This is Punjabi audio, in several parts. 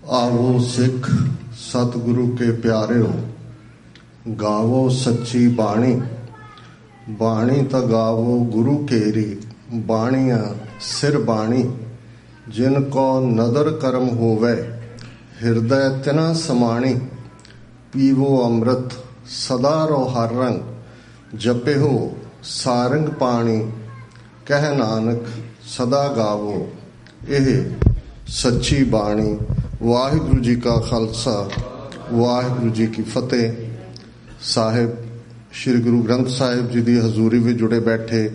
आवो सिख सतगुरु के प्यारिओ, गावो सच्ची बाणी। बाणी त गावो गुरु केरी, बाणिया सिर बाणी। जिनको नदर कर्म होवे, हृदय तिना समाणी। पीवो अमृत सदा रो हर रंग, जपिहो सारंग पाणी। कह नानक सदा गावो, ਇਹ ਸੱਚੀ ਬਾਣੀ। ਵਾਹਿਗੁਰੂ ਜੀ ਕਾ ਖਾਲਸਾ, ਵਾਹਿਗੁਰੂ ਜੀ ਕੀ ਫਤਿਹ। ਸਾਹਿਬ ਸ਼੍ਰੀ ਗੁਰੂ ਗ੍ਰੰਥ ਸਾਹਿਬ ਜੀ ਦੀ ਹਜ਼ੂਰੀ ਵਿੱਚ ਜੁੜੇ ਬੈਠੇ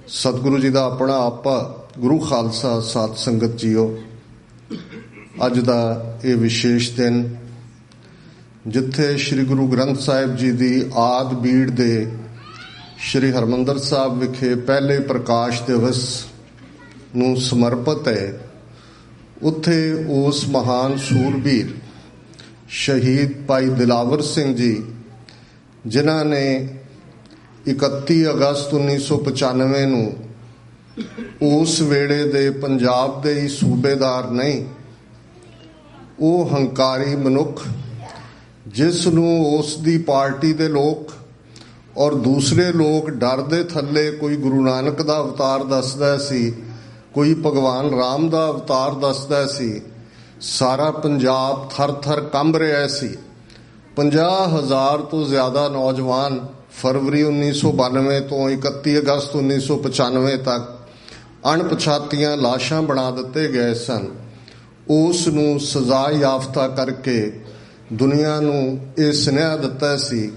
ਸਤਿਗੁਰੂ ਜੀ ਦਾ ਆਪਣਾ ਆਪਾ ਗੁਰੂ ਖਾਲਸਾ ਸਾਧ ਸੰਗਤ ਜੀਓ, ਅੱਜ ਦਾ ਇਹ ਵਿਸ਼ੇਸ਼ ਦਿਨ ਜਿੱਥੇ ਸ਼੍ਰੀ ਗੁਰੂ ਗ੍ਰੰਥ ਸਾਹਿਬ ਜੀ ਦੀ ਆਦ ਬੀੜ ਦੇ ਸ਼੍ਰੀ ਹਰਿਮੰਦਰ ਸਾਹਿਬ ਵਿਖੇ ਪਹਿਲੇ ਪ੍ਰਕਾਸ਼ ਦਿਵਸ ਨੂੰ ਸਮਰਪਿਤ ਹੈ, ਉੱਥੇ ਉਸ ਮਹਾਨ ਸੂਰਬੀਰ ਸ਼ਹੀਦ ਭਾਈ ਦਿਲਾਵਰ ਸਿੰਘ ਜੀ, ਜਿਨ੍ਹਾਂ ਨੇ 31 ਅਗਸਤ 1995 ਨੂੰ ਉਸ ਵੇਲੇ ਦੇ ਪੰਜਾਬ ਦੇ ਹੀ ਸੂਬੇਦਾਰ ਨਹੀਂ, ਉਹ ਹੰਕਾਰੀ ਮਨੁੱਖ ਜਿਸ ਨੂੰ ਉਸ ਦੀ ਪਾਰਟੀ ਦੇ ਲੋਕ ਔਰ ਦੂਸਰੇ ਲੋਕ ਡਰ ਦੇ ਥੱਲੇ ਕੋਈ ਗੁਰੂ ਨਾਨਕ ਦਾ ਅਵਤਾਰ ਦੱਸਦਾ ਸੀ, ਕੋਈ ਭਗਵਾਨ ਰਾਮ ਦਾ ਅਵਤਾਰ ਦੱਸਦਾ ਸੀ। ਸਾਰਾ ਪੰਜਾਬ ਥਰ ਥਰ ਕੰਬ ਰਿਹਾ ਸੀ। 50,000 ਤੋਂ ਜ਼ਿਆਦਾ ਨੌਜਵਾਨ ਫਰਵਰੀ 1992 ਤੋਂ 31 ਅਗਸਤ 1995 ਤੱਕ ਅਣਪਛਾਤੀਆਂ ਲਾਸ਼ਾਂ ਬਣਾ ਦਿੱਤੇ ਗਏ ਸਨ। ਉਸ ਨੂੰ ਸਜ਼ਾ ਯਾਫਤਾ ਕਰਕੇ ਦੁਨੀਆ ਨੂੰ ਇਹ ਸੁਨੇਹਾ ਦਿੱਤਾ ਸੀ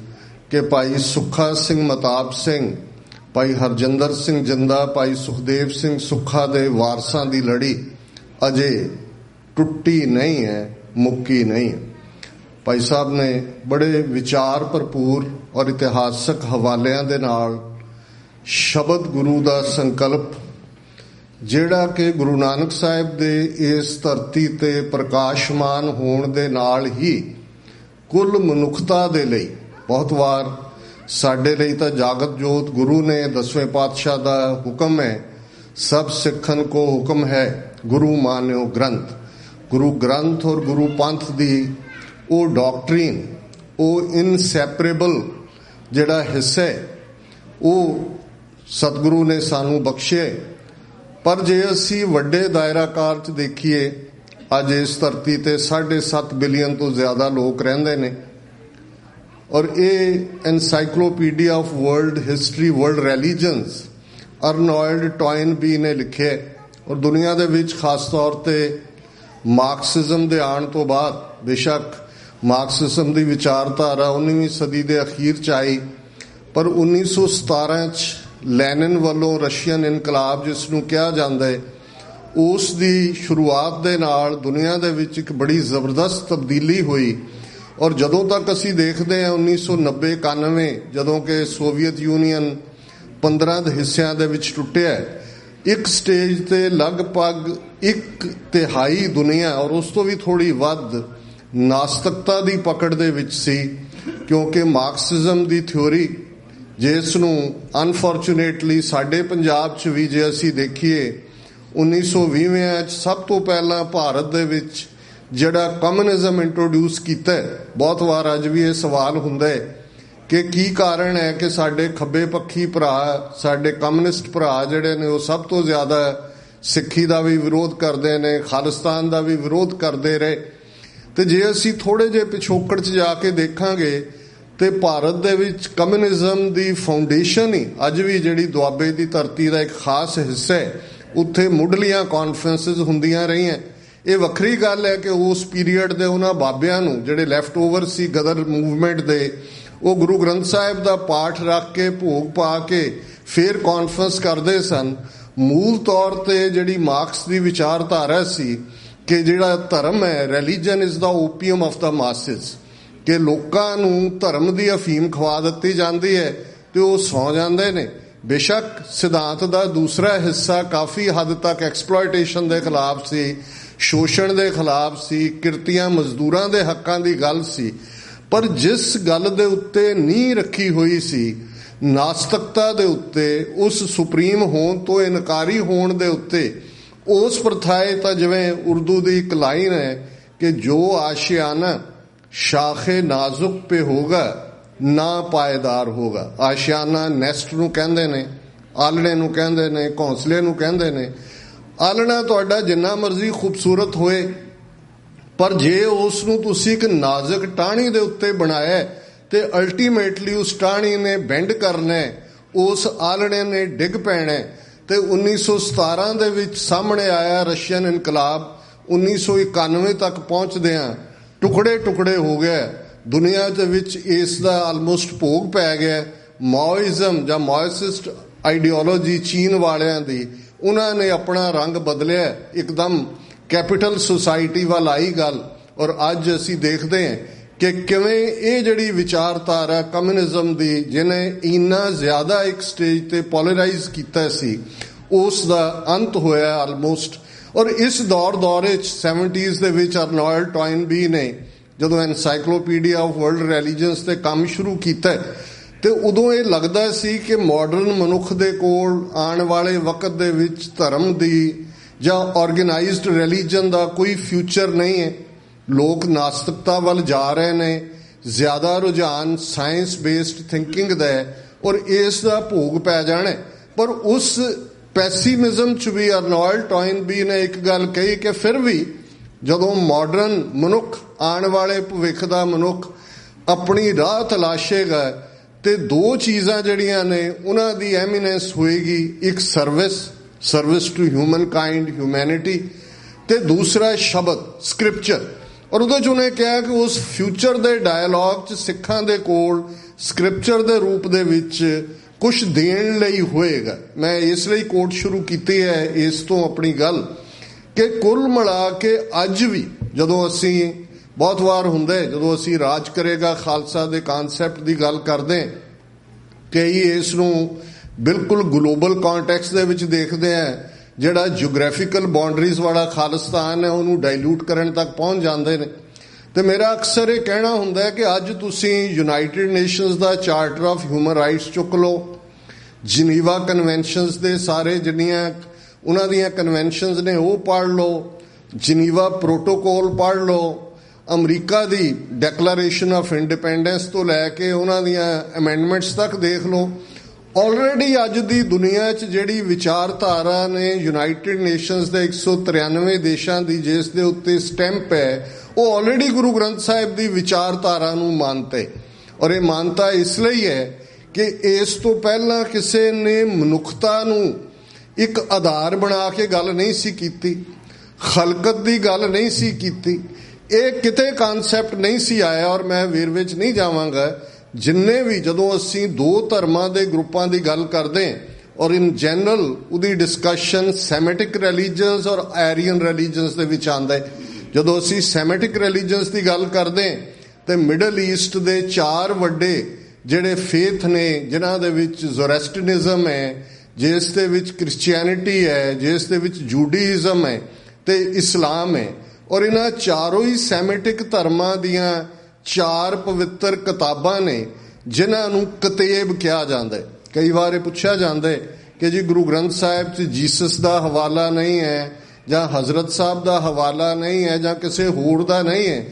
ਕਿ ਭਾਈ ਸੁੱਖਾ ਸਿੰਘ ਮਤਾਬ ਸਿੰਘ, ਭਾਈ ਹਰਜਿੰਦਰ ਸਿੰਘ ਜਿੰਦਾ, ਭਾਈ ਸੁਖਦੇਵ ਸਿੰਘ ਸੁੱਖਾ ਦੇ ਵਾਰਸਾਂ ਦੀ ਲੜੀ ਅਜੇ ਟੁੱਟੀ ਨਹੀਂ ਹੈ, ਮੁੱਕੀ ਨਹੀਂ ਹੈ। ਭਾਈ ਸਾਹਿਬ ਨੇ ਬੜੇ ਵਿਚਾਰ ਭਰਪੂਰ ਔਰ ਇਤਿਹਾਸਕ ਹਵਾਲਿਆਂ ਦੇ ਨਾਲ ਸ਼ਬਦ ਗੁਰੂ ਦਾ ਸੰਕਲਪ, ਜਿਹੜਾ ਕਿ ਗੁਰੂ ਨਾਨਕ ਸਾਹਿਬ ਦੇ ਇਸ ਧਰਤੀ ਤੇ ਪ੍ਰਕਾਸ਼ਮਾਨ ਹੋਣ ਦੇ ਨਾਲ ਹੀ ਕੁੱਲ ਮਨੁੱਖਤਾ ਦੇ ਲਈ, ਬਹੁਤ ਵਾਰ ਸਾਡੇ ਲਈ ਤਾਂ ਜਾਗਤ ਜੋਤ ਗੁਰੂ ਨੇ 10ਵੇਂ ਪਾਤਸ਼ਾਹ ਦਾ ਹੁਕਮ ਹੈ, ਸਭ ਸਿੱਖਨ ਕੋ ਹੁਕਮ ਹੈ ਗੁਰੂ ਮਾਨਿਓ ਗ੍ਰੰਥ। ਗੁਰੂ ਗ੍ਰੰਥ ਔਰ ਗੁਰੂ ਪੰਥ ਦੀ ਉਹ ਡਾਕਟਰੀਨ, ਉਹ ਇਨਸੈਪਰੇਬਲ ਜਿਹੜਾ ਹਿੱਸਾ ਹੈ, ਉਹ ਸਤਿਗੁਰੂ ਨੇ ਸਾਨੂੰ ਬਖਸ਼ਿਆ। ਪਰ ਜੇ ਅਸੀਂ ਵੱਡੇ ਦਾਇਰਾਕਾਰ 'ਚ ਦੇਖੀਏ, ਅੱਜ ਇਸ ਧਰਤੀ ਤੇ 7.5 ਬਿਲੀਅਨ ਤੋਂ ਜ਼ਿਆਦਾ ਲੋਕ ਰਹਿੰਦੇ ਨੇ, ਔਰ ਇਹ encyclopedia of world history, world religions, Arnold Toynbee ਨੇ ਲਿਖਿਆ। ਔਰ ਦੁਨੀਆ ਦੇ ਵਿੱਚ ਖਾਸ ਤੌਰ ਤੇ ਮਾਰਕਸਿਜ਼ਮ ਦੇ ਆਉਣ ਤੋਂ ਬਾਅਦ, ਬੇਸ਼ੱਕ ਮਾਰਕਸਿਜ਼ਮ ਦੀ ਵਿਚਾਰਧਾਰਾ 19ਵੀਂ ਸਦੀ ਦੇ ਅਖੀਰ 'ਚ ਆਈ, ਪਰ 1917 'ਚ ਲੈਨਿਨ ਵੱਲੋਂ ਰਸ਼ੀਅਨ ਇਨਕਲਾਬ ਜਿਸ ਨੂੰ ਕਿਹਾ ਜਾਂਦਾ ਹੈ, ਉਸ ਦੀ ਸ਼ੁਰੂਆਤ ਦੇ ਨਾਲ ਦੁਨੀਆ ਦੇ ਵਿੱਚ ਇੱਕ ਬੜੀ ਜ਼ਬਰਦਸਤ ਤਬਦੀਲੀ ਹੋਈ। ਔਰ ਜਦੋਂ ਤੱਕ ਅਸੀਂ ਦੇਖਦੇ ਹਾਂ 1990-91, ਜਦੋਂ ਕਿ ਸੋਵੀਅਤ ਯੂਨੀਅਨ 15 ਹਿੱਸਿਆਂ ਦੇ ਵਿੱਚ ਟੁੱਟਿਆ, ਇੱਕ ਸਟੇਜ ਤੇ ਲਗਭਗ 1/3 ਦੁਨੀਆ ਔਰ ਉਸ ਤੋਂ ਵੀ ਥੋੜੀ ਵੱਧ ਨਾਸਤਿਕਤਾ ਦੀ ਪਕੜ ਦੇ ਵਿੱਚ ਸੀ, ਕਿਉਂਕਿ ਮਾਰਕਸਿਜ਼ਮ ਦੀ ਥਿਉਰੀ, ਜਿਸ ਨੂੰ ਅਨਫੋਰਚੂਨੇਟਲੀ ਸਾਡੇ ਪੰਜਾਬ 'ਚ ਵੀ ਜੇ ਅਸੀਂ ਦੇਖੀਏ 1920 'ਚ ਸਭ ਤੋਂ ਪਹਿਲਾਂ ਭਾਰਤ ਦੇ ਵਿੱਚ ਜਿਹੜਾ ਕਮਿਊਨਿਜ਼ਮ ਇੰਟਰੋਡਿਊਸ ਕੀਤਾ, ਬਹੁਤ ਵਾਰ ਅੱਜ ਵੀ ਇਹ ਸਵਾਲ ਹੁੰਦਾ ਹੈ ਕਿ ਕੀ ਕਾਰਨ ਹੈ ਕਿ ਸਾਡੇ ਖੱਬੇ ਪੱਖੀ ਭਰਾ, ਸਾਡੇ ਕਮਿਊਨਿਸਟ ਭਰਾ ਜਿਹੜੇ ਨੇ, ਉਹ ਸਭ ਤੋਂ ਜ਼ਿਆਦਾ ਸਿੱਖੀ ਦਾ ਵੀ ਵਿਰੋਧ ਕਰਦੇ ਨੇ, ਖਾਲਿਸਤਾਨ ਦਾ ਵੀ ਵਿਰੋਧ ਕਰਦੇ ਰਹੇ। ਤੇ ਜੇ ਅਸੀਂ ਥੋੜੇ ਜਿਹੇ ਪਿਛੋਕੜ 'ਚ ਜਾ ਕੇ ਦੇਖਾਂਗੇ ਤੇ ਭਾਰਤ ਦੇ ਵਿੱਚ ਕਮਿਊਨਿਜ਼ਮ ਦੀ ਫਾਊਂਡੇਸ਼ਨ ਹੀ ਅੱਜ ਵੀ ਜਿਹੜੀ ਦੁਆਬੇ ਦੀ ਧਰਤੀ ਦਾ ਇੱਕ ਖਾਸ ਹਿੱਸਾ ਹੈ, ਉੱਥੇ ਮੁੱਢਲੀਆਂ ਕਾਨਫਰੰਸਿਸ ਹੁੰਦੀਆਂ ਰਹੀਆਂ। ਇਹ ਵੱਖਰੀ ਗੱਲ ਹੈ ਕਿ ਉਸ ਪੀਰੀਅਡ ਦੇ ਉਹਨਾਂ ਬਾਬਿਆਂ ਨੂੰ ਜਿਹੜੇ ਲੈਫਟ ਓਵਰ ਸੀ ਗਦਰ ਮੂਵਮੈਂਟ ਦੇ, ਉਹ ਗੁਰੂ ਗ੍ਰੰਥ ਸਾਹਿਬ ਦਾ ਪਾਠ ਰੱਖ ਕੇ ਭੋਗ ਪਾ ਕੇ ਫਿਰ ਕਾਨਫਰੰਸ ਕਰਦੇ ਸਨ। ਮੂਲ ਤੌਰ ਤੇ ਜਿਹੜੀ ਮਾਰਕਸ ਦੀ ਵਿਚਾਰਧਾਰਾ ਸੀ ਕਿ ਜਿਹੜਾ ਧਰਮ ਹੈ, religion is the opium of the masses, ਕਿ ਲੋਕਾਂ ਨੂੰ ਧਰਮ ਦੀ ਅਫੀਮ ਖਵਾ ਦਿੱਤੀ ਜਾਂਦੀ ਹੈ ਤੇ ਉਹ ਸੌਂ ਜਾਂਦੇ ਨੇ। ਬੇਸ਼ੱਕ ਸਿਧਾਂਤ ਦਾ ਦੂਸਰਾ ਹਿੱਸਾ ਕਾਫੀ ਹੱਦ ਤੱਕ ਐਕਸਪਲੋਇਟੇਸ਼ਨ ਦੇ ਖਿਲਾਫ ਸੀ, ਸ਼ੋਸ਼ਣ ਦੇ ਖਿਲਾਫ ਸੀ, ਕਿਰਤੀਆਂ ਮਜ਼ਦੂਰਾਂ ਦੇ ਹੱਕਾਂ ਦੀ ਗੱਲ ਸੀ, ਪਰ ਜਿਸ ਗੱਲ ਦੇ ਉੱਤੇ ਨੀਂਹ ਰੱਖੀ ਹੋਈ ਸੀ ਨਾਸਤਿਕਤਾ ਦੇ ਉੱਤੇ, ਉਸ ਸੁਪਰੀਮ ਹੋਣ ਤੋਂ ਇਨਕਾਰੀ ਹੋਣ ਦੇ ਉੱਤੇ, ਉਸ ਪ੍ਰਥਾਏ ਤਾਂ ਜਿਵੇਂ ਉਰਦੂ ਦੀ ਇੱਕ ਲਾਈਨ ਹੈ कि जो आशियाना शाखे नाजुक पे होगा ना पायदार होगा। आशियाना नैसट नूं कहंदे ने, आलणे नूं कहंदे ने, घोंसले नूं कहंदे ने। आलਣਾ ਤੁਹਾਡਾ ਜਿੰਨਾ ਮਰਜ਼ੀ ਖੂਬਸੂਰਤ ਹੋਏ, ਪਰ ਜੇ ਉਸ ਨੂੰ ਤੁਸੀਂ ਇੱਕ ਨਾਜ਼ੁਕ ਟਾਹਣੀ ਦੇ ਉੱਤੇ ਬਣਾਇਆ ਤੇ ਅਲਟੀਮੇਟਲੀ ਉਸ ਟਾਹਣੀ ਨੇ ਬੈਂਡ ਕਰਨਾ, ਉਸ ਆਲਣੇ ਨੇ ਡਿੱਗ ਪੈਣਾ। ਤੇ 1917 ਦੇ ਵਿੱਚ ਸਾਹਮਣੇ ਆਇਆ ਰਸ਼ੀਅਨ ਇਨਕਲਾਬ, 1991 ਤੱਕ ਪਹੁੰਚਦਿਆਂ ਟੁਕੜੇ ਟੁਕੜੇ ਹੋ ਗਿਆ। ਦੁਨੀਆ ਦੇ ਵਿੱਚ ਇਸ ਦਾ ਆਲਮੋਸਟ ਭੋਗ ਪੈ ਗਿਆ। ਮਾਓਇਜ਼ਮ ਜਾਂ ਮਾਓਇਸਿਸਟ ਆਈਡੀਓਲੋਜੀ ਚੀਨ ਵਾਲਿਆਂ ਦੀ, ਉਹਨਾਂ ਨੇ ਆਪਣਾ ਰੰਗ ਬਦਲਿਆ, ਇੱਕਦਮ ਕੈਪੀਟਲ ਸੁਸਾਇਟੀ ਵੱਲ ਆਈ ਗੱਲ। ਔਰ ਅੱਜ ਅਸੀਂ ਦੇਖਦੇ ਹਾਂ ਕਿ ਕਿਵੇਂ ਇਹ ਜਿਹੜੀ ਵਿਚਾਰਧਾਰਾ ਕਮਿਊਨਿਜ਼ਮ ਦੀ, ਜਿਹਨੇ ਇੰਨਾ ਜ਼ਿਆਦਾ ਇੱਕ ਸਟੇਜ ਤੇ ਪੋਲਰਾਈਜ਼ ਕੀਤਾ ਸੀ, ਉਸ ਦਾ ਅੰਤ ਹੋਇਆ ਆਲਮੋਸਟ। ਔਰ ਇਸ ਦੌਰ 'ਚ 70s ਦੇ ਵਿੱਚ ਅਰਨੋਲਡ ਟੋਇਨਬੀ ਨੇ ਜਦੋਂ ਐਨਸਾਈਕਲੋਪੀਡੀਆ ਆਫ ਵਰਲਡ ਰਿਲੀਜਨਸ ਤੇ ਕੰਮ ਸ਼ੁਰੂ ਕੀਤਾ, ਤੇ ਉਦੋਂ ਇਹ ਲੱਗਦਾ ਸੀ ਕਿ ਮਾਡਰਨ ਮਨੁੱਖ ਦੇ ਕੋਲ ਆਉਣ ਵਾਲੇ ਵਕਤ ਦੇ ਵਿੱਚ ਧਰਮ ਦੀ ਜਾਂ ਆਰਗੇਨਾਈਜ਼ਡ ਰਿਲੀਜਨ ਦਾ ਕੋਈ ਫਿਊਚਰ ਨਹੀਂ ਹੈ। ਲੋਕ ਨਾਸਤਿਕਤਾ ਵੱਲ ਜਾ ਰਹੇ ਨੇ, ਜ਼ਿਆਦਾ ਰੁਝਾਨ ਸਾਇੰਸ ਬੇਸਡ ਥਿੰਕਿੰਗ ਦਾ ਹੈ, ਔਰ ਇਸ ਦਾ ਭੋਗ ਪੈ ਜਾਣਾ। ਪਰ ਉਸ ਪੈਸੀਮਿਜ਼ਮ 'ਚ ਵੀ ਅਰਨੋਲਡ ਟੋਇਨਬੀ ਨੇ ਇੱਕ ਗੱਲ ਕਹੀ ਕਿ ਫਿਰ ਵੀ ਜਦੋਂ ਮਾਡਰਨ ਮਨੁੱਖ, ਆਉਣ ਵਾਲੇ ਭਵਿੱਖ ਦਾ ਮਨੁੱਖ ਆਪਣੀ ਰਾਹ ਤਲਾਸ਼ੇਗਾ ਤੇ ਦੋ ਚੀਜ਼ਾਂ ਜਿਹੜੀਆਂ ਨੇ ਉਹਨਾਂ ਦੀ ਐਮੀਨੈਂਸ ਹੋਏਗੀ, ਇੱਕ service to humankind, humanity, ਤੇ ਦੂਸਰਾ ਸ਼ਬਦ, ਸਕ੍ਰਿਪਚਰ। ਔਰ ਉਹਦੇ 'ਚ ਉਹਨੇ ਕਿਹਾ ਕਿ ਉਸ ਫਿਊਚਰ ਦੇ ਡਾਇਲੌਗ 'ਚ ਸਿੱਖਾਂ ਦੇ ਕੋਲ ਸਕ੍ਰਿਪਚਰ ਦੇ ਰੂਪ ਦੇ ਵਿੱਚ ਕੁਛ ਦੇਣ ਲਈ ਹੋਏਗਾ। ਮੈਂ ਇਸ ਲਈ ਕੋਟ ਸ਼ੁਰੂ ਕੀਤੀ ਹੈ ਇਸ ਤੋਂ ਆਪਣੀ ਗੱਲ, ਕਿ ਕੁੱਲ ਮਿਲਾ ਕੇ ਅੱਜ ਵੀ ਜਦੋਂ ਅਸੀਂ, ਬਹੁਤ ਵਾਰ ਹੁੰਦਾ ਜਦੋਂ ਅਸੀਂ ਰਾਜ ਕਰੇਗਾ ਖਾਲਸਾ ਦੇ ਕਾਨਸੈਪਟ ਦੀ ਗੱਲ ਕਰਦੇ, ਕਈ ਇਸ ਨੂੰ ਬਿਲਕੁਲ ਗਲੋਬਲ ਕੰਟੈਕਸਟ ਦੇ ਵਿੱਚ ਦੇਖਦੇ ਆ, ਜਿਹੜਾ ਜਿਓਗ੍ਰਾਫੀਕਲ ਬਾਉਂਡਰੀਜ਼ ਵਾਲਾ ਖਾਲਿਸਤਾਨ ਹੈ ਉਹਨੂੰ ਡਾਇਲੂਟ ਕਰਨ ਤੱਕ ਪਹੁੰਚ ਜਾਂਦੇ ਨੇ। ਤੇ ਮੇਰਾ ਅਕਸਰ ਇਹ ਕਹਿਣਾ ਹੁੰਦਾ ਹੈ ਕਿ ਅੱਜ ਤੁਸੀਂ United nations the charter of human rights ਚੁੱਕ ਲਓ, ਜਨੀਵਾ ਕਨਵੈਨਸ਼ਨਸ ਦੇ ਸਾਰੇ ਜਿੰਨੀਆਂ ਉਹਨਾਂ ਦੀਆਂ ਕਨਵੈਨਸ਼ਨਸ ਨੇ ਉਹ ਪੜ੍ਹ ਲਓ, ਜਨੀਵਾ ਪ੍ਰੋਟੋਕੋਲ ਪੜ੍ਹ ਲਓ, America the declaration of independence ਤੋਂ ਲੈ ਕੇ ਉਹਨਾਂ ਦੀਆਂ ਅਮੈਂਡਮੈਂਟਸ ਤੱਕ ਦੇਖ ਲਓ। ਆਲਰੇਡੀ ਅੱਜ ਦੀ ਦੁਨੀਆ 'ਚ ਜਿਹੜੀ ਵਿਚਾਰਧਾਰਾ ਨੇ ਯੂਨਾਈਟਿਡ ਨੇਸ਼ਨਸ ਦੇ 193 ਦੇਸ਼ਾਂ ਦੀ ਜਿਸ ਦੇ ਉੱਤੇ ਸਟੈਂਪ ਹੈ, ਉਹ ਆਲਰੇਡੀ ਗੁਰੂ ਗ੍ਰੰਥ ਸਾਹਿਬ ਦੀ ਵਿਚਾਰਧਾਰਾ ਨੂੰ ਮੰਨਤੇ। ਔਰ ਇਹ ਮਾਨਤਾ ਇਸ ਲਈ ਹੈ ਕਿ ਇਸ ਤੋਂ ਪਹਿਲਾਂ ਕਿਸੇ ਨੇ ਮਨੁੱਖਤਾ ਨੂੰ ਇੱਕ ਆਧਾਰ ਬਣਾ ਕੇ ਗੱਲ ਨਹੀਂ ਸੀ ਕੀਤੀ, ਖਲਕਤ ਦੀ ਗੱਲ ਨਹੀਂ ਸੀ ਕੀਤੀ, ਇਹ ਕਿਤੇ ਕਨਸੈਪਟ ਨਹੀਂ ਸੀ ਆਇਆ। ਔਰ ਮੈਂ ਵੇਰਵੇ 'ਚ ਨਹੀਂ ਜਾਵਾਂਗਾ, ਜਿੰਨੇ ਵੀ ਜਦੋਂ ਅਸੀਂ ਦੋ ਧਰਮਾਂ ਦੇ ਗਰੁੱਪਾਂ ਦੀ ਗੱਲ ਕਰਦੇ ਔਰ ਇਨ ਜਨਰਲ ਉਹਦੀ ਡਿਸਕਸ਼ਨ ਸੈਮੈਟਿਕ ਰਿਲੀਜਨਸ ਔਰ ਆਰੀਅਨ ਰਿਲੀਜਨਸ ਦੇ ਵਿੱਚ ਆਉਂਦਾ ਹੈ। ਜਦੋਂ ਅਸੀਂ ਸੈਮੈਟਿਕ ਰਿਲੀਜਨਸ ਦੀ ਗੱਲ ਕਰਦੇ ਤੇ ਮਿਡਲ ਈਸਟ ਦੇ 4 ਵੱਡੇ ਜਿਹੜੇ ਫੇਥ ਨੇ, ਜਿਨ੍ਹਾਂ ਦੇ ਵਿੱਚ ਜ਼ੋਰੈਸਟਰਿਜ਼ਮ ਹੈ, ਜਿਸ ਦੇ ਵਿੱਚ ਕ੍ਰਿਸਚੀਅਨਿਟੀ ਹੈ, ਜਿਸ ਦੇ ਵਿੱਚ ਜੂਡਾਇਜ਼ਮ ਹੈ ਤੇ ਇਸਲਾਮ ਹੈ। ਔਰ ਇਹਨਾਂ ਚਾਰੋਂ ਹੀ ਸੈਮੈਟਿਕ ਧਰਮਾਂ ਦੀਆਂ 4 ਪਵਿੱਤਰ ਕਿਤਾਬਾਂ ਨੇ ਜਿਨ੍ਹਾਂ ਨੂੰ ਕਤੇਬ ਕਿਹਾ ਜਾਂਦਾ ਹੈ। ਕਈ ਵਾਰ ਇਹ ਪੁੱਛਿਆ ਜਾਂਦਾ ਹੈ ਕਿ ਜੀ ਗੁਰੂ ਗ੍ਰੰਥ ਸਾਹਿਬ 'ਚ ਜੀਸਸ ਦਾ ਹਵਾਲਾ ਨਹੀਂ ਹੈ, ਜਾਂ ਹਜ਼ਰਤ ਸਾਹਿਬ ਦਾ ਹਵਾਲਾ ਨਹੀਂ ਹੈ, ਜਾਂ ਕਿਸੇ ਹੋਰ ਦਾ ਨਹੀਂ ਹੈ,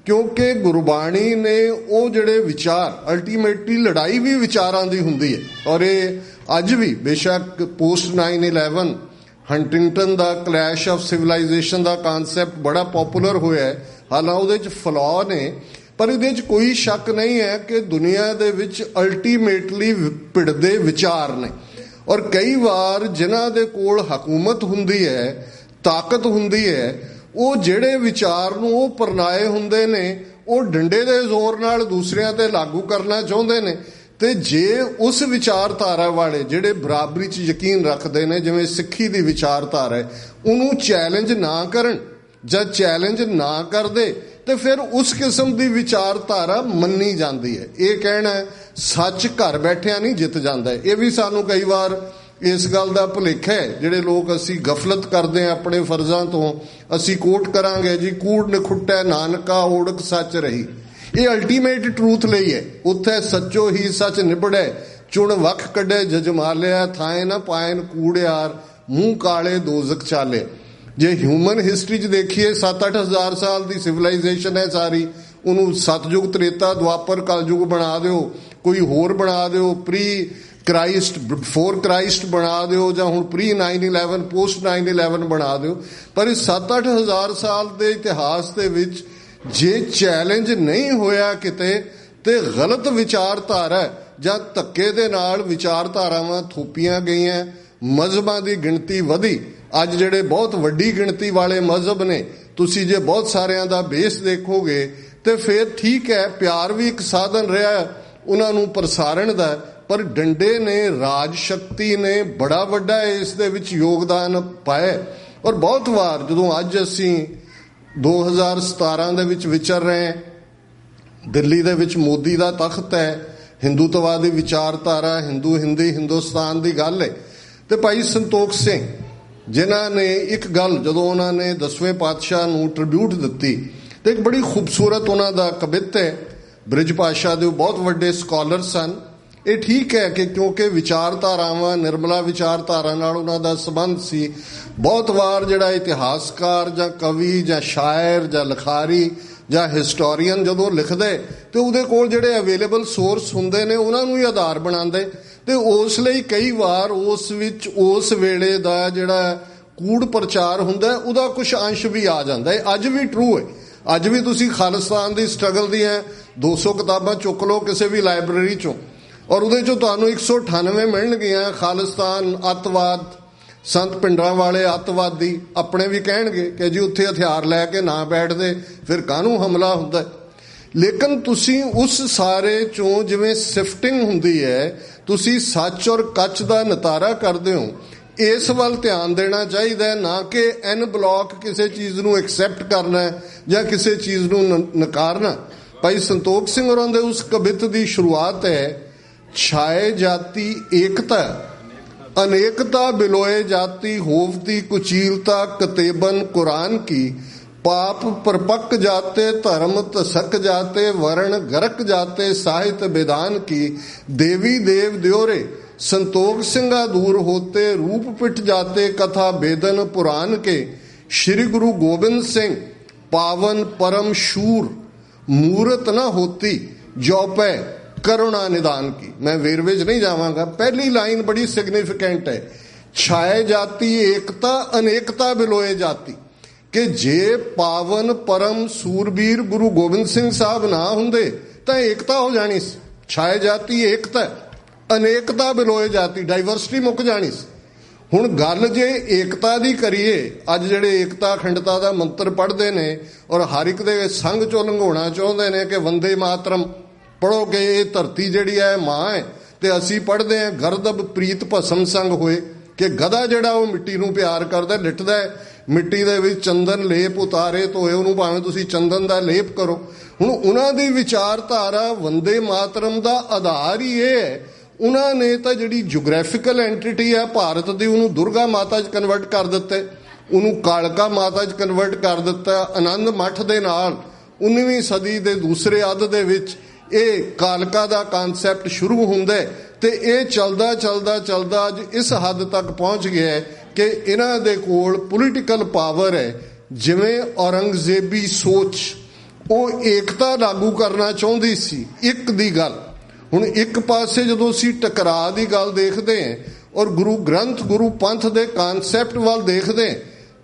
ਕਿਉਂਕਿ ਗੁਰਬਾਣੀ ਨੇ ਉਹ ਜਿਹੜੇ ਵਿਚਾਰ, ਅਲਟੀਮੇਟਲੀ ਲੜਾਈ ਵੀ ਵਿਚਾਰਾਂ ਦੀ ਹੁੰਦੀ ਹੈ। ਔਰ ਇਹ ਅੱਜ ਵੀ ਬੇਸ਼ੱਕ ਪੋਸਟ 9/11 ਹੰਟਿੰਗਟਨ ਦਾ ਕਲੈਸ਼ ਆਫ ਸਿਵਲਾਈਜੇਸ਼ਨ ਦਾ ਕਾਨਸੈਪਟ ਬੜਾ ਪਪੂਲਰ ਹੋਇਆ ਹੈ, ਹਾਲਾਂਕਿ ਉਹਦੇ 'ਚ ਫਲॉ ਨੇ, ਪਰ ਇਹਦੇ 'ਚ ਕੋਈ ਸ਼ੱਕ ਨਹੀਂ ਹੈ ਕਿ ਦੁਨੀਆ ਦੇ ਵਿੱਚ ਅਲਟੀਮੇਟਲੀ ਭਿੜਦੇ ਵਿਚਾਰ ਨੇ। ਔਰ ਕਈ ਵਾਰ ਜਿਨ੍ਹਾਂ ਦੇ ਕੋਲ ਹਕੂਮਤ ਹੁੰਦੀ ਹੈ, ਤਾਕਤ ਹੁੰਦੀ ਹੈ, ਉਹ ਜਿਹੜੇ ਵਿਚਾਰ ਨੂੰ ਉਹ ਪਰਨਾਏ ਹੁੰਦੇ ਨੇ, ਉਹ ਡੰਡੇ ਦੇ ਜ਼ੋਰ ਨਾਲ ਦੂਸਰਿਆਂ ਤੇ ਲਾਗੂ ਕਰਨਾ ਚਾਹੁੰਦੇ ਨੇ। ਤੇ ਜੇ ਉਸ ਵਿਚਾਰਧਾਰਾ ਵਾਲੇ ਜਿਹੜੇ ਬਰਾਬਰੀ 'ਚ ਯਕੀਨ ਰੱਖਦੇ ਨੇ, ਜਿਵੇਂ ਸਿੱਖੀ ਦੀ ਵਿਚਾਰਧਾਰਾ ਹੈ, ਉਹਨੂੰ ਚੈਲੰਜ ਨਾ ਕਰਨ ਜਾਂ ਚੈਲੰਜ ਨਾ ਕਰਦੇ ਤੇ ਫਿਰ ਉਸ ਕਿਸਮ ਦੀ ਵਿਚਾਰਧਾਰਾ ਮੰਨੀ ਜਾਂਦੀ ਹੈ। ਇਹ ਕਹਿਣਾ ਸੱਚ ਘਰ ਬੈਠਿਆਂ ਨਹੀਂ ਜਿੱਤ ਜਾਂਦਾ। ਇਹ ਵੀ ਸਾਨੂੰ ਕਈ ਵਾਰ ਇਸ ਗੱਲ ਦਾ ਭੁਲੇਖਾ ਹੈ, ਜਿਹੜੇ ਲੋਕ ਅਸੀਂ ਗਫਲਤ ਕਰਦੇ ਹਾਂ ਆਪਣੇ ਫਰਜ਼ਾਂ ਤੋਂ। ਅਸੀਂ ਕੋਟ ਕਰਾਂਗੇ ਜੀ, ਕੂੜ ਨਖੁੱਟੈ ਨਾਨਕਾ ਓੜਕ ਸੱਚ ਰਹੀ। ਇਹ ਅਲਟੀਮੇਟ ਟਰੂਥ ਲਈ ਹੈ, ਉੱਥੇ ਸੱਚੋ ਹੀ ਸੱਚ ਨਿਬੜੈ, ਚੁਣ ਵੱਖ ਕੱਢੇ ਜਜਮਾਲਿਆ, ਥਾਏ ਨਾ ਪਾਇਨ ਕੂੜਿਆਰ, ਮੂੰਹ ਕਾਲੇ ਦੋਜ਼ਖ ਚਾਲੇ। ਜੇ ਹਿਊਮਨ ਹਿਸਟਰੀ 'ਚ ਦੇਖੀਏ 7-8 ਹਜ਼ਾਰ ਸਾਲ ਦੀ ਸਿਵਲਾਈਜੇਸ਼ਨ ਹੈ ਸਾਰੀ, ਉਹਨੂੰ ਸਤਯੁਗ, ਤ੍ਰੇਤਾ, ਦੁਆਪਰ, ਕਲਯੁਗ ਬਣਾ ਦਿਓ, ਕੋਈ ਹੋਰ ਬਣਾ ਦਿਓ, ਪ੍ਰੀ ਕ੍ਰਾਈਸਟ, ਬਿਫੋਰ ਕ੍ਰਾਈਸਟ ਬਣਾ ਦਿਓ, ਜਾਂ ਹੁਣ ਪ੍ਰੀ 9/11, ਪੋਸਟ 9/11 ਬਣਾ ਦਿਓ। ਪਰ ਇਸ 7-8 ਹਜ਼ਾਰ ਸਾਲ ਦੇ ਇਤਿਹਾਸ ਦੇ ਵਿੱਚ ਜੇ ਚੈਲੰਜ ਨਹੀਂ ਹੋਇਆ ਕਿਤੇ, ਤੇ ਗਲਤ ਵਿਚਾਰਧਾਰਾ ਜਾਂ ਧੱਕੇ ਦੇ ਨਾਲ ਵਿਚਾਰਧਾਰਾਵਾਂ ਥੋਪੀਆਂ ਗਈਆਂ, ਮਜ਼ਹਬਾਂ ਦੀ ਗਿਣਤੀ ਵਧੀ। ਅੱਜ ਜਿਹੜੇ ਬਹੁਤ ਵੱਡੀ ਗਿਣਤੀ ਵਾਲੇ ਮਜ਼ਹਬ ਨੇ, ਤੁਸੀਂ ਜੇ ਬਹੁਤ ਸਾਰਿਆਂ ਦਾ ਬੇਸ ਦੇਖੋਗੇ ਤੇ ਫਿਰ ਠੀਕ ਹੈ, ਪਿਆਰ ਵੀ ਇੱਕ ਸਾਧਨ ਰਿਹਾ ਉਹਨਾਂ ਨੂੰ ਪ੍ਰਸਾਰਣ ਦਾ, ਪਰ ਡੰਡੇ ਨੇ, ਰਾਜ ਸ਼ਕਤੀ ਨੇ ਬੜਾ ਵੱਡਾ ਇਸ ਦੇ ਵਿੱਚ ਯੋਗਦਾਨ ਪਾਇਆ। ਔਰ ਬਹੁਤ ਵਾਰ ਜਦੋਂ ਅੱਜ ਅਸੀਂ 2017 ਦੇ ਵਿੱਚ ਵਿਚਰ ਰਹੇ ਹਾਂ, ਦਿੱਲੀ ਦੇ ਵਿੱਚ ਮੋਦੀ ਦਾ ਤਖਤ ਹੈ, ਹਿੰਦੂਤਵਾਦੀ ਵਿਚਾਰਧਾਰਾ, ਹਿੰਦੂ ਹਿੰਦੀ ਹਿੰਦੁਸਤਾਨ ਦੀ ਗੱਲ ਹੈ। ਤੇ ਭਾਈ ਸੰਤੋਖ ਸਿੰਘ ਜਿਨ੍ਹਾਂ ਨੇ ਇੱਕ ਗੱਲ, ਜਦੋਂ ਉਹਨਾਂ ਨੇ 10ਵੇਂ ਪਾਤਸ਼ਾਹ ਨੂੰ ਟ੍ਰਿਬਿਊਟ ਦਿੱਤੀ, ਤੇ ਇੱਕ ਬੜੀ ਖੂਬਸੂਰਤ ਉਹਨਾਂ ਦਾ ਕਵਿਤ ਹੈ, ਬ੍ਰਿਜ ਭਾਸ਼ਾ ਦੇ ਬਹੁਤ ਵੱਡੇ ਸਕਾਲਰ ਸਨ। ਇਹ ਠੀਕ ਹੈ ਕਿ ਕਿਉਂਕਿ ਵਿਚਾਰਧਾਰਾਵਾਂ, ਨਿਰਮਲਾ ਵਿਚਾਰਧਾਰਾ ਨਾਲ ਉਹਨਾਂ ਦਾ ਸੰਬੰਧ ਸੀ। ਬਹੁਤ ਵਾਰ ਜਿਹੜਾ ਇਤਿਹਾਸਕਾਰ ਜਾਂ ਕਵੀ ਜਾਂ ਸ਼ਾਇਰ ਜਾਂ ਲਿਖਾਰੀ ਜਾਂ ਹਿਸਟੋਰੀਅਨ ਜਦੋਂ ਲਿਖਦੇ ਤੇ ਉਹਦੇ ਕੋਲ ਜਿਹੜੇ ਅਵੇਲੇਬਲ ਸੋਰਸ ਹੁੰਦੇ ਨੇ ਉਹਨਾਂ ਨੂੰ ਹੀ ਆਧਾਰ ਬਣਾਉਂਦੇ, ਤੇ ਉਸ ਲਈ ਕਈ ਵਾਰ ਉਸ ਵਿੱਚ ਉਸ ਵੇਲੇ ਦਾ ਜਿਹੜਾ ਕੂੜ ਪ੍ਰਚਾਰ ਹੁੰਦਾ ਉਹਦਾ ਕੁਝ ਅੰਸ਼ ਵੀ ਆ ਜਾਂਦਾ ਹੈ। ਅੱਜ ਵੀ ਟਰੂ ਹੈ। ਅੱਜ ਵੀ ਤੁਸੀਂ ਖਾਲਿਸਤਾਨ ਦੀ ਸਟਰਗਲ ਦੀਆਂ 200 ਕਿਤਾਬਾਂ ਚੁੱਕ ਲਓ ਕਿਸੇ ਵੀ ਲਾਇਬ੍ਰੇਰੀ ਚੋਂ, ਔਰ ਉਹਦੇ ਚੋਂ ਤੁਹਾਨੂੰ 198 ਮਿਲਣਗੀਆਂ ਖਾਲਿਸਤਾਨ, ਅੱਤਵਾਦ, ਸੰਤ ਪਿੰਡਰਾਂ ਵਾਲੇ ਅੱਤਵਾਦੀ ਆਪਣੇ ਵੀ ਕਹਿਣਗੇ ਕਿ ਜੀ ਉੱਥੇ ਹਥਿਆਰ ਲੈ ਕੇ ਨਾ ਬੈਠਦੇ ਫਿਰ ਕਾਹਨੂੰ ਹਮਲਾ ਹੁੰਦਾ। ਲੇਕਿਨ ਤੁਸੀਂ ਉਸ ਸਾਰੇ ਚੋਂ ਜਿਵੇਂ ਸਿਫਟਿੰਗ ਹੁੰਦੀ ਹੈ, ਤੁਸੀਂ ਸੱਚ ਔਰ ਕੱਚ ਦਾ ਨਿਤਾਰਾ ਕਰਦੇ ਹੋ, ਇਸ ਵੱਲ ਧਿਆਨ ਦੇਣਾ ਚਾਹੀਦਾ, ਨਾ ਕਿ ਐਨ ਬਲੌਕ ਕਿਸੇ ਚੀਜ਼ ਨੂੰ ਐਕਸੈਪਟ ਕਰਨਾ ਜਾਂ ਕਿਸੇ ਚੀਜ਼ ਨੂੰ ਨਕਾਰਨਾ। ਭਾਈ ਸੰਤੋਖ ਸਿੰਘ ਹੋਰਾਂ ਦੇ ਉਸ ਕਵਿਤ ਦੀ ਸ਼ੁਰੂਆਤ ਹੈ, ਛਾਏ ਜਾਤੀ ਏਕਤਾ अनेकता बिलोए जाती होवती कुचीलता कतेबन कुरान की पाप परपक जाते धर्म तसक जाते वर्ण गरक जाते साहित्य विधान की देवी देव द्योरे संतोख सिंगा दूर होते रूप पिट जाते कथा बेदन पुराण के श्री गुरु गोबिंद सिंह पावन परम शूर मूरत न होती जौपै करुणा निदान की। मैं वेरवे च नहीं जावांगा, पहली लाइन बड़ी सिग्निफिकेंट है, छाए जाती एकता अनेकता बिलोए जाती, कि जे पावन परम सूरबीर गुरु गोबिंद सिंह साहब ना हुंदे तां एकता हो जानी सी। छाए जाती एकता अनेकता बिलोए जाती, डाइवर्सिटी मुक जानी सी। ਹੁਣ ਗੱਲ ਜੇ ਏਕਤਾ ਦੀ ਕਰੀਏ, ਅੱਜ ਜਿਹੜੇ ਏਕਤਾ ਅਖੰਡਤਾ ਦਾ ਮੰਤਰ ਪੜ੍ਹਦੇ ਨੇ ਔਰ ਹਰ ਇੱਕ ਦੇ ਸੰਗ ਚੋਂ ਲੰਘਾਉਣਾ ਚਾਹੁੰਦੇ ਨੇ ਕਿ ਵੰਦੇ ਮਾਤਰਮ ਪੜ੍ਹੋ ਕਿ ਇਹ ਧਰਤੀ ਜਿਹੜੀ ਹੈ ਮਾਂ ਹੈ, ਤੇ ਅਸੀਂ ਪੜ੍ਹਦੇ ਹਾਂ ਗਰਦਬ ਪ੍ਰੀਤ ਭਸਮ ਸੰਗ ਹੋਏ, ਕਿ ਗਧਾ ਜਿਹੜਾ ਉਹ ਮਿੱਟੀ ਨੂੰ ਪਿਆਰ ਕਰਦਾ, ਲਿਟਦਾ ਮਿੱਟੀ ਦੇ ਵਿੱਚ ਚੰਦਨ ਲੇਪ ਉਤਾਰੇ ਧੋਏ ਉਹਨੂੰ ਭਾਵੇਂ ਤੁਸੀਂ ਚੰਦਨ ਦਾ ਲੇਪ ਕਰੋ। ਹੁਣ ਉਹਨਾਂ ਦੀ ਵਿਚਾਰਧਾਰਾ ਵੰਦੇ ਮਾਤਰਮ ਦਾ ਆਧਾਰ ਹੀ ਇਹ ਹੈ, ਉਹਨਾਂ ਨੇ ਤਾਂ ਜਿਹੜੀ ਜੀਓਗ੍ਰਾਫੀਕਲ ਐਂਟੀਟੀ ਹੈ ਭਾਰਤ ਦੀ, ਉਹਨੂੰ ਦੁਰਗਾ ਮਾਤਾ 'ਚ ਕਨਵਰਟ ਕਰ ਦਿੱਤਾ, ਉਹਨੂੰ ਕਾਲਕਾ ਮਾਤਾ 'ਚ ਕਨਵਰਟ ਕਰ ਦਿੱਤਾ। ਆਨੰਦ ਮੱਠ ਦੇ ਨਾਲ 19ਵੀਂ ਸਦੀ ਦੇ ਦੂਸਰੇ ਅੱਧ ਦੇ ਵਿੱਚ ਇਹ ਕਾਲਕਾ ਦਾ ਕਨਸੈਪਟ ਸ਼ੁਰੂ ਹੁੰਦਾ, ਤੇ ਇਹ ਚੱਲਦਾ ਚੱਲਦਾ ਚੱਲਦਾ ਅੱਜ ਇਸ ਹੱਦ ਤੱਕ ਪਹੁੰਚ ਗਿਆ ਹੈ ਕਿ ਇਹਨਾਂ ਦੇ ਕੋਲ ਪੋਲੀਟੀਕਲ ਪਾਵਰ ਹੈ। ਜਿਵੇਂ ਔਰੰਗਜ਼ੇਬੀ ਸੋਚ ਉਹ ਏਕਤਾ ਲਾਗੂ ਕਰਨਾ ਚਾਹੁੰਦੀ ਸੀ, ਇੱਕ ਦੀ ਗੱਲ। ਹੁਣ ਇੱਕ ਪਾਸੇ ਜਦੋਂ ਅਸੀਂ ਟਕਰਾਅ ਦੀ ਗੱਲ ਦੇਖਦੇ ਹਾਂ ਔਰ ਗੁਰੂ ਗ੍ਰੰਥ ਗੁਰੂ ਪੰਥ ਦੇ ਕਨਸੈਪਟ ਵੱਲ ਦੇਖਦੇ ਹਾਂ,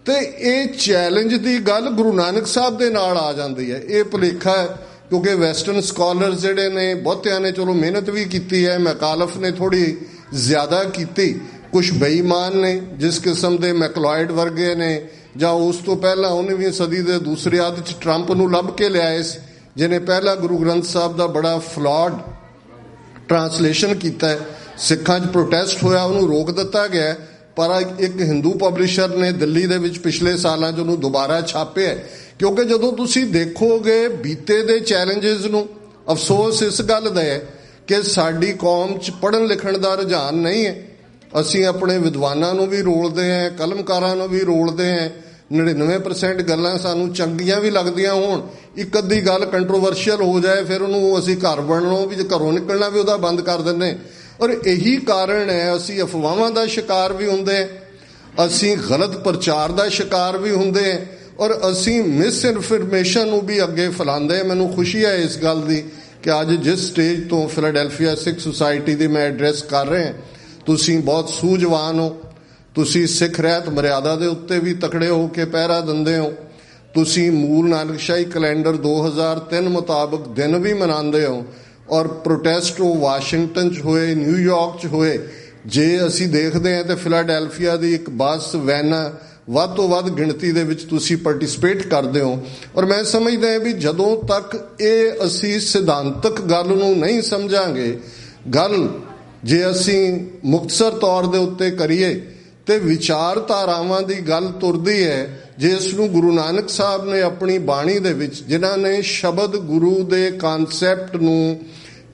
ਤੇ ਇਹ ਚੈਲੰਜ ਦੀ ਗੱਲ ਗੁਰੂ ਨਾਨਕ ਸਾਹਿਬ ਦੇ ਨਾਲ ਆ ਜਾਂਦੀ ਹੈ। ਇਹ ਭੁਲੇਖਾ ਹੈ, ਕਿਉਂਕਿ ਵੈਸਟਰਨ ਸਕਾਲਰਸ ਜਿਹੜੇ ਨੇ ਬਹੁਤਿਆਂ ਨੇ ਚਲੋ ਮਿਹਨਤ ਵੀ ਕੀਤੀ ਹੈ, ਮੈਕਾਲਫ ਨੇ ਥੋੜ੍ਹੀ ਜ਼ਿਆਦਾ ਕੀਤੀ, ਕੁਛ ਬੇਈਮਾਨ ਨੇ ਜਿਸ ਕਿਸਮ ਦੇ ਮੈਕਲੋਇਡ ਵਰਗੇ ਨੇ, ਜਾਂ ਉਸ ਤੋਂ ਪਹਿਲਾਂ 19ਵੀਂ ਸਦੀ ਦੇ ਦੂਸਰੇ ਅੱਧ 'ਚ ਟਰੰਪ ਨੂੰ ਲੱਭ ਕੇ ਲਿਆਏ ਸੀ, ਜਿਹਨੇ ਪਹਿਲਾ ਗੁਰੂ ਗ੍ਰੰਥ ਸਾਹਿਬ ਦਾ ਬੜਾ ਫਲॉड ਟਰਾਂਸਲੇਸ਼ਨ ਕੀਤਾ ਹੈ। ਸਿੱਖਾਂ 'ਚ ਪ੍ਰੋਟੈਸਟ ਹੋਇਆ, ਉਹਨੂੰ ਰੋਕ ਦਿੱਤਾ ਗਿਆ, ਪਰ ਇੱਕ ਹਿੰਦੂ ਪਬਲਿਸ਼ਰ ਨੇ ਦਿੱਲੀ ਦੇ ਵਿੱਚ ਪਿਛਲੇ ਸਾਲਾਂ 'ਚ ਉਹਨੂੰ ਦੁਬਾਰਾ ਛਾਪਿਆ। ਕਿਉਂਕਿ ਜਦੋਂ ਤੁਸੀਂ ਦੇਖੋਗੇ ਬੀਤੇ ਦੇ ਚੈਲੰਜਸ ਨੂੰ, ਅਫਸੋਸ ਇਸ ਗੱਲ ਦਾ ਹੈ ਕਿ ਸਾਡੀ ਕੌਮ 'ਚ ਪੜ੍ਹਨ ਲਿਖਣ ਦਾ ਰੁਝਾਨ ਨਹੀਂ ਹੈ। ਅਸੀਂ ਆਪਣੇ ਵਿਦਵਾਨਾਂ ਨੂੰ ਵੀ ਰੋਲਦੇ ਹਾਂ, ਕਲਮਕਾਰਾਂ ਨੂੰ ਵੀ ਰੋਲਦੇ ਹਾਂ। 99% ਗੱਲਾਂ ਸਾਨੂੰ ਚੰਗੀਆਂ ਵੀ ਲੱਗਦੀਆਂ ਹੋਣ, ਇੱਕ ਅੱਧੀ ਗੱਲ ਕੰਟਰੋਵਰਸ਼ੀਅਲ ਹੋ ਜਾਏ, ਫਿਰ ਉਹਨੂੰ ਅਸੀਂ ਘਰ ਬਣਨੋਂ ਵੀ, ਘਰੋਂ ਨਿਕਲਣਾ ਵੀ ਉਹਦਾ ਬੰਦ ਕਰ ਦਿੰਦੇ। ਔਰ ਇਹੀ ਕਾਰਨ ਹੈ ਅਸੀਂ ਅਫਵਾਹਾਂ ਦਾ ਸ਼ਿਕਾਰ ਵੀ ਹੁੰਦੇ। ਅਸੀਂ ਗਲਤ ਪ੍ਰਚਾਰ ਦਾ ਸ਼ਿਕਾਰ ਵੀ ਹੁੰਦੇ ਹਾਂ ਔਰ ਅਸੀਂ ਮਿਸ ਇਨਫੋਰਮੇਸ਼ਨ ਨੂੰ ਵੀ ਅੱਗੇ ਫੈਲਾਉਂਦੇ। ਮੈਨੂੰ ਖੁਸ਼ੀ ਹੈ ਇਸ ਗੱਲ ਦੀ ਕਿ ਅੱਜ ਜਿਸ ਸਟੇਜ ਤੋਂ ਫਿਲਾਡੈਲਫੀਆ ਸਿੱਖ ਸੁਸਾਇਟੀ ਦੀ ਮੈਂ ਐਡਰੈਸ ਕਰ ਰਿਹਾ, ਤੁਸੀਂ ਬਹੁਤ ਸੂਝਵਾਨ ਹੋ। ਤੁਸੀਂ ਸਿੱਖ ਰਹਿਤ ਮਰਿਆਦਾ ਦੇ ਉੱਤੇ ਵੀ ਤਕੜੇ ਹੋ ਕੇ ਪਹਿਰਾ ਦਿੰਦੇ ਹੋ। ਤੁਸੀਂ ਮੂਲ ਨਾਨਕਸ਼ਾਹੀ ਕੈਲੰਡਰ 2003 ਮੁਤਾਬਕ ਦਿਨ ਵੀ ਮਨਾਉਂਦੇ ਹੋ ਔਰ ਪ੍ਰੋਟੈਸਟ ਉਹ ਵਾਸ਼ਿੰਗਟਨ 'ਚ ਹੋਏ, ਨਿਊਯਾਰਕ 'ਚ ਹੋਏ। ਜੇ ਅਸੀਂ ਦੇਖਦੇ ਹਾਂ ਤਾਂ ਫਿਲਾਡੈਲਫੀਆ ਦੀ ਇੱਕ ਬੱਸ ਵੈਨ ਵੱਧ ਤੋਂ ਵੱਧ ਗਿਣਤੀ ਦੇ ਵਿੱਚ ਤੁਸੀਂ ਪਾਰਟਿਸਿਪੇਟ ਕਰਦੇ ਹੋ। ਔਰ ਮੈਂ ਸਮਝਦਾ ਹਾਂ ਵੀ ਜਦੋਂ ਤੱਕ ਇਹ ਅਸੀਂ ਸਿਧਾਂਤਕ ਗੱਲ ਨੂੰ ਨਹੀਂ ਸਮਝਾਂਗੇ, ਗੱਲ ਜੇ ਅਸੀਂ ਮੁਕਤਸਰ ਤੌਰ ਦੇ ਉੱਤੇ ਕਰੀਏ ਤੇ ਵਿਚਾਰਧਾਰਾਵਾਂ ਦੀ ਗੱਲ ਤੁਰਦੀ ਹੈ। ਜਿਸ ਨੂੰ ਗੁਰੂ ਨਾਨਕ ਸਾਹਿਬ ਨੇ ਆਪਣੀ ਬਾਣੀ ਦੇ ਵਿੱਚ, ਜਿਨ੍ਹਾਂ ਨੇ ਸ਼ਬਦ ਗੁਰੂ ਦੇ ਕਨਸੈਪਟ ਨੂੰ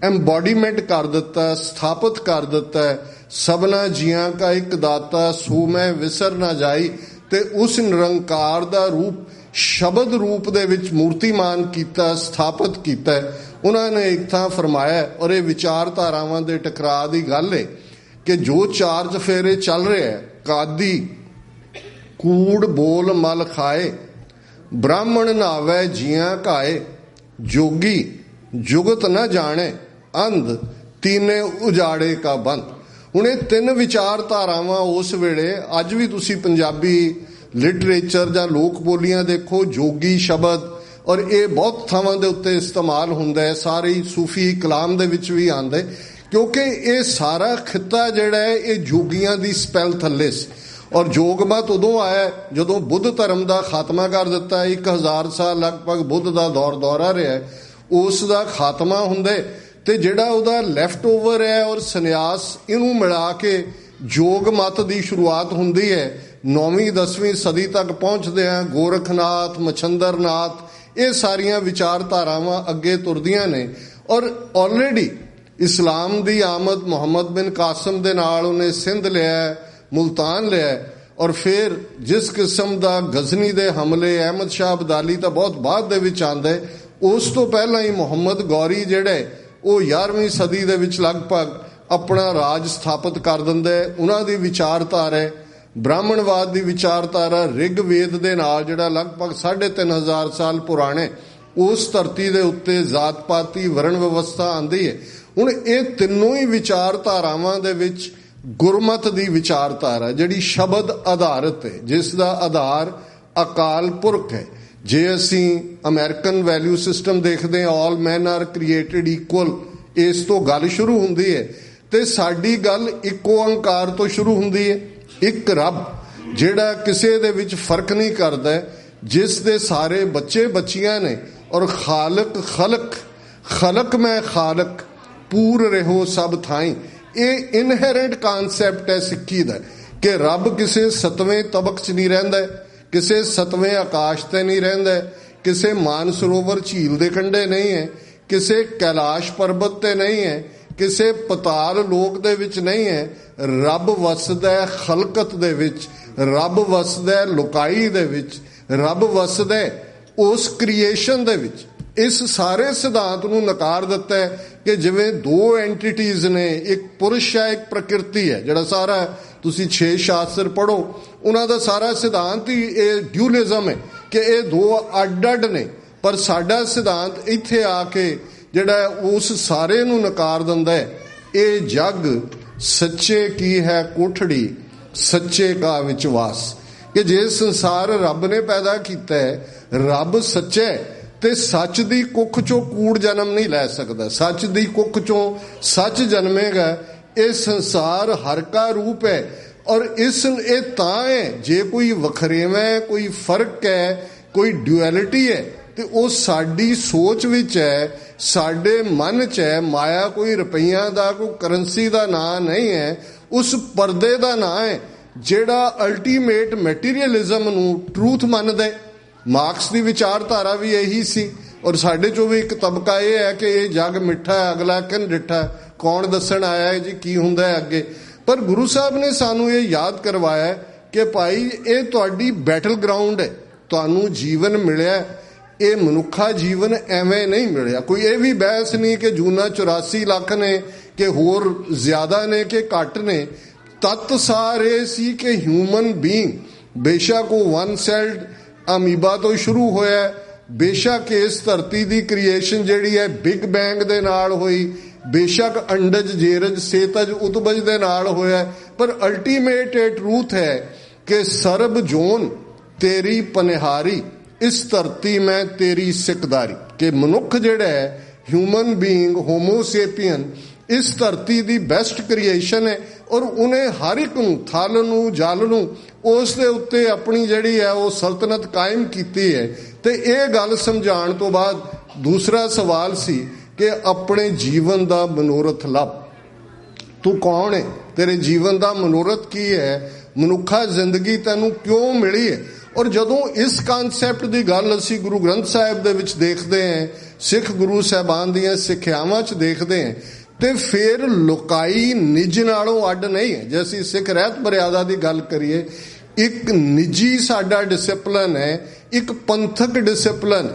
ਐਮਬੋਡੀਮੈਂਟ ਕਰ ਦਿੱਤਾ, ਸਥਾਪਿਤ ਕਰ ਦਿੱਤਾ, ਸਭਨਾ ਜੀਆਂ ਕਾ ਇੱਕ ਦਾਤਾ ਸੋ ਮੈਂ ਵਿਸਰ ਨਾ ਜਾਈ, ਤੇ ਉਸ ਨਿਰੰਕਾਰ ਦਾ ਰੂਪ ਸ਼ਬਦ ਰੂਪ ਦੇ ਵਿੱਚ ਮੂਰਤੀਮਾਨ ਕੀਤਾ, ਸਥਾਪਿਤ ਕੀਤਾ। ਉਹਨਾਂ ਨੇ ਇੱਕ ਥਾਂ ਫਰਮਾਇਆ, ਔਰ ਇਹ ਵਿਚਾਰਧਾਰਾਵਾਂ ਦੇ ਟਕਰਾਅ ਦੀ ਗੱਲ ਹੈ ਕਿ ਜੋ ਚਾਰ ਚਫੇਰੇ ਚੱਲ ਰਿਹਾ, ਕਾਦੀ ਕੂੜ ਬੋਲ ਮਲ ਖਾਏ, ਬ੍ਰਾਹਮਣ ਨਾਵੇ ਜੀਆਂ ਘਾਏ, ਜੋਗੀ ਜੁਗਤ ਨਾ ਜਾਣੇ, ਅੰਧ ਤੀਨੇ ਉਜਾੜੇ ਕਾ ਬੰਦ। ਹੁਣ ਇਹ ਤਿੰਨ ਵਿਚਾਰਧਾਰਾਵਾਂ ਉਸ ਵੇਲੇ, ਅੱਜ ਵੀ ਤੁਸੀਂ ਪੰਜਾਬੀ ਲਿਟਰੇਚਰ ਜਾਂ ਲੋਕ ਬੋਲੀਆਂ ਦੇਖੋ, ਜੋਗੀ ਸ਼ਬਦ, ਔਰ ਇਹ ਬਹੁਤ ਥਾਵਾਂ ਦੇ ਉੱਤੇ ਇਸਤੇਮਾਲ ਹੁੰਦਾ ਹੈ। ਸਾਰੀ ਸੂਫੀ ਕਲਾਮ ਦੇ ਵਿੱਚ ਵੀ ਆਉਂਦਾ, ਕਿਉਂਕਿ ਇਹ ਸਾਰਾ ਖਿੱਤਾ ਜਿਹੜਾ ਹੈ ਇਹ ਜੋਗੀਆਂ ਦੀ ਸਪੈਲ ਥੱਲੇ ਸੀ। ਔਰ ਜੋਗ ਮਤ ਉਦੋਂ ਆਇਆ ਜਦੋਂ ਬੁੱਧ ਧਰਮ ਦਾ ਖਾਤਮਾ ਕਰ ਦਿੱਤਾ। 1000 ਸਾਲ ਲਗਭਗ ਬੁੱਧ ਦਾ ਦੌਰਾ ਰਿਹਾ, ਉਸ ਦਾ ਖਾਤਮਾ ਹੁੰਦਾ ਤੇ ਜਿਹੜਾ ਉਹਦਾ ਲੈਫਟ ਓਵਰ ਹੈ ਔਰ ਸੰਨਿਆਸ, ਇਹਨੂੰ ਮਿਲਾ ਕੇ ਜੋਗ ਮਤ ਦੀ ਸ਼ੁਰੂਆਤ ਹੁੰਦੀ ਹੈ। 9ਵੀਂ 10ਵੀਂ ਸਦੀ ਤੱਕ ਪਹੁੰਚਦੇ ਆ ਗੋਰਖਨਾਥ, ਮਛੰਦਰਨਾਥ, ਇਹ ਸਾਰੀਆਂ ਵਿਚਾਰਧਾਰਾਵਾਂ ਅੱਗੇ ਤੁਰਦੀਆਂ ਨੇ। ਔਰ ਆਲਰੇਡੀ ਇਸਲਾਮ ਦੀ ਆਮਦ ਮੁਹੰਮਦ ਬਿਨ ਕਾਸਮ ਦੇ ਨਾਲ ਉਹਨੇ ਸਿੰਧ ਲਿਆ, ਮੁਲਤਾਨ ਲਿਆ, ਔਰ ਫਿਰ ਜਿਸ ਕਿਸਮ ਦਾ ਗਜ਼ਨੀ ਦੇ ਹਮਲੇ, ਅਹਿਮਦ ਸ਼ਾਹ ਅਬਦਾਲੀ ਤਾਂ ਬਹੁਤ ਬਾਅਦ ਦੇ ਵਿੱਚ ਆਉਂਦਾ। ਉਸ ਤੋਂ ਪਹਿਲਾਂ ਹੀ ਮੁਹੰਮਦ ਗੌਰੀ ਜਿਹੜੇ ਉਹ 11ਵੀਂ ਸਦੀ ਦੇ ਵਿੱਚ ਲਗਭਗ ਆਪਣਾ ਰਾਜ ਸਥਾਪਿਤ ਕਰ ਦਿੰਦਾ। ਉਹਨਾਂ ਦੀ ਵਿਚਾਰਧਾਰਾ ਬ੍ਰਾਹਮਣਵਾਦ ਦੀ ਵਿਚਾਰਧਾਰਾ ਰਿਗਵੇਦ ਦੇ ਨਾਲ, ਜਿਹੜਾ ਲਗਭਗ 3500 ਸਾਲ ਪੁਰਾਣੇ, ਉਸ ਧਰਤੀ ਦੇ ਉੱਤੇ ਜ਼ਾਤ ਪਾਤੀ ਵਰਣ ਵਿਵਸਥਾ ਆਉਂਦੀ ਹੈ। ਹੁਣ ਇਹ ਤਿੰਨੋਂ ਹੀ ਵਿਚਾਰਧਾਰਾਵਾਂ ਦੇ ਵਿੱਚ ਗੁਰਮਤ ਦੀ ਵਿਚਾਰਧਾਰਾ ਜਿਹੜੀ ਸ਼ਬਦ ਆਧਾਰਿਤ ਹੈ, ਜਿਸ ਦਾ ਆਧਾਰ ਅਕਾਲ ਪੁਰਖ ਹੈ। ਜੇ ਅਸੀਂ ਅਮਰੀਕਨ ਵੈਲਿਊ ਸਿਸਟਮ ਦੇਖਦੇ ਹਾਂ, ਆਲ ਮੈਨ ਆਰ ਕ੍ਰੀਏਟਡ ਇਕੁਅਲ, ਇਸ ਤੋਂ ਗੱਲ ਸ਼ੁਰੂ ਹੁੰਦੀ ਹੈ ਤੇ ਸਾਡੀ ਗੱਲ ਇੱਕੋ ਓੰਕਾਰ ਤੋਂ ਸ਼ੁਰੂ ਹੁੰਦੀ ਹੈ। ਇੱਕ ਰੱਬ ਜਿਹੜਾ ਕਿਸੇ ਦੇ ਵਿੱਚ ਫਰਕ ਨਹੀਂ ਕਰਦਾ, ਜਿਸ ਦੇ ਸਾਰੇ ਬੱਚੇ ਬੱਚੀਆਂ ਨੇ, ਔਰ ਖਾਲਕ ਖਲਕ, ਖਲਕ ਮੈਂ ਖਾਲਕ, ਪੂਰ ਰਹੋ ਸਭ ਥਾਈਂ। ਇਹ ਇਨਹੈਰੈਂਟ ਕਨਸੈਪਟ ਹੈ ਸਿੱਖੀ ਦਾ ਕਿ ਰੱਬ ਕਿਸੇ 7ਵੇਂ ਤਬਕ 'ਚ ਨਹੀਂ ਰਹਿੰਦਾ, ਕਿਸੇ 7ਵੇਂ ਆਕਾਸ਼ ਤੇ ਨਹੀਂ ਰਹਿੰਦਾ, ਕਿਸੇ ਮਾਨਸਰੋਵਰ ਝੀਲ ਦੇ ਕੰਢੇ ਨਹੀਂ ਹੈ, ਕਿਸੇ ਕੈਲਾਸ਼ ਪਰਬਤ ਤੇ ਨਹੀਂ ਹੈ, ਕਿਸੇ ਪਤਾਲ ਲੋਕ ਦੇ ਵਿੱਚ ਨਹੀਂ ਹੈ। ਰੱਬ ਵਸਦਾ ਖਲਕਤ ਦੇ ਵਿੱਚ, ਰੱਬ ਵਸਦਾ ਲੁਕਾਈ ਦੇ ਵਿੱਚ, ਰੱਬ ਵਸਦਾ ਉਸ ਕ੍ਰੀਏਸ਼ਨ ਦੇ ਵਿੱਚ। ਇਸ ਸਾਰੇ ਸਿਧਾਂਤ ਨੂੰ ਨਕਾਰ ਦਿੱਤਾ ਹੈ ਕਿ ਜਿਵੇਂ ਦੋ ਐਂਟੀਟੀਜ਼ ਨੇ, ਇੱਕ ਪੁਰਸ਼ ਹੈ, ਇੱਕ ਪ੍ਰਕਿਰਤੀ ਹੈ। ਜਿਹੜਾ ਸਾਰਾ ਤੁਸੀਂ 6 ਸ਼ਾਸਤਰ ਪੜ੍ਹੋ, ਉਹਨਾਂ ਦਾ ਸਾਰਾ ਸਿਧਾਂਤ ਹੀ ਇਹ ਡਿਊਲਿਜ਼ਮ ਹੈ ਕਿ ਇਹ ਦੋ ਅੱਡ-ਅੱਡ ਨੇ। ਪਰ ਸਾਡਾ ਸਿਧਾਂਤ ਇੱਥੇ ਆ ਕੇ ਜਿਹੜਾ ਉਸ ਸਾਰੇ ਨੂੰ ਨਕਾਰ ਦਿੰਦਾ ਹੈ। ਇਹ ਜੱਗ ਸੱਚੇ ਕੀ ਹੈ ਕੋਠੜੀ, ਸੱਚੇ ਕਾ ਵਿਚਵਾਸ, ਕਿ ਜੇ ਸੰਸਾਰ ਰੱਬ ਨੇ ਪੈਦਾ ਕੀਤਾ ਹੈ, ਰੱਬ ਸੱਚਾ ਹੈ, ਤੇ ਸੱਚ ਦੀ ਕੁੱਖ ਚੋਂ ਕੂੜ ਜਨਮ ਨਹੀਂ ਲੈ ਸਕਦਾ। ਸੱਚ ਦੀ ਕੁੱਖ ਚੋਂ ਸੱਚ ਜਨਮੇਗਾ। ਇਹ ਸੰਸਾਰ ਹਰ ਕਾ ਰੂਪ ਹੈ, ਔਰ ਇਹ ਤਾਂ ਹੈ ਜੇ ਕੋਈ ਵਖਰੇਵਾਂ ਹੈ, ਕੋਈ ਫਰਕ ਹੈ, ਕੋਈ ਡੁਐਲਿਟੀ ਹੈ, ਤੇ ਉਹ ਸਾਡੀ ਸੋਚ ਵਿੱਚ ਹੈ, ਸਾਡੇ ਮਨ 'ਚ ਹੈ। ਮਾਇਆ ਕੋਈ ਰੁਪਈਆਂ ਦਾ, ਕੋਈ ਕਰੰਸੀ ਦਾ ਨਾਂ ਨਹੀਂ ਹੈ, ਉਸ ਪਰਦੇ ਦਾ ਨਾਂ ਹੈ ਜਿਹੜਾ ਅਲਟੀਮੇਟ ਮੈਟੀਰੀਅਲਿਜ਼ਮ ਨੂੰ ਟਰੂਥ ਮੰਨਦਾ। ਮਾਰਕਸ ਦੀ ਵਿਚਾਰਧਾਰਾ ਵੀ ਇਹੀ ਸੀ। ਔਰ ਸਾਡੇ 'ਚੋਂ ਵੀ ਇੱਕ ਤਬਕਾ ਇਹ ਹੈ ਕਿ ਇਹ ਜੱਗ ਮਿੱਠਾ ਹੈ, ਅਗਲਾ ਕਿਨ ਡਿੱਠਾ, ਕੌਣ ਦੱਸਣ ਆਇਆ ਹੈ ਜੀ ਕੀ ਹੁੰਦਾ ਹੈ ਅੱਗੇ। ਪਰ ਗੁਰੂ ਸਾਹਿਬ ਨੇ ਸਾਨੂੰ ਇਹ ਯਾਦ ਕਰਵਾਇਆ ਕਿ ਭਾਈ ਇਹ ਤੁਹਾਡੀ ਬੈਟਲ ਗਰਾਊਂਡ ਹੈ, ਤੁਹਾਨੂੰ ਜੀਵਨ ਮਿਲਿਆ, ਇਹ ਮਨੁੱਖਾ ਜੀਵਨ ਐਵੇਂ ਨਹੀਂ ਮਿਲਿਆ। ਕੋਈ ਇਹ ਵੀ ਬਹਿਸ ਨਹੀਂ ਕਿ ਜੂਨਾ 84 ਲੱਖ ਨੇ, ਕਿ ਹੋਰ ਜ਼ਿਆਦਾ ਨੇ ਕਿ ਘੱਟ ਨੇ। ਤੱਤ ਸਾਰੇ ਸੀ ਕਿ ਹਿਊਮਨ ਬੀਇੰਗ ਬੇਸ਼ੱਕ ਉਹ ਵਨ ਸੈਲਡ ਅਮੀਬਾ ਤੋਂ ਸ਼ੁਰੂ ਹੋਇਆ, ਬੇਸ਼ੱਕ ਇਸ ਧਰਤੀ ਦੀ ਕ੍ਰੀਏਸ਼ਨ ਜਿਹੜੀ ਹੈ ਬਿਗ ਬੈਂਗ ਦੇ ਨਾਲ ਹੋਈ, ਬੇਸ਼ੱਕ ਅੰਡਜ ਜੇਰਜ ਸੇਤਜ ਉਤਬਜ ਦੇ ਨਾਲ ਹੋਇਆ, ਪਰ ਅਲਟੀਮੇਟ ਇਹ ਟਰੂਥ ਹੈ ਕਿ ਸਰਬ ਜੋਨ ਤੇਰੀ ਪਨਿਹਾਰੀ, ਇਸ ਧਰਤੀ ਮੈਂ ਤੇਰੀ ਸਿਕਦਾਰੀ। ਕਿ ਮਨੁੱਖ ਜਿਹੜਾ ਹੈ, ਹਿਊਮਨ ਬੀਇੰਗ ਹੋਮੋਸੇਪੀਅਨ, ਇਸ ਧਰਤੀ ਦੀ ਬੈਸਟ ਕ੍ਰੀਏਸ਼ਨ ਹੈ ਔਰ ਉਹਨੇ ਹਰ ਇੱਕ ਨੂੰ, ਥਲ ਨੂੰ, ਜਲ ਨੂੰ, ਉਸ ਦੇ ਉੱਤੇ ਆਪਣੀ ਜਿਹੜੀ ਹੈ ਉਹ ਸਲਤਨਤ ਕਾਇਮ ਕੀਤੀ ਹੈ। ਤੇ ਇਹ ਗੱਲ ਸਮਝਾਉਣ ਤੋਂ ਬਾਅਦ ਦੂਸਰਾ ਸਵਾਲ ਸੀ ਕਿ ਆਪਣੇ ਜੀਵਨ ਦਾ ਮਨੋਰਥ ਲੱਭ। ਤੂੰ ਕੌਣ ਹੈ? ਤੇਰੇ ਜੀਵਨ ਦਾ ਮਨੋਰਥ ਕੀ ਹੈ? ਮਨੁੱਖਾ ਜ਼ਿੰਦਗੀ ਤੈਨੂੰ ਕਿਉਂ ਮਿਲੀ ਹੈ? ਔਰ ਜਦੋਂ ਇਸ ਕਨਸੈਪਟ ਦੀ ਗੱਲ ਅਸੀਂ ਗੁਰੂ ਗ੍ਰੰਥ ਸਾਹਿਬ ਦੇ ਵਿੱਚ ਦੇਖਦੇ ਹਾਂ, ਸਿੱਖ ਗੁਰੂ ਸਾਹਿਬਾਨ ਦੀਆਂ ਸਿੱਖਿਆਵਾਂ 'ਚ ਦੇਖਦੇ ਹਾਂ, ਤੇ ਫਿਰ ਲੋਕਾਈ ਨਿੱਜ ਨਾਲੋਂ ਅੱਡ ਨਹੀਂ ਹੈ। ਜੇ ਅਸੀਂ ਸਿੱਖ ਰਹਿਤ ਮਰਿਆਦਾ ਦੀ ਗੱਲ ਕਰੀਏ, ਇੱਕ ਨਿੱਜੀ ਸਾਡਾ ਡਿਸਿਪਲਨ ਹੈ, ਇੱਕ ਪੰਥਕ ਡਿਸਿਪਲਨ।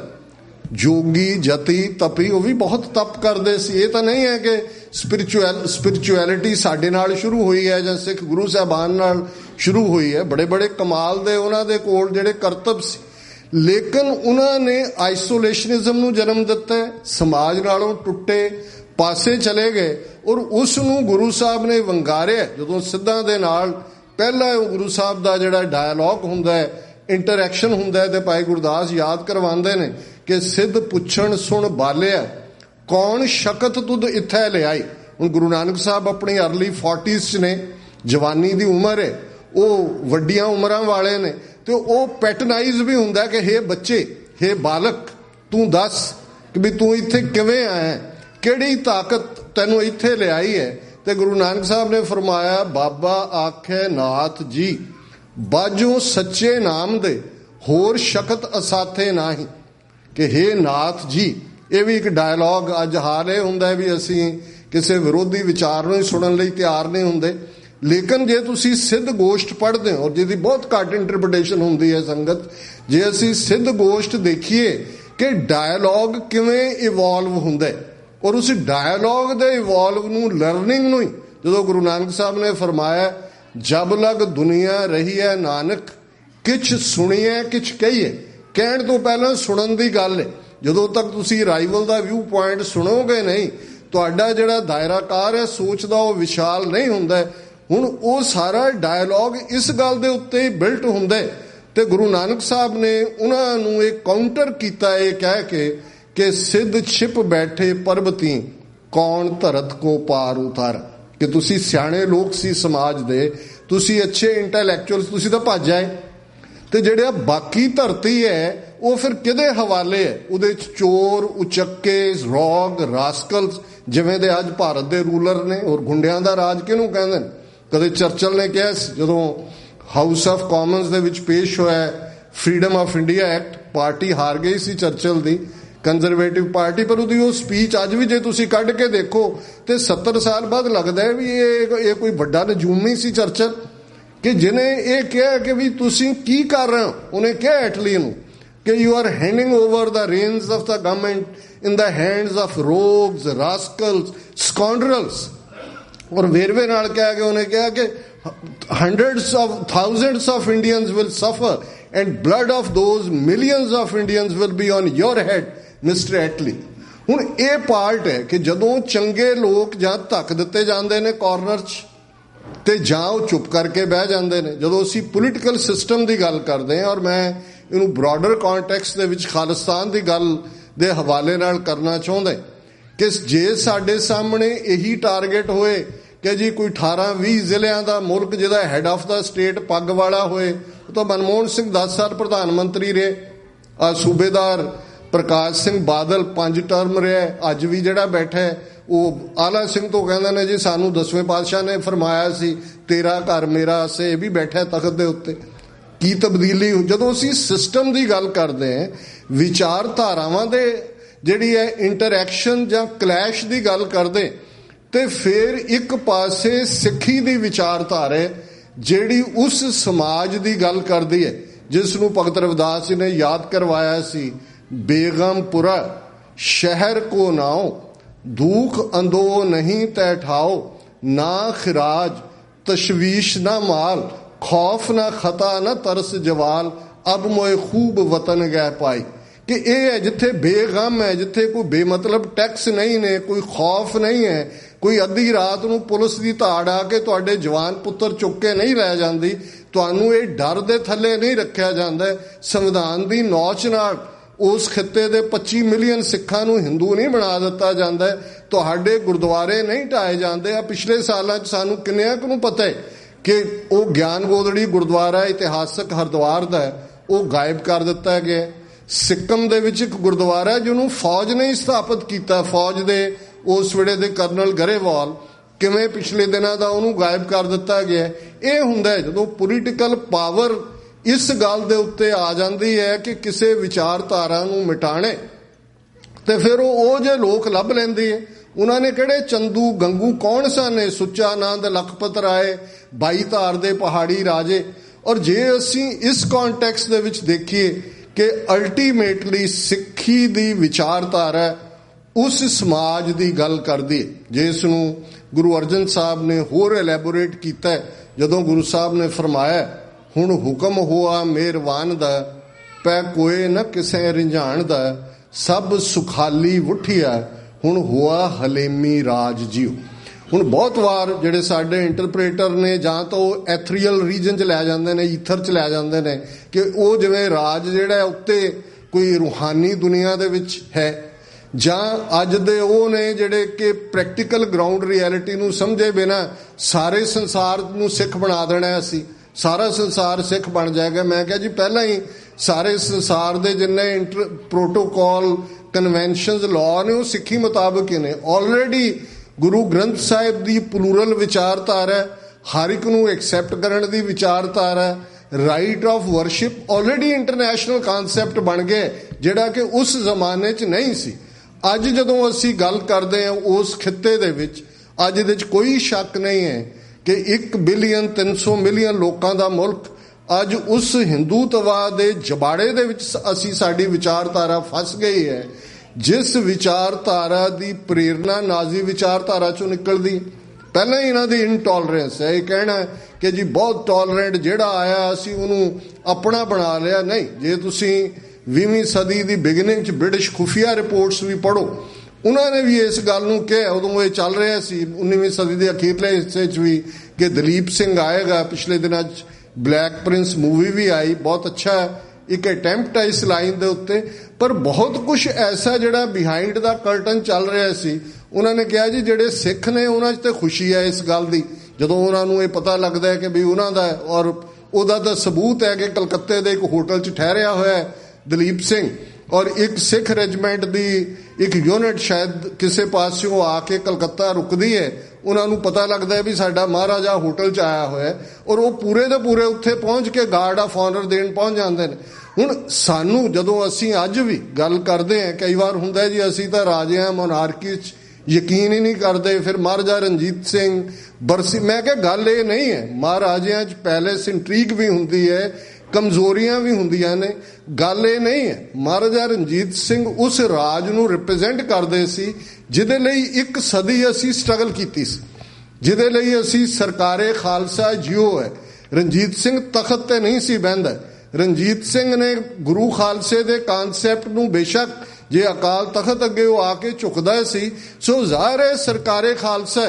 ਜੋਗੀ ਜਤੀ ਤਪੀ ਉਹ ਵੀ ਬਹੁਤ ਤਪ ਕਰਦੇ ਸੀ। ਇਹ ਤਾਂ ਨਹੀਂ ਹੈ ਕਿ ਸਪਿਰਿਚੁਅਲਿਟੀ ਸਾਡੇ ਨਾਲ ਸ਼ੁਰੂ ਹੋਈ ਹੈ ਜਾਂ ਸਿੱਖ ਗੁਰੂ ਸਾਹਿਬਾਨ ਨਾਲ ਸ਼ੁਰੂ ਹੋਈ ਹੈ। ਬੜੇ ਬੜੇ ਕਮਾਲ ਦੇ ਉਹਨਾਂ ਦੇ ਕੋਲ ਜਿਹੜੇ ਕਰਤੱਵ ਸੀ, ਲੇਕਿਨ ਉਹਨਾਂ ਨੇ ਆਈਸੋਲੇਸ਼ਨਿਜ਼ਮ ਨੂੰ ਜਨਮ ਦਿੱਤਾ, ਸਮਾਜ ਨਾਲੋਂ ਟੁੱਟੇ ਪਾਸੇ ਚਲੇ ਗਏ ਔਰ ਉਸ ਨੂੰ ਗੁਰੂ ਸਾਹਿਬ ਨੇ ਵੰਗਾਰਿਆ। ਜਦੋਂ ਸਿੱਧਾਂ ਦੇ ਨਾਲ ਪਹਿਲਾਂ ਉਹ ਗੁਰੂ ਸਾਹਿਬ ਦਾ ਜਿਹੜਾ ਡਾਇਲੋਗ ਹੁੰਦਾ ਹੈ, ਇੰਟਰੈਕਸ਼ਨ ਹੁੰਦਾ ਹੈ, ਤੇ ਭਾਈ ਗੁਰਦਾਸ ਯਾਦ ਕਰਵਾਉਂਦੇ ਨੇ ਕਿ ਸਿੱਧ ਪੁੱਛਣ ਸੁਣ ਬਾਲਿਆ, ਕੌਣ ਸ਼ਕਤ ਤੁਧ ਇੱਥੇ ਲਿਆਈ। ਹੁਣ ਗੁਰੂ ਨਾਨਕ ਸਾਹਿਬ ਆਪਣੀ ਅਰਲੀ 40s 'ਚ ਨੇ, ਜਵਾਨੀ ਦੀ ਉਮਰ ਹੈ, ਉਹ ਵੱਡੀਆਂ ਉਮਰਾਂ ਵਾਲੇ ਨੇ, ਤੇ ਉਹ ਪੈਟਰਨਾਈਜ਼ ਵੀ ਹੁੰਦਾ ਕਿ ਹੇ ਬੱਚੇ, ਹੇ ਬਾਲਕ, ਤੂੰ ਦੱਸ ਕਿ ਵੀ ਤੂੰ ਇੱਥੇ ਕਿਵੇਂ ਆਇਆ, ਕਿਹੜੀ ਤਾਕਤ ਤੈਨੂੰ ਇੱਥੇ ਲਿਆਈ ਹੈ। ਤੇ ਗੁਰੂ ਨਾਨਕ ਸਾਹਿਬ ਨੇ ਫਰਮਾਇਆ, ਬਾਬਾ ਆਖੇ ਨਾਥ ਜੀ, ਬਾਝੋਂ ਸੱਚੇ ਨਾਮ ਦੇ ਹੋਰ ਸ਼ਕਤ ਅਸਾਥੇ ਨਾਹੀਂ। ਕਿ ਹੇ ਨਾਥ ਜੀ, ਇਹ ਵੀ ਇੱਕ ਡਾਇਲੋਗ ਅੱਜ ਹਾਲ ਇਹ ਹੁੰਦਾ ਹੈ ਵੀ ਅਸੀਂ ਕਿਸੇ ਵਿਰੋਧੀ ਵਿਚਾਰ ਨੂੰ ਹੀ ਸੁਣਨ ਲਈ ਤਿਆਰ ਨਹੀਂ ਹੁੰਦੇ। ਲੇਕਿਨ ਜੇ ਤੁਸੀਂ ਸਿੱਧ ਗੋਸ਼ਟ ਪੜ੍ਹਦੇ ਹੋ, ਜਿਹਦੀ ਬਹੁਤ ਘੱਟ ਇੰਟਰਪ੍ਰੀਟੇਸ਼ਨ ਹੁੰਦੀ ਹੈ ਸੰਗਤ, ਜੇ ਅਸੀਂ ਸਿੱਧ ਗੋਸ਼ਟ ਦੇਖੀਏ ਕਿ ਡਾਇਲੋਗ ਕਿਵੇਂ ਇਵੋਲਵ ਹੁੰਦਾ ਹੈ, ਔਰ ਉਸ ਡਾਇਲੋਗ ਦੇ ਇਵੋਲਵ ਨੂੰ, ਲਰਨਿੰਗ ਨੂੰ ਹੀ, ਜਦੋਂ ਗੁਰੂ ਨਾਨਕ ਸਾਹਿਬ ਨੇ ਫਰਮਾਇਆ, ਜਬ ਲਗ ਦੁਨੀਆ ਰਹੀ ਹੈ ਨਾਨਕ, ਕਿਛ ਸੁਣੀਏ ਕਿਛ ਕਹੀਏ। ਕਹਿਣ ਤੋਂ ਪਹਿਲਾਂ ਸੁਣਨ ਦੀ ਗੱਲ ਹੈ। ਜਦੋਂ ਤੱਕ ਤੁਸੀਂ ਰਾਈਵਲ ਦਾ ਵਿਊ ਪੁਆਇੰਟ ਸੁਣੋਗੇ ਨਹੀਂ, ਤੁਹਾਡਾ ਜਿਹੜਾ ਦਾਇਰਾਕਾਰ ਹੈ ਸੋਚ ਦਾ, ਉਹ ਵਿਸ਼ਾਲ ਨਹੀਂ ਹੁੰਦਾ। ਹੁਣ ਉਹ ਸਾਰਾ ਡਾਇਲੋਗ ਇਸ ਗੱਲ ਦੇ ਉੱਤੇ ਹੀ ਬਿਲਟ ਹੁੰਦਾ ਹੈ। ਤੇ ਗੁਰੂ ਨਾਨਕ ਸਾਹਿਬ ਨੇ ਉਹਨਾਂ ਨੂੰ ਇਹ ਕਾਊਂਟਰ ਕੀਤਾ ਇਹ ਕਹਿ ਕੇ ਕਿ ਸਿੱਧ ਛਿਪ ਬੈਠੇ ਪਰਬਤੀ, ਕੌਣ ਧਰਤ ਕੋ ਪਾਰ ਉਤਾਰ। ਕਿ ਤੁਸੀਂ ਸਿਆਣੇ ਲੋਕ ਸੀ ਸਮਾਜ ਦੇ, ਤੁਸੀਂ ਅੱਛੇ ਇੰਟੈਲੈਕਚੁਅਲਸ, ਤੁਸੀਂ ਤਾਂ ਭੱਜ ਆਏ। ਤੇ ਜਿਹੜਾ ਬਾਕੀ ਧਰਤੀ ਹੈ ਉਹ ਫਿਰ ਕਿਹਦੇ ਹਵਾਲੇ ਹੈ? ਉਹਦੇ 'ਚ ਚੋਰ, ਉਚੱਕੇ, ਰੌਗ, ਰਾਸਕਲਸ, ਜਿਵੇਂ ਦੇ ਅੱਜ ਭਾਰਤ ਦੇ ਰੂਲਰ ਨੇ। ਔਰ ਗੁੰਡਿਆਂ ਦਾ ਰਾਜ ਕਿਹਨੂੰ ਕਹਿੰਦੇ ਨੇ? ਕਦੇ ਚਰਚਲ ਨੇ ਕਿਹਾ ਜਦੋਂ ਹਾਊਸ ਆਫ ਕਾਮਨਸ ਦੇ ਵਿੱਚ ਪੇਸ਼ ਹੋਇਆ freedom of India act, party ਹਾਰ ਗਈ ਸੀ ਚਰਚਲ ਦੀ, ਕੰਜ਼ਰਵੇਟਿਵ ਪਾਰਟੀ, ਪਰ ਉਹਦੀ ਉਹ ਸਪੀਚ ਅੱਜ ਵੀ ਜੇ ਤੁਸੀਂ ਕੱਢ ਕੇ ਦੇਖੋ ਤੇ 70 ਸਾਲ ਬਾਅਦ ਲੱਗਦਾ ਹੈ ਵੀ ਇਹ ਕੋਈ ਵੱਡਾ ਨਜੂਮੀ ਸੀ ਚਰਚਲ, ਕਿ ਜਿਹਨੇ ਇਹ ਕਿਹਾ ਕਿ ਵੀ ਤੁਸੀਂ ਕੀ ਕਰ ਰਹੇ ਹੋ। ਉਹਨੇ ਕਿਹਾ ਐਟਲੀ ਨੂੰ ਕਿ you are handing over the reins of the government in the hands of rogues, rascals, scoundrels. ਔਰ ਵੇਰਵੇ ਨਾਲ ਕਿਹਾ ਕਿ ਉਹਨੇ ਕਿਹਾ ਕਿ hundreds of thousands of Indians will suffer and blood of those millions of Indians will be on your head, Mr. Attlee। ਹੁਣ ਇਹ ਪਾਰਟ ਹੈ ਕਿ ਜਦੋਂ ਚੰਗੇ ਲੋਕ ਜਾਂ ਧੱਕ ਦਿੱਤੇ ਜਾਂਦੇ ਨੇ ਕਾਰਨਰ 'ਚ ਤੇ ਜਾਂ ਉਹ ਚੁੱਪ ਕਰਕੇ ਬਹਿ ਜਾਂਦੇ ਨੇ। ਜਦੋਂ ਅਸੀਂ ਪੋਲੀਟੀਕਲ ਸਿਸਟਮ ਦੀ ਗੱਲ ਕਰਦੇ ਹਾਂ, ਔਰ ਮੈਂ ਇਹਨੂੰ ਬ੍ਰੌਡਰ ਕੰਟੈਕਸਟ ਦੇ ਵਿੱਚ ਖਾਲਿਸਤਾਨ ਦੀ ਗੱਲ ਦੇ ਹਵਾਲੇ ਨਾਲ ਕਰਨਾ ਚਾਹੁੰਦਾ ਕਿ ਜੇ ਸਾਡੇ ਸਾਹਮਣੇ ਇਹੀ ਟਾਰਗੇਟ ਹੋਏ ਕਿ ਜੀ ਕੋਈ 18-20 ਜ਼ਿਲ੍ਹਿਆਂ ਦਾ ਮੁਲਕ ਜਿਹਦਾ ਹੈਡ ਆਫ ਦਾ ਸਟੇਟ ਪੱਗ ਵਾਲਾ ਹੋਏ, ਉਹ ਤਾਂ ਮਨਮੋਹਨ ਸਿੰਘ 10 ਸਾਲ ਪ੍ਰਧਾਨ ਮੰਤਰੀ ਰਹੇ। ਸੂਬੇਦਾਰ ਪ੍ਰਕਾਸ਼ ਸਿੰਘ ਬਾਦਲ 5 ਟਰਮ ਰਿਹਾ, ਅੱਜ ਵੀ ਜਿਹੜਾ ਬੈਠਾ ਉਹ ਆਲਾ ਸਿੰਘ ਤੋਂ ਕਹਿੰਦੇ ਨੇ ਜੀ ਸਾਨੂੰ 10ਵੇਂ ਪਾਤਸ਼ਾਹ ਨੇ ਫਰਮਾਇਆ ਸੀ ਤੇਰਾ ਘਰ ਮੇਰਾ ਆਸੇ, ਇਹ ਵੀ ਬੈਠਾ ਤਖਤ ਦੇ ਉੱਤੇ। ਕੀ ਤਬਦੀਲੀ? ਜਦੋਂ ਅਸੀਂ ਸਿਸਟਮ ਦੀ ਗੱਲ ਕਰਦੇ ਹਾਂ, ਵਿਚਾਰਧਾਰਾਵਾਂ ਦੇ ਜਿਹੜੀ ਹੈ ਇੰਟਰੈਕਸ਼ਨ ਜਾਂ ਕਲੈਸ਼ ਦੀ ਗੱਲ ਕਰਦੇ, ਤੇ ਫਿਰ ਇੱਕ ਪਾਸੇ ਸਿੱਖੀ ਦੀ ਵਿਚਾਰਧਾਰਾ ਜਿਹੜੀ ਉਸ ਸਮਾਜ ਦੀ ਗੱਲ ਕਰਦੀ ਹੈ ਜਿਸ ਨੂੰ ਭਗਤ ਰਵਿਦਾਸ ਜੀ ਨੇ ਯਾਦ ਕਰਵਾਇਆ ਸੀ, ਬੇਗਮਪੁਰਾ ਸ਼ਹਿਰ ਕੋ ਨਾਓ, ਦੁੱਖ ਅੰਦੋ ਨਹੀਂ ਤੈ ਠਾਓ, ਨਾ ਖਿਰਾਜ तशवीश ना माल, खौफ ना खता ना तरस जवाल, अब मोए खूब वतन गए पाई। कि ये है जिथे बेगम है, जिथे कोई बेमतलब टैक्स नहीं ने, कोई खौफ नहीं है, कोई अद्धी रात नूं पुलिस की धाड़ आके तुहाडे जवान पुत्र चुक के नहीं लै जांदी, तुहानूं ये डर दे थल्ले नहीं रखिया जांदा। संविधान की नौच नाल उस खिते दे 25 मिलियन सिखां नूं हिंदू नहीं बना दिता जांदा, तुहाडे गुरुद्वारे नहीं ढाए जांदे। आ पिछले सालां च सानूं किन्नियां कुं पता है कि वो ज्ञान गोदड़ी गुरुद्वारा इतिहासक हरिद्वार दा वो गायब कर दिता गया। सिक्किम दे विच एक गुरुद्वारा है जिन्होंने फौज ने स्थापित किया, फौज दे उस वेले दे कर्नल गरेवाल, किवें पिछले दिनों का उन्होंने गायब कर दिता गया। ये हुंदा है जदों पोलीटिकल पावर इस गल दे उत्ते आ जाती है कि किसी विचारधारा नूं मिटाने, तो फिर वो जे लोग लभ लैंदे है। उन्होंने किहड़े चंदू गंगू कौन सन, सुच्चा आनंद लखपत राय, 22 धार दे पहाड़ी राजे। और जे असीं इस कॉन्टैक्स दे विच देखिए कि अल्टीमेटली सिੱਖੀ ਦੀ विचारधारा उस समाज की गल करदी है जिसनूं गुरु अर्जन साहब ने होर एलैबोरेट किया है, जदों गुरु साहब ने फरमाया हुण हुक्म होआ मेहरबान दा, पै कोई न किसे रिंझाण दा, सब सुखाली उठिया हुण होआ हलेमी राज जियो। हुण बहुत वार जिहड़े साडे इंटरप्रेटर ने जां तो एथरीअल रीजन च लै जांदे ने, ईथर च लै जांदे ने कि वो जिवें राज जिहड़ा उत्ते कोई रूहानी दुनिया दे विच है, जां अज दे वो ने जिहड़े कि प्रैक्टिकल ग्राउंड रियलिटी नूं समझे बिना सारे संसार नूं सिख बना देना है। असीं सारा संसार सिख बन जाएगा। मैं कहा जी पहला ही सारे संसार दे जिन्ने प्रोटोकॉल कन्वेंशनस लॉ ने वो सिੱਖੀ मुताबिक ही ने। ऑलरेडी गुरु ग्रंथ साहिब की प्लूरल विचारधारा, हर एक नूं एक्सैप्ट करने की विचारधारा, right of worship already international concept बन गए जिहड़ा कि उस जमाने च नहीं सी। अज जदों असीं गल करते हैं उस खिते दे विच, अज दे च कोई शक नहीं है कि 1 बिलियन 300 मिलियन लोगों का मुल्क अज उस हिंदूतवाद दे जबाड़े दे विच असीं साडी विचारधारा फस गई है, जिस विचारधारा की प्रेरणा नाजी विचारधारा चों निकलदी। पहले ही इन्हां दी इनटॉलरेंस है, ये कहना कि जी बहुत टॉलरेंट जिहड़ा आया असीं उहनूं अपना बना लिया। नहीं, जे तुसीं 20वीं सदी की बिगिनिंग च ब्रिटिश खुफिया रिपोर्ट्स भी पढ़ो, उन्होंने भी इस गल नूं कहा, उदों ये चल रहा सी 19वीं सदी के अखीरले हिस्से च भी कि दलीप सिंह आएगा। पिछले दिनों ब्लैक प्रिंस मूवी भी आई, बहुत अच्छा एक अटैम्प्ट है इस लाइन के उत्ते, पर बहुत कुछ ऐसा जिहड़ा बिहाइंड द कर्टन चल रहा सी। उन्होंने कहा जी जिहड़े सिख ने उन्हां च ते खुशी है इस गल की, जदों उन्होंने ये पता लगता है कि भी उन्हों का और उहदा तां सबूत है कि कलकत्ते के एक होटल च ठहरिया होया दलीप सिंह, और एक सिख रेजिमेंट की एक यूनिट शायद किसी पासों आके कलकत्ता रुकती है, उन्होंने पता लगता है भी साडा महाराजा होटल च आया होया, और वो पूरे दे पूरे उत्थे पहुँच के गार्ड ऑफ ऑनर देन पहुँच जाते हैं। हुण सानू जदों असीं अज भी गल करते हैं, कई बार हुंदा है जी असीं तां राजे हैं, मोनार्की च यकीन ही नहीं करते, फिर महाराजा रणजीत सिंह बरसी। मैं क्या गल ये नहीं है, महाराजियां च पैलेस इंट्रीग भी हुंदी है, कमजोरियां भी हुंदियां ने, गल ये नहीं है। महाराजा रणजीत सिंह उस राज नूं रिप्रजेंट करते सी जिहदे लई 1 सदी असीं स्ट्रगल कीती सी, जिहदे लई असीं सरकारे खालसा जियो है। रणजीत सिंह तखत ते नहीं सी बहिंदा, रणजीत सिंह ने गुरु खालसे दे कानसैप्ट नूं बेशक जे अकाल तखत अगे वो आके झुकदा सी, सो ज़ाहिर है सरकारे खालसा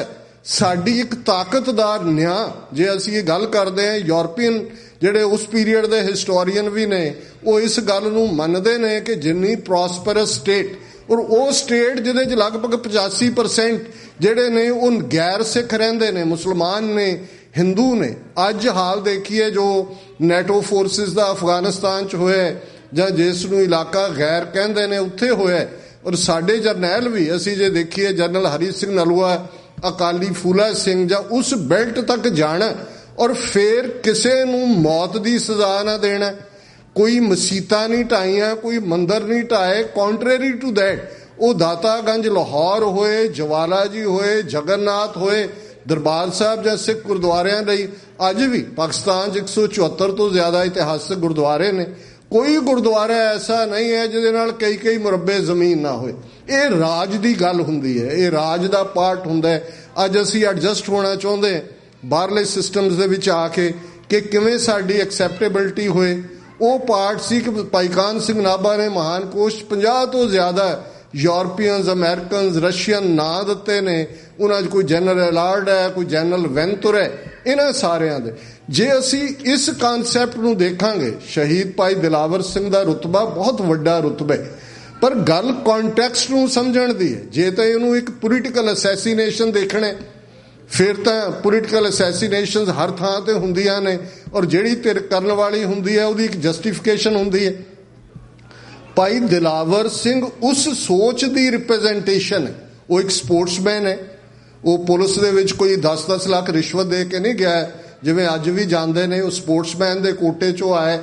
साडी एक ताकतदार न्याय। जे असीं ये गल करते हैं, यूरोपीयन जिहड़े उस पीरीयड दे हिस्टोरीयन भी ने वो इस गल नूं मनदे ने कि जिन्नी प्रॉस्परस स्टेट, और वो स्टेट जिहदे च लगभग 85% जिहड़े ने उन गैर सिख रहिंदे ने, मुसलमान ने, हिंदू ने। अज हाल देखिए जो नैटो फोर्सिस का अफगानिस्तान च होया जां जिसनूं इलाका गैर कहंदे ने उत्थे होया, और साडे जरनैल भी असीं जे देखिए जनरल हरी सिंह नलूआ, अकाली फूला सिंह जां उस बेल्ट तक जाना और फिर किसी नूं मौत की सज़ा ना देना। कोई मसीतां नहीं ढाईयां, कोई मंदिर नहीं ढाए, कॉन्ट्रेरी टू दैट वो दातागंज लाहौर होए, जवाला जी होए, जगन्नाथ होए, दरबार साहब ਜਾਂ सिख गुरुद्वारिਆਂ ਲਈ अज भी पाकिस्तान 174 तो ज़्यादा इतिहासक गुरुद्वारे ने। कोई गुरुद्वारा ऐसा नहीं है जिहदे नाल कई मुरब्बे जमीन ना होए। ये राज की गल हुंदी है, ये राज का पार्ट हुंदा है। अज असीं एडजस्ट होना चाहुंदे ਬਾਹਰਲੇ ਸਿਸਟਮਸ ਦੇ ਵਿੱਚ ਆ ਕੇ ਕਿ ਕਿਵੇਂ ਸਾਡੀ ਐਕਸੈਪਟੇਬਿਲਿਟੀ ਹੋਏ। ਉਹ ਪਾਰਟ ਸੀ ਕਿ ਭਾਈ ਕਾਹਨ ਸਿੰਘ ਨਾਭਾ ਨੇ ਮਹਾਨ ਕੋਸ਼ 50 ਤੋਂ ਜ਼ਿਆਦਾ ਯੂਰਪੀਅਨਸ, ਅਮਰੀਕਨਸ, ਰਸ਼ੀਅਨ ਨਾਂ ਦਿੱਤੇ ਨੇ। ਉਹਨਾਂ 'ਚ ਕੋਈ ਜਨਰਲ ਐਲਾਰਡ ਹੈ, ਕੋਈ ਜਨਰਲ ਵੈਂਤੁਰ ਹੈ, ਇਹਨਾਂ ਸਾਰਿਆਂ ਦੇ। ਜੇ ਅਸੀਂ ਇਸ ਕਨਸੈਪਟ ਨੂੰ ਦੇਖਾਂਗੇ, ਸ਼ਹੀਦ ਭਾਈ ਦਿਲਾਵਰ ਸਿੰਘ ਦਾ ਰੁਤਬਾ ਬਹੁਤ ਵੱਡਾ ਰੁਤਬਾ ਹੈ, ਪਰ ਗੱਲ ਕੰਟੈਕਸਟ ਨੂੰ ਸਮਝਣ ਦੀ ਹੈ। ਜੇ ਤਾਂ ਇਹਨੂੰ ਇੱਕ ਪੋਲੀਟੀਕਲ ਅਸੈਸੀਨੇਸ਼ਨ ਦੇਖਣਾ, ਫਿਰ ਤਾਂ ਪੋਲੀਟੀਕਲ ਅਸੈਸੀਨੇਸ਼ਨਸ ਹਰ ਥਾਂ ਤੇ ਹੁੰਦੀਆਂ ਨੇ, ਔਰ ਜਿਹੜੀ ਧਿਰ ਕਰਨ ਵਾਲੀ ਹੁੰਦੀ ਹੈ ਉਹਦੀ ਇੱਕ ਜਸਟੀਫਿਕੇਸ਼ਨ ਹੁੰਦੀ ਹੈ। ਭਾਈ ਦਿਲਾਵਰ ਸਿੰਘ ਉਸ ਸੋਚ ਦੀ ਰਿਪਰੈਜ਼ੈਂਟੇਸ਼ਨ ਹੈ। ਉਹ ਇੱਕ ਸਪੋਰਟਸਮੈਨ ਹੈ। ਉਹ ਪੁਲਿਸ ਦੇ ਵਿੱਚ ਕੋਈ 10-10 ਲੱਖ ਰਿਸ਼ਵਤ ਦੇ ਕੇ ਨਹੀਂ ਗਿਆ, ਜਿਵੇਂ ਅੱਜ ਵੀ ਜਾਂਦੇ ਨੇ। ਉਹ ਸਪੋਰਟਸਮੈਨ ਦੇ ਕੋਟੇ 'ਚੋਂ ਆਏ।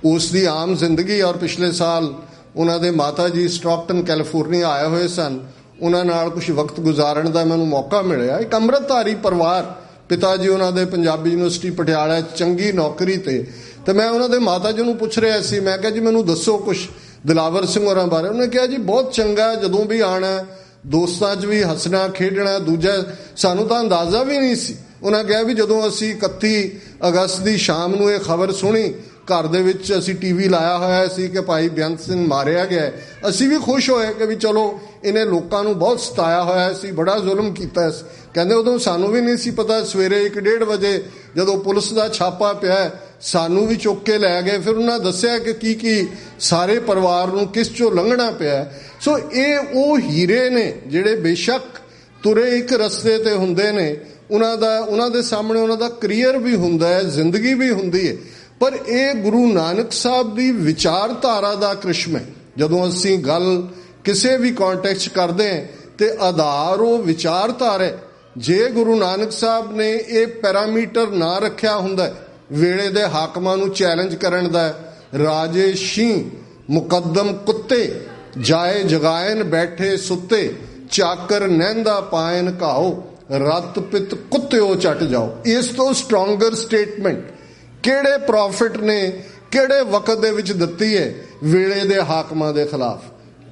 ਉਸ ਦੀ ਆਮ ਜ਼ਿੰਦਗੀ, ਔਰ ਪਿਛਲੇ ਸਾਲ ਉਹਨਾਂ ਦੇ ਮਾਤਾ ਜੀ ਸਟਾਕਟਨ ਕੈਲੀਫੋਰਨੀਆ ਆਏ ਹੋਏ ਸਨ, ਉਹਨਾਂ ਨਾਲ ਕੁਝ ਵਕਤ ਗੁਜ਼ਾਰਨ ਦਾ ਮੈਨੂੰ ਮੌਕਾ ਮਿਲਿਆ। ਇੱਕ ਅੰਮ੍ਰਿਤਧਾਰੀ ਪਰਿਵਾਰ, ਪਿਤਾ ਜੀ ਉਹਨਾਂ ਦੇ ਪੰਜਾਬੀ ਯੂਨੀਵਰਸਿਟੀ ਪਟਿਆਲਾ ਚੰਗੀ ਨੌਕਰੀ ਤੇ ਮੈਂ ਉਹਨਾਂ ਦੇ ਮਾਤਾ ਜੀ ਨੂੰ ਪੁੱਛ ਰਿਹਾ ਸੀ, ਮੈਂ ਕਿਹਾ ਜੀ ਮੈਨੂੰ ਦੱਸੋ ਕੁਝ ਦਿਲਾਵਰ ਸਿੰਘ ਹੋਰਾਂ ਬਾਰੇ। ਉਹਨੇ ਕਿਹਾ ਜੀ ਬਹੁਤ ਚੰਗਾ, ਜਦੋਂ ਵੀ ਆਣਾ ਦੋਸਤਾਂ 'ਚ ਵੀ ਹੱਸਣਾ ਖੇਡਣਾ। ਦੂਜਾ, ਸਾਨੂੰ ਤਾਂ ਅੰਦਾਜ਼ਾ ਵੀ ਨਹੀਂ ਸੀ। ਉਹਨਾਂ ਕਿਹਾ ਵੀ ਜਦੋਂ ਅਸੀਂ 31 ਅਗਸਤ ਦੀ ਸ਼ਾਮ ਨੂੰ ਇਹ ਖਬਰ ਸੁਣੀ, ਘਰ ਦੇ ਵਿੱਚ ਅਸੀਂ TV ਲਾਇਆ ਹੋਇਆ ਸੀ ਕਿ ਭਾਈ ਬੇਅੰਤ ਸਿੰਘ ਮਾਰਿਆ ਗਿਆ, ਅਸੀਂ ਵੀ ਖੁਸ਼ ਹੋਏ ਕਿ ਵੀ ਚਲੋ ਇਹਨੇ ਲੋਕਾਂ ਨੂੰ ਬਹੁਤ ਸਤਾਇਆ ਹੋਇਆ ਸੀ, ਬੜਾ ਜ਼ੁਲਮ ਕੀਤਾ ਸੀ। ਕਹਿੰਦੇ ਉਦੋਂ ਸਾਨੂੰ ਵੀ ਨਹੀਂ ਸੀ ਪਤਾ। ਸਵੇਰੇ 1-1:30 ਵਜੇ ਜਦੋਂ ਪੁਲਿਸ ਦਾ ਛਾਪਾ ਪਿਆ, ਸਾਨੂੰ ਵੀ ਚੁੱਕ ਕੇ ਲੈ ਗਏ। ਫਿਰ ਉਹਨਾਂ ਦੱਸਿਆ ਕਿ ਕੀ ਸਾਰੇ ਪਰਿਵਾਰ ਨੂੰ ਕਿਸ ਚੋਂ ਲੰਘਣਾ ਪਿਆ। ਸੋ ਇਹ ਉਹ ਹੀਰੇ ਨੇ ਜਿਹੜੇ ਬੇਸ਼ੱਕ ਤੁਰੇ ਇੱਕ ਰਸਤੇ ਤੇ ਹੁੰਦੇ ਨੇ। ਉਹਨਾਂ ਦੇ ਸਾਹਮਣੇ ਉਹਨਾਂ ਦਾ ਕਰੀਅਰ ਵੀ ਹੁੰਦਾ ਹੈ, ਜ਼ਿੰਦਗੀ ਵੀ ਹੁੰਦੀ ਹੈ, ਪਰ ਇਹ ਗੁਰੂ ਨਾਨਕ ਸਾਹਿਬ ਦੀ ਵਿਚਾਰਧਾਰਾ ਦਾ ਕ੍ਰਿਸ਼ਮਾ ਹੈ। ਜਦੋਂ ਅਸੀਂ ਗੱਲ ਕਿਸੇ ਵੀ ਕੰਟੈਕਸਟ ਕਰਦੇ ਹਾਂ ਤੇ ਆਧਾਰ ਉਹ ਵਿਚਾਰਧਾਰਾ। ਜੇ ਗੁਰੂ ਨਾਨਕ ਸਾਹਿਬ ਨੇ ਇਹ ਪੈਰਾਮੀਟਰ ਨਾ ਰੱਖਿਆ ਹੁੰਦਾ ਵੇਲੇ ਦੇ ਹਾਕਮਾਂ ਨੂੰ ਚੈਲੰਜ ਕਰਨ ਦਾ, ਰਾਜੇ ਸ਼ੀਂਹ ਮੁਕੱਦਮ ਕੁੱਤੇ, ਜਾਏ ਜਗਾਇਨ ਬੈਠੇ ਸੁੱਤੇ, ਚਾਕਰ ਨਹਿੰਦਾ ਪਾਇਨ ਘਾਓ, ਰੱਤ ਪਿੱਤ ਕੁੱਤਿਓ ਚੱਟ ਜਾਓ, ਇਸ ਤੋਂ ਸਟਰੋਂਗਰ ਸਟੇਟਮੈਂਟ ਕਿਹੜੇ ਪ੍ਰੋਫਿਟ ਨੇ ਕਿਹੜੇ ਵਕਤ ਦੇ ਵਿੱਚ ਦਿੱਤੀ ਹੈ ਵੇਲੇ ਦੇ ਹਾਕਮਾਂ ਦੇ ਖਿਲਾਫ?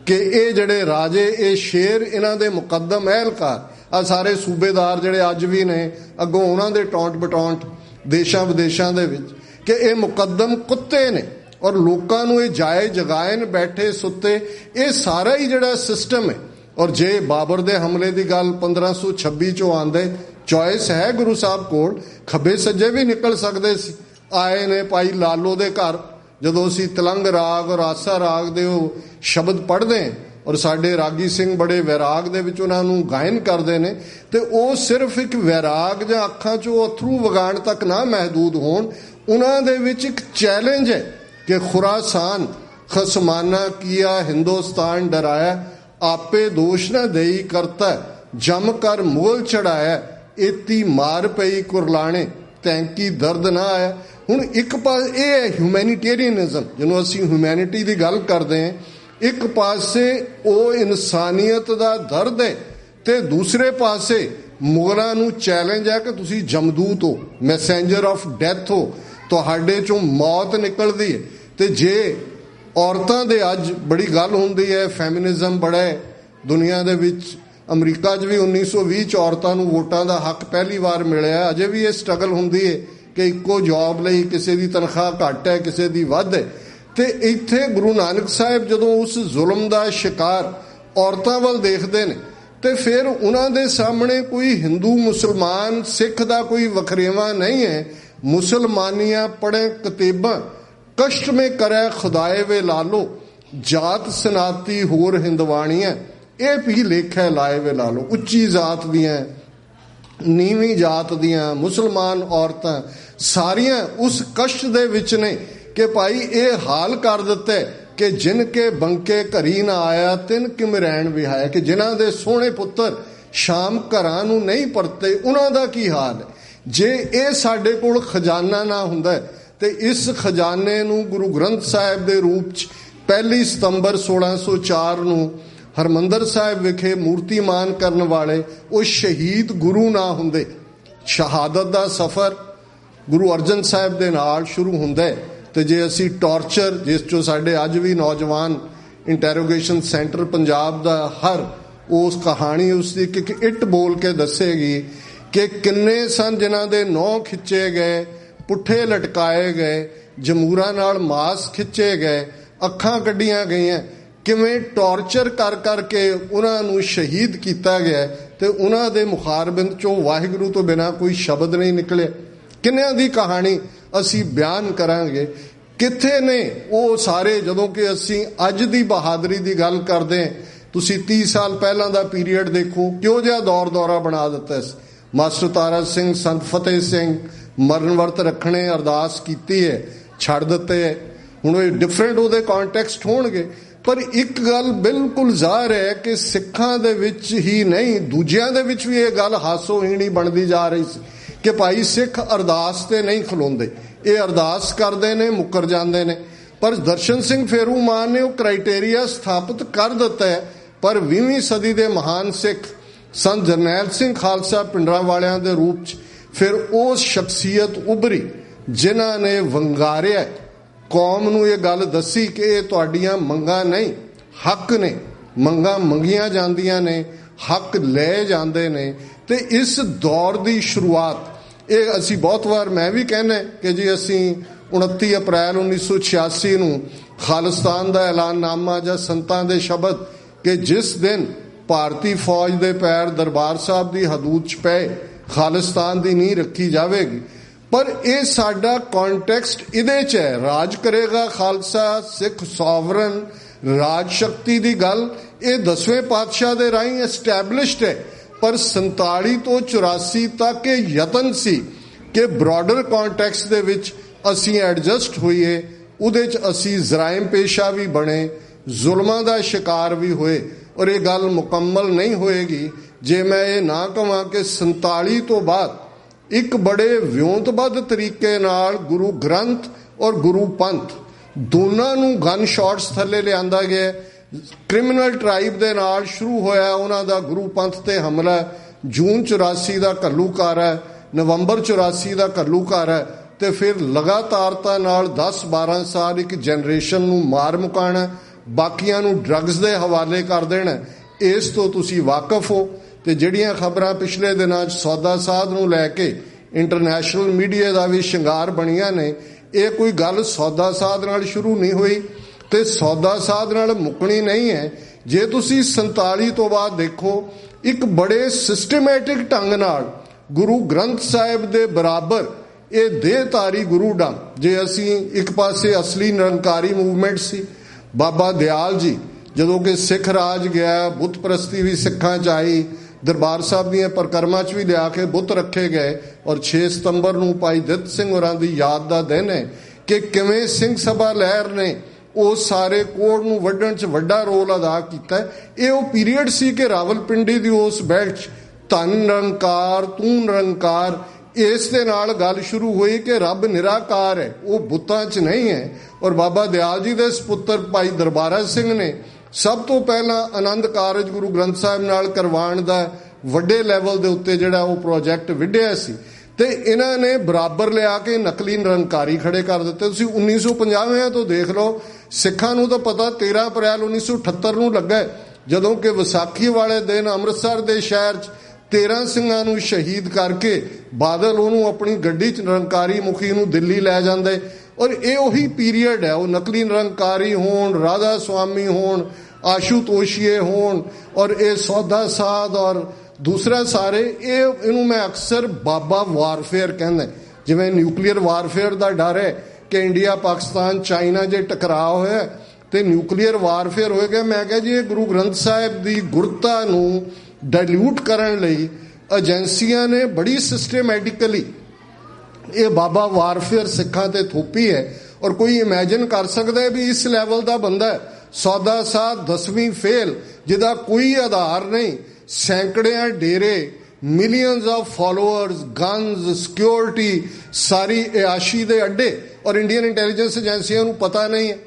ਕਿ ਇਹ ਜਿਹੜੇ ਰਾਜੇ, ਇਹ ਸ਼ੇਰ, ਇਹਨਾਂ ਦੇ ਮੁਕੱਦਮ ਅਹਿਲਕਾਰ, ਆ ਸਾਰੇ ਸੂਬੇਦਾਰ ਜਿਹੜੇ ਅੱਜ ਵੀ ਨੇ, ਅੱਗੋਂ ਉਹਨਾਂ ਦੇ ਟੌਂਟ ਬਟੌਂਟ ਦੇਸ਼ਾਂ ਵਿਦੇਸ਼ਾਂ ਦੇ ਵਿੱਚ, ਕਿ ਇਹ ਮੁਕੱਦਮ ਕੁੱਤੇ ਨੇ। ਔਰ ਲੋਕਾਂ ਨੂੰ ਇਹ ਜਾਏ ਜਗਾਇਨ ਬੈਠੇ ਸੁੱਤੇ, ਇਹ ਸਾਰਾ ਹੀ ਜਿਹੜਾ ਸਿਸਟਮ ਹੈ। ਔਰ ਜੇ ਬਾਬਰ ਦੇ ਹਮਲੇ ਦੀ ਗੱਲ 1526 ਚੋਂ ਆਉਂਦੇ, ਚੋਇਸ ਹੈ ਗੁਰੂ ਸਾਹਿਬ ਕੋਲ, ਖੱਬੇ ਸੱਜੇ ਵੀ ਨਿਕਲ ਸਕਦੇ ਸੀ। ਆਏ ਨੇ ਭਾਈ ਲਾਲੋ ਦੇ ਘਰ, ਜਦੋਂ ਅਸੀਂ ਤਲੰਗ ਰਾਗ ਔਰ ਆਸਾ ਰਾਗ ਦੇ ਉਹ ਸ਼ਬਦ ਪੜ੍ਹਦੇ, ਔਰ ਸਾਡੇ ਰਾਗੀ ਸਿੰਘ ਬੜੇ ਵੈਰਾਗ ਦੇ ਵਿੱਚ ਉਹਨਾਂ ਨੂੰ ਗਾਇਨ ਕਰਦੇ ਨੇ, ਤੇ ਉਹ ਸਿਰਫ ਇੱਕ ਵੈਰਾਗ ਜਾਂ ਅੱਖਾਂ 'ਚੋਂ ਅਥਰੂ ਵਗਾਉਣ ਤੱਕ ਨਾ ਮਹਿਦੂਦ ਹੋਣ। ਉਹਨਾਂ ਦੇ ਵਿੱਚ ਇੱਕ ਚੈਲੰਜ ਹੈ ਕਿ ਖੁਰਾਸਾਨ ਖਸਮਾਨਾ ਕੀਆ ਹਿੰਦੁਸਤਾਨ ਡਰਾਇਆ, ਆਪੇ ਦੋਸ਼ ਨਾ ਦੇਈ ਕਰਤਾ, ਜਮ ਕਰ ਮੁਗਲ ਚੜਾਇਆ, ਏਤੀ ਮਾਰ ਪਈ ਕੁਰਲਾਣੇ, ਤੈਂਕੀ ਦਰਦ ਨਾ ਆਇਆ। ਹੁਣ ਇੱਕ ਪਾਸੇ ਇਹ ਹੈ ਹਿਊਮੈਨੀਟੇਰੀਅਨਿਜ਼ਮ, ਜਿਹਨੂੰ ਅਸੀਂ ਹਿਊਮੈਨਿਟੀ ਦੀ ਗੱਲ ਕਰਦੇ ਹਾਂ। ਇੱਕ ਪਾਸੇ ਉਹ ਇਨਸਾਨੀਅਤ ਦਾ ਦਰਦ ਹੈ, ਤੇ ਦੂਸਰੇ ਪਾਸੇ ਮੁਗਲਾਂ ਨੂੰ ਚੈਲੰਜ ਹੈ ਕਿ ਤੁਸੀਂ ਜਮਦੂਤ ਹੋ, ਮੈਸੇਂਜਰ ਆਫ ਡੈਥ ਹੋ, ਤੁਹਾਡੇ ਚੋਂ ਮੌਤ ਨਿਕਲਦੀ ਹੈ। ਤੇ ਜੇ ਔਰਤਾਂ ਦੇ ਅੱਜ ਬੜੀ ਗੱਲ ਹੁੰਦੀ ਹੈ, ਫੈਮਿਨਿਜ਼ਮ ਬੜਾ ਹੈ ਦੁਨੀਆ ਦੇ ਵਿੱਚ। ਅਮਰੀਕਾ 'ਚ ਵੀ 1920 'ਚ ਔਰਤਾਂ ਨੂੰ ਵੋਟਾਂ ਦਾ ਹੱਕ ਪਹਿਲੀ ਵਾਰ ਮਿਲਿਆ। ਅਜੇ ਵੀ ਇਹ ਸਟਰਗਲ ਹੁੰਦੀ ਹੈ ਕਿ ਇੱਕੋ ਜੌਬ ਲਈ ਕਿਸੇ ਦੀ ਤਨਖਾਹ ਘੱਟ ਹੈ, ਕਿਸੇ ਦੀ ਵੱਧ ਹੈ। ਤੇ ਇੱਥੇ ਗੁਰੂ ਨਾਨਕ ਸਾਹਿਬ ਜਦੋਂ ਉਸ ਜ਼ੁਲਮ ਦਾ ਸ਼ਿਕਾਰ ਔਰਤਾਂ ਵੱਲ ਦੇਖਦੇ ਨੇ, ਤੇ ਫਿਰ ਉਹਨਾਂ ਦੇ ਸਾਹਮਣੇ ਕੋਈ ਹਿੰਦੂ ਮੁਸਲਮਾਨ ਸਿੱਖ ਦਾ ਕੋਈ ਵਖਰੇਵਾ ਨਹੀਂ ਹੈ। ਮੁਸਲਮਾਨੀਆਂ ਪੜ੍ਹੇ ਕਿਤਾਬਾਂ, ਕਸ਼ਟ ਮੇ ਕਰੈ ਖੁਦਾਏ ਵੇ ਲਾਲੋ, ਜਾਤ ਸਨਾਤੀ ਹੋਰ ਹਿੰਦਵਾਣੀਆਂ, ਇਹ ਵੀ ਲੇਖਾ ਲਾਏ ਵੇ ਲਾਲੋ। ਉੱਚੀ ਜਾਤ ਦੀਆਂ, ਨੀਵੀਂ ਜਾਤ ਦੀਆਂ ਮੁਸਲਮਾਨ ਔਰਤਾਂ ਸਾਰੀਆਂ ਉਸ ਕਸ਼ਟ ਦੇ ਵਿੱਚ ਨੇ ਕਿ ਭਾਈ ਇਹ ਹਾਲ ਕਰ ਦਿੱਤਾ ਕਿ ਜਿਨ ਕੇ ਬੰਕੇ ਘਰੀ ਨਾ ਆਇਆ, ਤਿਨ ਕਿਮ ਰਹਿਣ ਵਿਹਾਇਆ, ਕਿ ਜਿਨ੍ਹਾਂ ਦੇ ਸੋਹਣੇ ਪੁੱਤਰ ਸ਼ਾਮ ਘਰਾਂ ਨੂੰ ਨਹੀਂ ਪਰਤੇ, ਉਹਨਾਂ ਦਾ ਕੀ ਹਾਲ ਹੈ। ਜੇ ਇਹ ਸਾਡੇ ਕੋਲ ਖਜ਼ਾਨਾ ਨਾ ਹੁੰਦਾ, ਤੇ ਇਸ ਖਜ਼ਾਨੇ ਨੂੰ ਗੁਰੂ ਗ੍ਰੰਥ ਸਾਹਿਬ ਦੇ ਰੂਪ 'ਚ 1 ਸਤੰਬਰ 1604 ਨੂੰ ਹਰਮੰਦਰ ਸਾਹਿਬ ਵਿਖੇ ਮੂਰਤੀਮਾਨ ਕਰਨ ਵਾਲੇ ਉਹ ਸ਼ਹੀਦ ਗੁਰੂ ਨਾ ਹੁੰਦੇ। ਸ਼ਹਾਦਤ ਦਾ ਸਫ਼ਰ ਗੁਰੂ ਅਰਜਨ ਸਾਹਿਬ ਦੇ ਨਾਲ ਸ਼ੁਰੂ ਹੁੰਦਾ ਹੈ। ਤੇ ਜੇ ਅਸੀਂ ਟਾਰਚਰ, ਜਿਸ 'ਚੋਂ ਸਾਡੇ ਅੱਜ ਵੀ ਨੌਜਵਾਨ ਇੰਟੈਰੋਗੇਸ਼ਨ ਸੈਂਟਰ ਪੰਜਾਬ ਦਾ ਹਰ ਉਸ ਕਹਾਣੀ, ਉਸ ਦੀ ਇੱਕ ਇੱਟ ਬੋਲ ਕੇ ਦੱਸੇਗੀ ਕਿ ਕਿੰਨੇ ਸਨ ਜਿਨ੍ਹਾਂ ਦੇ ਨਹੁੰ ਖਿੱਚੇ ਗਏ, ਪੁੱਠੇ ਲਟਕਾਏ ਗਏ, ਜਮੂਰਾਂ ਨਾਲ ਮਾਸ ਖਿੱਚੇ ਗਏ, ਅੱਖਾਂ ਕੱਢੀਆਂ ਗਈਆਂ, ਕਿਵੇਂ ਟੌਰਚਰ ਕਰ ਕਰਕੇ ਉਹਨਾਂ ਨੂੰ ਸ਼ਹੀਦ ਕੀਤਾ ਗਿਆ ਤੇ ਉਹਨਾਂ ਦੇ ਮੁਖਾਰਬਿੰਦ ਚੋਂ ਵਾਹਿਗੁਰੂ ਤੋਂ ਬਿਨਾਂ ਕੋਈ ਸ਼ਬਦ ਨਹੀਂ ਨਿਕਲਿਆ। ਕਿੰਨਿਆਂ ਦੀ ਕਹਾਣੀ ਅਸੀਂ ਬਿਆਨ ਕਰਾਂਗੇ। ਕਿੱਥੇ ਨੇ ਉਹ ਸਾਰੇ ਜਦੋਂ ਕਿ ਅਸੀਂ ਅੱਜ ਦੀ ਬਹਾਦਰੀ ਦੀ ਗੱਲ ਕਰਦੇ ਹਾਂ। ਤੁਸੀਂ 30 ਸਾਲ ਪਹਿਲਾਂ ਦਾ ਪੀਰੀਅਡ ਦੇਖੋ, ਕਿਹੋ ਜਿਹਾ ਦੌਰ ਦੌਰਾ ਬਣਾ ਦਿੱਤਾ ਸੀ। ਮਾਸਟਰ ਤਾਰਾ ਸਿੰਘ, ਸੰਤ ਫਤਿਹ ਸਿੰਘ ਮਰਨ ਵਰਤ ਰੱਖਣੇ, ਅਰਦਾਸ ਕੀਤੀ ਹੈ, ਛੱਡ ਦਿੱਤੇ ਹੈ। ਹੁਣ ਇਹ ਡਿਫਰੈਂਟ ਉਹਦੇ ਕੌਨਟੈਕਸਟ ਹੋਣਗੇ, ਪਰ ਇੱਕ ਗੱਲ ਬਿਲਕੁਲ ਜ਼ਾਹਰ ਹੈ ਕਿ ਸਿੱਖਾਂ ਦੇ ਵਿੱਚ ਹੀ ਨਹੀਂ ਦੂਜਿਆਂ ਦੇ ਵਿੱਚ ਵੀ ਇਹ ਗੱਲ ਹਾਸੋਹੀਣੀ ਬਣਦੀ ਜਾ ਰਹੀ ਸੀ ਕਿ ਭਾਈ ਸਿੱਖ ਅਰਦਾਸ ਤੇ ਨਹੀਂ ਖਲੋਂਦੇ, ਇਹ ਅਰਦਾਸ ਕਰਦੇ ਨੇ, ਮੁੱਕਰ ਜਾਂਦੇ ਨੇ। ਪਰ ਦਰਸ਼ਨ ਸਿੰਘ ਫੇਰੂ ਮਾਨ ਨੇ ਉਹ ਕ੍ਰਾਈਟੇਰੀਆ ਸਥਾਪਿਤ ਕਰ ਦਿੱਤਾ ਹੈ। ਪਰ 20ਵੀਂ ਸਦੀ ਦੇ ਮਹਾਨ ਸਿੱਖ ਸੰਤ ਜਰਨੈਲ ਸਿੰਘ ਖਾਲਸਾ ਪਿੰਡਰਾਂਵਾਲਿਆਂ ਦੇ ਰੂਪ 'ਚ ਫਿਰ ਉਹ ਸ਼ਖਸੀਅਤ ਉਭਰੀ ਜਿਨ੍ਹਾਂ ਨੇ ਵੰਗਾਰਿਆ, ਕੌਮ ਨੂੰ ਇਹ ਗੱਲ ਦੱਸੀ ਕਿ ਇਹ ਤੁਹਾਡੀਆਂ ਮੰਗਾਂ ਨਹੀਂ, ਹੱਕ ਨੇ। ਮੰਗਾਂ ਮੰਗੀਆਂ ਜਾਂਦੀਆਂ ਨੇ, ਹੱਕ ਲਏ ਜਾਂਦੇ ਨੇ। ਤੇ ਇਸ ਦੌਰ ਦੀ ਸ਼ੁਰੂਆਤ ਇਹ ਅਸੀਂ ਬਹੁਤ ਵਾਰ ਮੈਂ ਵੀ ਕਹਿੰਦਾ ਕਿ ਜੀ ਅਸੀਂ 29 ਅਪ੍ਰੈਲ 1986 ਨੂੰ ਖਾਲਿਸਤਾਨ ਦਾ ਐਲਾਨਨਾਮਾ ਜਾਂ ਸੰਤਾਂ ਦੇ ਸ਼ਬਦ ਕਿ ਜਿਸ ਦਿਨ ਭਾਰਤੀ ਫੌਜ ਦੇ ਪੈਰ ਦਰਬਾਰ ਸਾਹਿਬ ਦੀ ਹਦੂਦ 'ਚ ਪਏ ਖਾਲਿਸਤਾਨ ਦੀ ਨੀਂਹ ਰੱਖੀ ਜਾਵੇਗੀ। ਪਰ ਇਹ ਸਾਡਾ ਕੌਨਟੈਕਸਟ ਇਹਦੇ 'ਚ ਹੈ, ਰਾਜ ਕਰੇਗਾ ਖਾਲਸਾ, ਸਿੱਖ ਸੋਵਰਨ, ਰਾਜ ਸ਼ਕਤੀ ਦੀ ਗੱਲ ਇਹ 10ਵੇਂ ਪਾਤਸ਼ਾਹ ਦੇ ਰਾਹੀਂ ਐਸਟੈਬਲਿਸ਼ਡ ਹੈ। ਪਰ 47 ਤੋਂ 84 ਤੱਕ ਇਹ ਯਤਨ ਸੀ ਕਿ ਬ੍ਰੌਡਰ ਕੌਨਟੈਕਸਟ ਦੇ ਵਿੱਚ ਅਸੀਂ ਐਡਜਸਟ ਹੋਈਏ। ਉਹਦੇ 'ਚ ਅਸੀਂ ਜ਼ਰਾਇਮ ਪੇਸ਼ਾ ਵੀ ਬਣੇ, ਜ਼ੁਲਮਾਂ ਦਾ ਸ਼ਿਕਾਰ ਵੀ ਹੋਏ। ਔਰ ਇਹ ਗੱਲ ਮੁਕੰਮਲ ਨਹੀਂ ਹੋਏਗੀ ਜੇ ਮੈਂ ਇਹ ਨਾ ਕਹਾਂ ਕਿ 47 ਤੋਂ ਬਾਅਦ ਇੱਕ ਬੜੇ ਵਿਉਂਤਬੱਧ ਤਰੀਕੇ ਨਾਲ ਗੁਰੂ ਗ੍ਰੰਥ ਔਰ ਗੁਰੂ ਪੰਥ ਦੋਨਾਂ ਨੂੰ ਗਨ ਸ਼ਾਟਸ ਥੱਲੇ ਲਿਆਂਦਾ ਗਿਆ। ਕ੍ਰਿਮੀਨਲ ਟ੍ਰਾਈਬ ਦੇ ਨਾਲ ਸ਼ੁਰੂ ਹੋਇਆ ਉਹਨਾਂ ਦਾ ਗੁਰੂ ਪੰਥ ਤੇ ਹਮਲਾ। ਜੂਨ 84 ਦਾ ਘੱਲੂਘਾਰਾ ਹੈ, ਨਵੰਬਰ 84 ਦਾ ਘੱਲੂਘਾਰਾ ਹੈ ਤੇ ਫਿਰ ਲਗਾਤਾਰਤਾ ਨਾਲ 10-12 ਸਾਲ ਇੱਕ ਜਨਰੇਸ਼ਨ ਨੂੰ ਮਾਰ ਮੁਕਾਣਾ, ਬਾਕੀਆਂ ਨੂੰ ਡਰੱਗਸ ਦੇ ਹਵਾਲੇ ਕਰ ਦੇਣਾ। ਇਸ ਤੋਂ ਤੁਸੀਂ ਵਾਕਿਫ ਹੋ। ਤੇ ਜਿਹੜੀਆਂ ਖਬਰਾਂ ਪਿਛਲੇ ਦਿਨਾਂ 'ਚ ਸੌਦਾ ਸਾਧ ਨੂੰ ਲੈ ਕੇ ਇੰਟਰਨੈਸ਼ਨਲ ਮੀਡੀਆ ਦਾ ਵੀ ਸ਼ਿੰਗਾਰ ਬਣੀਆਂ ਨੇ, ਇਹ ਕੋਈ ਗੱਲ ਸੌਦਾ ਸਾਧ ਨਾਲ ਸ਼ੁਰੂ ਨਹੀਂ ਹੋਈ ਤੇ ਸੌਦਾ ਸਾਧ ਨਾਲ ਮੁੱਕਣੀ ਨਹੀਂ ਹੈ। ਜੇ ਤੁਸੀਂ 47 ਤੋਂ ਬਾਅਦ ਦੇਖੋ, ਇੱਕ ਬੜੇ ਸਿਸਟਮੈਟਿਕ ਢੰਗ ਨਾਲ ਗੁਰੂ ਗ੍ਰੰਥ ਸਾਹਿਬ ਦੇ ਬਰਾਬਰ ਇਹ ਦੇਹਧਾਰੀ ਗੁਰੂ ਢੰਗ, ਜੇ ਅਸੀਂ ਇੱਕ ਪਾਸੇ ਅਸਲੀ ਨਿਰੰਕਾਰੀ ਮੂਵਮੈਂਟ ਸੀ, ਬਾਬਾ ਦਿਆਲ ਜੀ ਜਦੋਂ ਕਿ ਸਿੱਖ ਰਾਜ ਗਿਆ, ਬੁੱਤ ਪ੍ਰਸਤੀ ਵੀ ਸਿੱਖਾਂ 'ਚ ਆਈ, ਦਰਬਾਰ ਸਾਹਿਬ ਦੀਆਂ ਪਰਿਕਰਮਾ 'ਚ ਵੀ ਲਿਆ ਕੇ ਬੁੱਤ ਰੱਖੇ ਗਏ। ਔਰ 6 ਸਤੰਬਰ ਨੂੰ ਭਾਈ ਦਿੱਤ ਸਿੰਘ ਹੋਰਾਂ ਦੀ ਯਾਦ ਦਾ ਦਿਨ ਹੈ ਕਿ ਕਿਵੇਂ ਸਿੰਘ ਸਭਾ ਲਹਿਰ ਨੇ ਉਸ ਸਾਰੇ ਕੋਡ ਨੂੰ ਵੱਢਣ 'ਚ ਵੱਡਾ ਰੋਲ ਅਦਾ ਕੀਤਾ। ਇਹ ਉਹ ਪੀਰੀਅਡ ਸੀ ਕਿ ਰਾਵਲਪਿੰਡੀ ਦੀ ਉਸ ਬੈਲਟ 'ਚ ਧੰਨ ਨਿਰੰਕਾਰ ਤੂੰ ਨਿਰੰਕਾਰ, ਇਸ ਦੇ ਨਾਲ ਗੱਲ ਸ਼ੁਰੂ ਹੋਈ ਕਿ ਰੱਬ ਨਿਰਾਕਾਰ ਹੈ, ਉਹ ਬੁੱਤਾਂ 'ਚ ਨਹੀਂ ਹੈ। ਔਰ ਬਾਬਾ ਦਿਆਲ ਜੀ ਦੇ ਸਪੁੱਤਰ ਭਾਈ ਦਰਬਾਰਾ ਸਿੰਘ ਨੇ ਸਭ ਤੋਂ ਪਹਿਲਾਂ ਆਨੰਦ ਕਾਰਜ ਗੁਰੂ ਗ੍ਰੰਥ ਸਾਹਿਬ ਨਾਲ ਕਰਵਾਉਣ ਦਾ ਵੱਡੇ ਲੈਵਲ ਦੇ ਉੱਤੇ ਜਿਹੜਾ ਉਹ ਪ੍ਰੋਜੈਕਟ ਵਿੱਢਿਆ ਸੀ ਤੇ ਇਹਨਾਂ ਨੇ ਬਰਾਬਰ ਲਿਆ ਕੇ ਨਕਲੀ ਨਿਰੰਕਾਰੀ ਖੜੇ ਕਰ ਦਿੱਤੇ। ਤੁਸੀਂ 1950 ਤੋਂ ਦੇਖ ਲਓ, ਸਿੱਖਾਂ ਨੂੰ ਤਾਂ ਪਤਾ 13 ਅਪ੍ਰੈਲ 1978 ਨੂੰ ਲੱਗਾ ਜਦੋਂ ਕਿ ਵਿਸਾਖੀ ਵਾਲੇ ਦਿਨ ਅੰਮ੍ਰਿਤਸਰ ਦੇ ਸ਼ਹਿਰ 'ਚ 13 ਸਿੰਘਾਂ ਨੂੰ ਸ਼ਹੀਦ ਕਰਕੇ ਬਾਦਲ ਉਹਨੂੰ ਆਪਣੀ ਗੱਡੀ 'ਚ ਨਿਰੰਕਾਰੀ ਮੁਖੀ ਨੂੰ ਦਿੱਲੀ ਲੈ ਜਾਂਦੇ। ਔਰ ਇਹ ਉਹੀ ਪੀਰੀਅਡ ਹੈ, ਉਹ ਨਕਲੀ ਨਿਰੰਕਾਰੀ ਹੋਣ, ਰਾਧਾ ਸੁਆਮੀ ਹੋਣ, ਆਸ਼ੂਤੋਸ਼ੀਏ ਹੋਣ ਔਰ ਇਹ ਸੌਦਾ ਸਾਧ ਔਰ ਦੂਸਰਾ ਸਾਰੇ ਇਹਨੂੰ ਮੈਂ ਅਕਸਰ ਬਾਬਾ ਵਾਰਫੇਅਰ ਕਹਿੰਦਾ। ਜਿਵੇਂ ਨਿਊਕਲੀਅਰ ਵਾਰਫੇਅਰ ਦਾ ਡਰ ਹੈ ਕਿ ਇੰਡੀਆ ਪਾਕਿਸਤਾਨ ਚਾਈਨਾ ਜੇ ਟਕਰਾਅ ਹੋਇਆ ਤੇ ਨਿਊਕਲੀਅਰ ਵਾਰਫੇਅਰ ਹੋਏਗਾ, ਮੈਂ ਕਿਹਾ ਜੀ ਇਹ ਗੁਰੂ ਗ੍ਰੰਥ ਸਾਹਿਬ ਦੀ ਗੁਰਤਾ ਨੂੰ ਡਾਇਲੂਟ ਕਰਨ ਲਈ ਏਜੰਸੀਆਂ ਨੇ ਬੜੀ ਸਿਸਟਮੈਟਿਕਲੀ ਇਹ ਬਾਬਾ ਵਾਰਫੇਅਰ ਸਿੱਖਾਂ ਤੇ ਥੋਪੀ ਹੈ। ਔਰ ਕੋਈ ਇਮੈਜਿਨ ਕਰ ਸਕਦਾ ਵੀ ਇਸ ਲੈਵਲ ਦਾ ਬੰਦਾ ਸੌਦਾ ਸਾਧ 10ਵੀਂ ਫੇਲ, ਜਿਹਦਾ ਕੋਈ ਆਧਾਰ ਨਹੀਂ, ਸੈਂਕੜਿਆਂ ਡੇਰੇ, millions of followers, guns, security, ਸਾਰੀ ਇਆਸ਼ੀ ਦੇ ਅੱਡੇ, ਔਰ ਇੰਡੀਅਨ ਇੰਟੈਲੀਜੈਂਸ ਏਜੰਸੀਆਂ ਨੂੰ ਪਤਾ ਨਹੀਂ ਹੈ।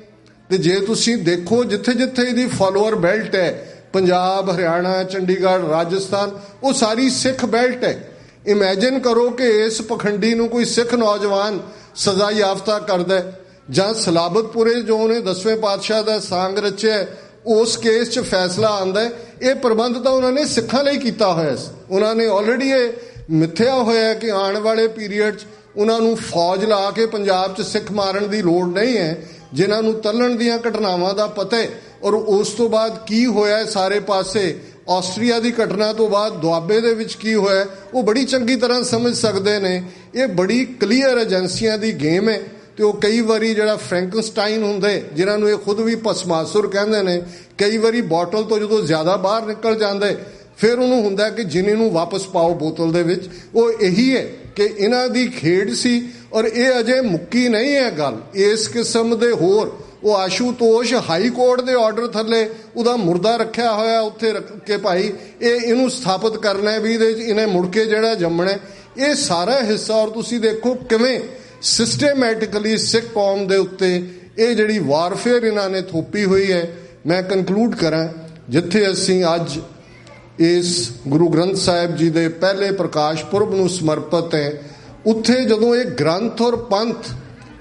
ਤੇ ਜੇ ਤੁਸੀਂ ਦੇਖੋ ਜਿੱਥੇ ਜਿੱਥੇ ਇਹਦੀ ਫਾਲੋਅਰ ਬੈਲਟ ਹੈ, ਪੰਜਾਬ, ਹਰਿਆਣਾ, ਚੰਡੀਗੜ੍ਹ, ਰਾਜਸਥਾਨ, ਉਹ ਸਾਰੀ ਸਿੱਖ ਬੈਲਟ ਹੈ। ਇਮੈਜਿਨ ਕਰੋ ਕਿ ਇਸ ਪਖੰਡੀ ਨੂੰ ਕੋਈ ਸਿੱਖ ਨੌਜਵਾਨ ਸਜ਼ਾ ਯਾਫਤਾ ਕਰਦਾ ਜਾਂ ਸਲਾਬਤਪੁਰੇ ਜੋ ਉਹਨੇ 10ਵੇਂ ਪਾਤਸ਼ਾਹ ਦਾ ਸਾਂਗ ਰਚਿਆ ਉਸ ਕੇਸ 'ਚ ਫੈਸਲਾ ਆਉਂਦਾ। ਇਹ ਪ੍ਰਬੰਧ ਤਾਂ ਉਹਨਾਂ ਨੇ ਸਿੱਖਾਂ ਲਈ ਕੀਤਾ ਹੋਇਆ ਸੀ। ਉਹਨਾਂ ਨੇ ਆਲਰੇਡੀ ਇਹ ਮਿੱਥਿਆ ਹੋਇਆ ਕਿ ਆਉਣ ਵਾਲੇ ਪੀਰੀਅਡ 'ਚ ਉਹਨਾਂ ਨੂੰ ਫੌਜ ਲਾ ਕੇ ਪੰਜਾਬ 'ਚ ਸਿੱਖ ਮਾਰਨ ਦੀ ਲੋੜ ਨਹੀਂ ਹੈ, ਜਿਨ੍ਹਾਂ ਨੂੰ ਤੱਲਣ ਦੀਆਂ ਘਟਨਾਵਾਂ ਦਾ ਪਤਾ ਹੈ। ਔਰ ਉਸ ਤੋਂ ਬਾਅਦ ਕੀ ਹੋਇਆ ਸਾਰੇ ਪਾਸੇ, ਆਸਟਰੀਆ ਦੀ ਘਟਨਾ ਤੋਂ ਬਾਅਦ ਦੁਆਬੇ ਦੇ ਵਿੱਚ ਕੀ ਹੋਇਆ, ਉਹ ਬੜੀ ਚੰਗੀ ਤਰ੍ਹਾਂ ਸਮਝ ਸਕਦੇ ਨੇ। ਇਹ ਬੜੀ ਕਲੀਅਰ ਏਜੰਸੀਆਂ ਦੀ ਗੇਮ ਹੈ। ਤੇ ਉਹ ਕਈ ਵਾਰੀ ਜਿਹੜਾ ਫਰੈਂਕਨਸਟਾਈਨ ਹੁੰਦੇ, ਜਿਨ੍ਹਾਂ ਨੂੰ ਇਹ ਖੁਦ ਵੀ ਭਸਮਾਸੁਰ ਕਹਿੰਦੇ ਨੇ, ਕਈ ਵਾਰੀ ਬੋਟਲ ਤੋਂ ਜਦੋਂ ਜ਼ਿਆਦਾ ਬਾਹਰ ਨਿਕਲ ਜਾਂਦੇ ਫਿਰ ਉਹਨੂੰ ਹੁੰਦਾ ਕਿ ਜਿੰਨੀ ਨੂੰ ਵਾਪਸ ਪਾਓ ਬੋਤਲ ਦੇ ਵਿੱਚ। ਉਹ ਇਹੀ ਹੈ ਕਿ ਇਹਨਾਂ ਦੀ ਖੇਡ ਸੀ। ਔਰ ਇਹ ਅਜੇ ਮੁੱਕੀ ਨਹੀਂ ਹੈ ਗੱਲ। ਇਸ ਕਿਸਮ ਦੇ ਹੋਰ ਉਹ ਆਸ਼ੂਤੋਸ਼ ਹਾਈ ਕੋਰਟ ਦੇ ਆਰਡਰ ਥੱਲੇ ਉਹਦਾ ਮੁਰਦਾ ਰੱਖਿਆ ਹੋਇਆ, ਉੱਥੇ ਰੱਖ ਕੇ ਭਾਈ ਇਹਨੂੰ ਸਥਾਪਿਤ ਕਰਨਾ ਵੀ ਇਹਦੇ 'ਚ ਇਹਨੇ ਮੁੜ ਕੇ ਜਿਹੜਾ ਜੰਮਣਾ, ਇਹ ਸਾਰਾ ਹਿੱਸਾ। ਔਰ ਤੁਸੀਂ ਦੇਖੋ ਕਿਵੇਂ ਸਿਸਟੇਮੈਟਿਕਲੀ ਸਿੱਖ ਕੌਮ ਦੇ ਉੱਤੇ ਇਹ ਜਿਹੜੀ ਵਾਰਫੇਅਰ ਇਹਨਾਂ ਨੇ ਥੋਪੀ ਹੋਈ ਹੈ। ਮੈਂ ਕਨਕਲੂਡ ਕਰਾਂ, ਜਿੱਥੇ ਅਸੀਂ ਅੱਜ ਇਸ ਗੁਰੂ ਗ੍ਰੰਥ ਸਾਹਿਬ ਜੀ ਦੇ ਪਹਿਲੇ ਪ੍ਰਕਾਸ਼ ਪੁਰਬ ਨੂੰ ਸਮਰਪਿਤ ਹੈ, ਉੱਥੇ ਜਦੋਂ ਇਹ ਗ੍ਰੰਥ ਔਰ ਪੰਥ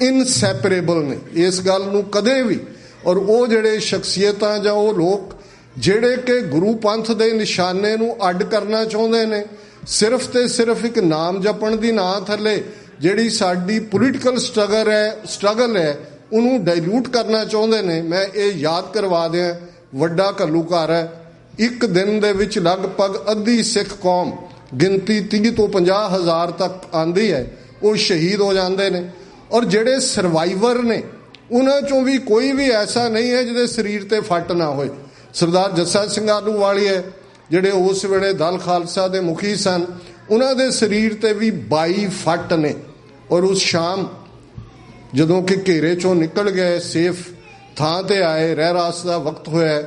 ਇਨਸੈਪਰੇਬਲ ਨੇ, ਇਸ ਗੱਲ ਨੂੰ ਕਦੇ ਵੀ। ਔਰ ਉਹ ਜਿਹੜੇ ਸ਼ਖਸੀਅਤਾਂ ਜਾਂ ਉਹ ਲੋਕ ਜਿਹੜੇ ਕਿ ਗੁਰੂ ਪੰਥ ਦੇ ਨਿਸ਼ਾਨੇ ਨੂੰ ਅੱਡ ਕਰਨਾ ਚਾਹੁੰਦੇ ਨੇ, ਸਿਰਫ ਤੇ ਸਿਰਫ ਇੱਕ ਨਾਮ ਜਪਣ ਦੀ ਨਾਂ ਥੱਲੇ ਜਿਹੜੀ ਸਾਡੀ ਪੋਲੀਟੀਕਲ ਸਟਰਗਲ ਹੈ ਉਹਨੂੰ ਡਾਇਲੂਟ ਕਰਨਾ ਚਾਹੁੰਦੇ ਨੇ। ਮੈਂ ਇਹ ਯਾਦ ਕਰਵਾ ਦਿਆਂ, ਵੱਡਾ ਘੱਲੂਘਾਰਾ ਹੈ। ਇੱਕ ਦਿਨ ਦੇ ਵਿੱਚ ਲਗਭਗ ਅੱਧੀ ਸਿੱਖ ਕੌਮ, ਗਿਣਤੀ 30 ਤੋਂ 50 ਹਜ਼ਾਰ ਤੱਕ ਆਉਂਦੀ ਹੈ, ਉਹ ਸ਼ਹੀਦ ਹੋ ਜਾਂਦੇ ਨੇ। ਔਰ ਜਿਹੜੇ ਸਰਵਾਈਵਰ ਨੇ ਉਹਨਾਂ ਚੋਂ ਵੀ ਕੋਈ ਵੀ ਐਸਾ ਨਹੀਂ ਹੈ ਜਿਹਦੇ ਸਰੀਰ ਤੇ ਫੱਟ ਨਾ ਹੋਏ। ਸਰਦਾਰ ਜੱਸਾ ਸਿੰਘ ਆਹਲੂਵਾਲੀਆ ਜਿਹੜੇ ਉਸ ਵੇਲੇ ਦਲ ਖਾਲਸਾ ਦੇ ਮੁਖੀ ਸਨ, ਉਹਨਾਂ ਦੇ ਸਰੀਰ ਤੇ ਵੀ 22 ਫੱਟ ਨੇ। ਔਰ ਉਸ ਸ਼ਾਮ ਜਦੋਂ ਕਿ ਘੇਰੇ ਚੋਂ ਨਿਕਲ ਗਏ, ਸੇਫ ਥਾਂ ਤੇ ਆਏ, ਰਹਿਰਾਸ ਦਾ ਵਕਤ ਹੋਇਆ,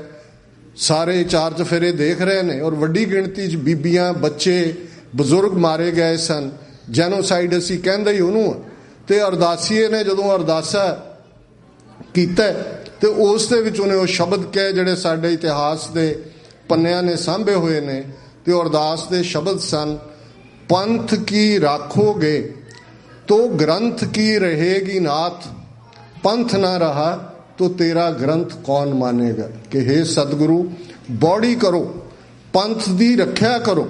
ਸਾਰੇ ਚਾਰ ਚਫੇਰੇ ਦੇਖ ਰਹੇ ਨੇ। ਔਰ ਵੱਡੀ ਗਿਣਤੀ 'ਚ ਬੀਬੀਆਂ, ਬੱਚੇ, ਬਜ਼ੁਰਗ ਮਾਰੇ ਗਏ ਸਨ। ਜੈਨੋਸਾਈਡ ਅਸੀਂ ਕਹਿੰਦੇ ਹੀ ਉਹਨੂੰ। ਤੇ ਅਰਦਾਸੀਏ ਨੇ ਜਦੋਂ ਅਰਦਾਸਾ ਕੀਤਾ ਤੇ ਉਸ ਦੇ ਵਿੱਚ ਉਹਨੇ ਉਹ ਸ਼ਬਦ ਕਹੇ ਜਿਹੜੇ ਸਾਡੇ ਇਤਿਹਾਸ ਦੇ ਪੰਨਿਆਂ ਨੇ ਸਾਂਭੇ ਹੋਏ ਨੇ। ਤੇ ਅਰਦਾਸ ਦੇ ਸ਼ਬਦ ਸਨ, ਪੰਥ ਕੀ ਰਾਖੋਗੇ ਤੋ ਗ੍ਰੰਥ ਕੀ ਰਹੇਗੀ ਨਾਥ, ਪੰਥ ਨਾ ਰਹਾ ਤੋ ਤੇਰਾ ਗ੍ਰੰਥ ਕੌਣ ਮਾਨੇਗਾ। ਕਿ ਹੇ ਸਤਿਗੁਰੂ, ਬੌੜੀ ਕਰੋ, ਪੰਥ ਦੀ ਰੱਖਿਆ ਕਰੋ।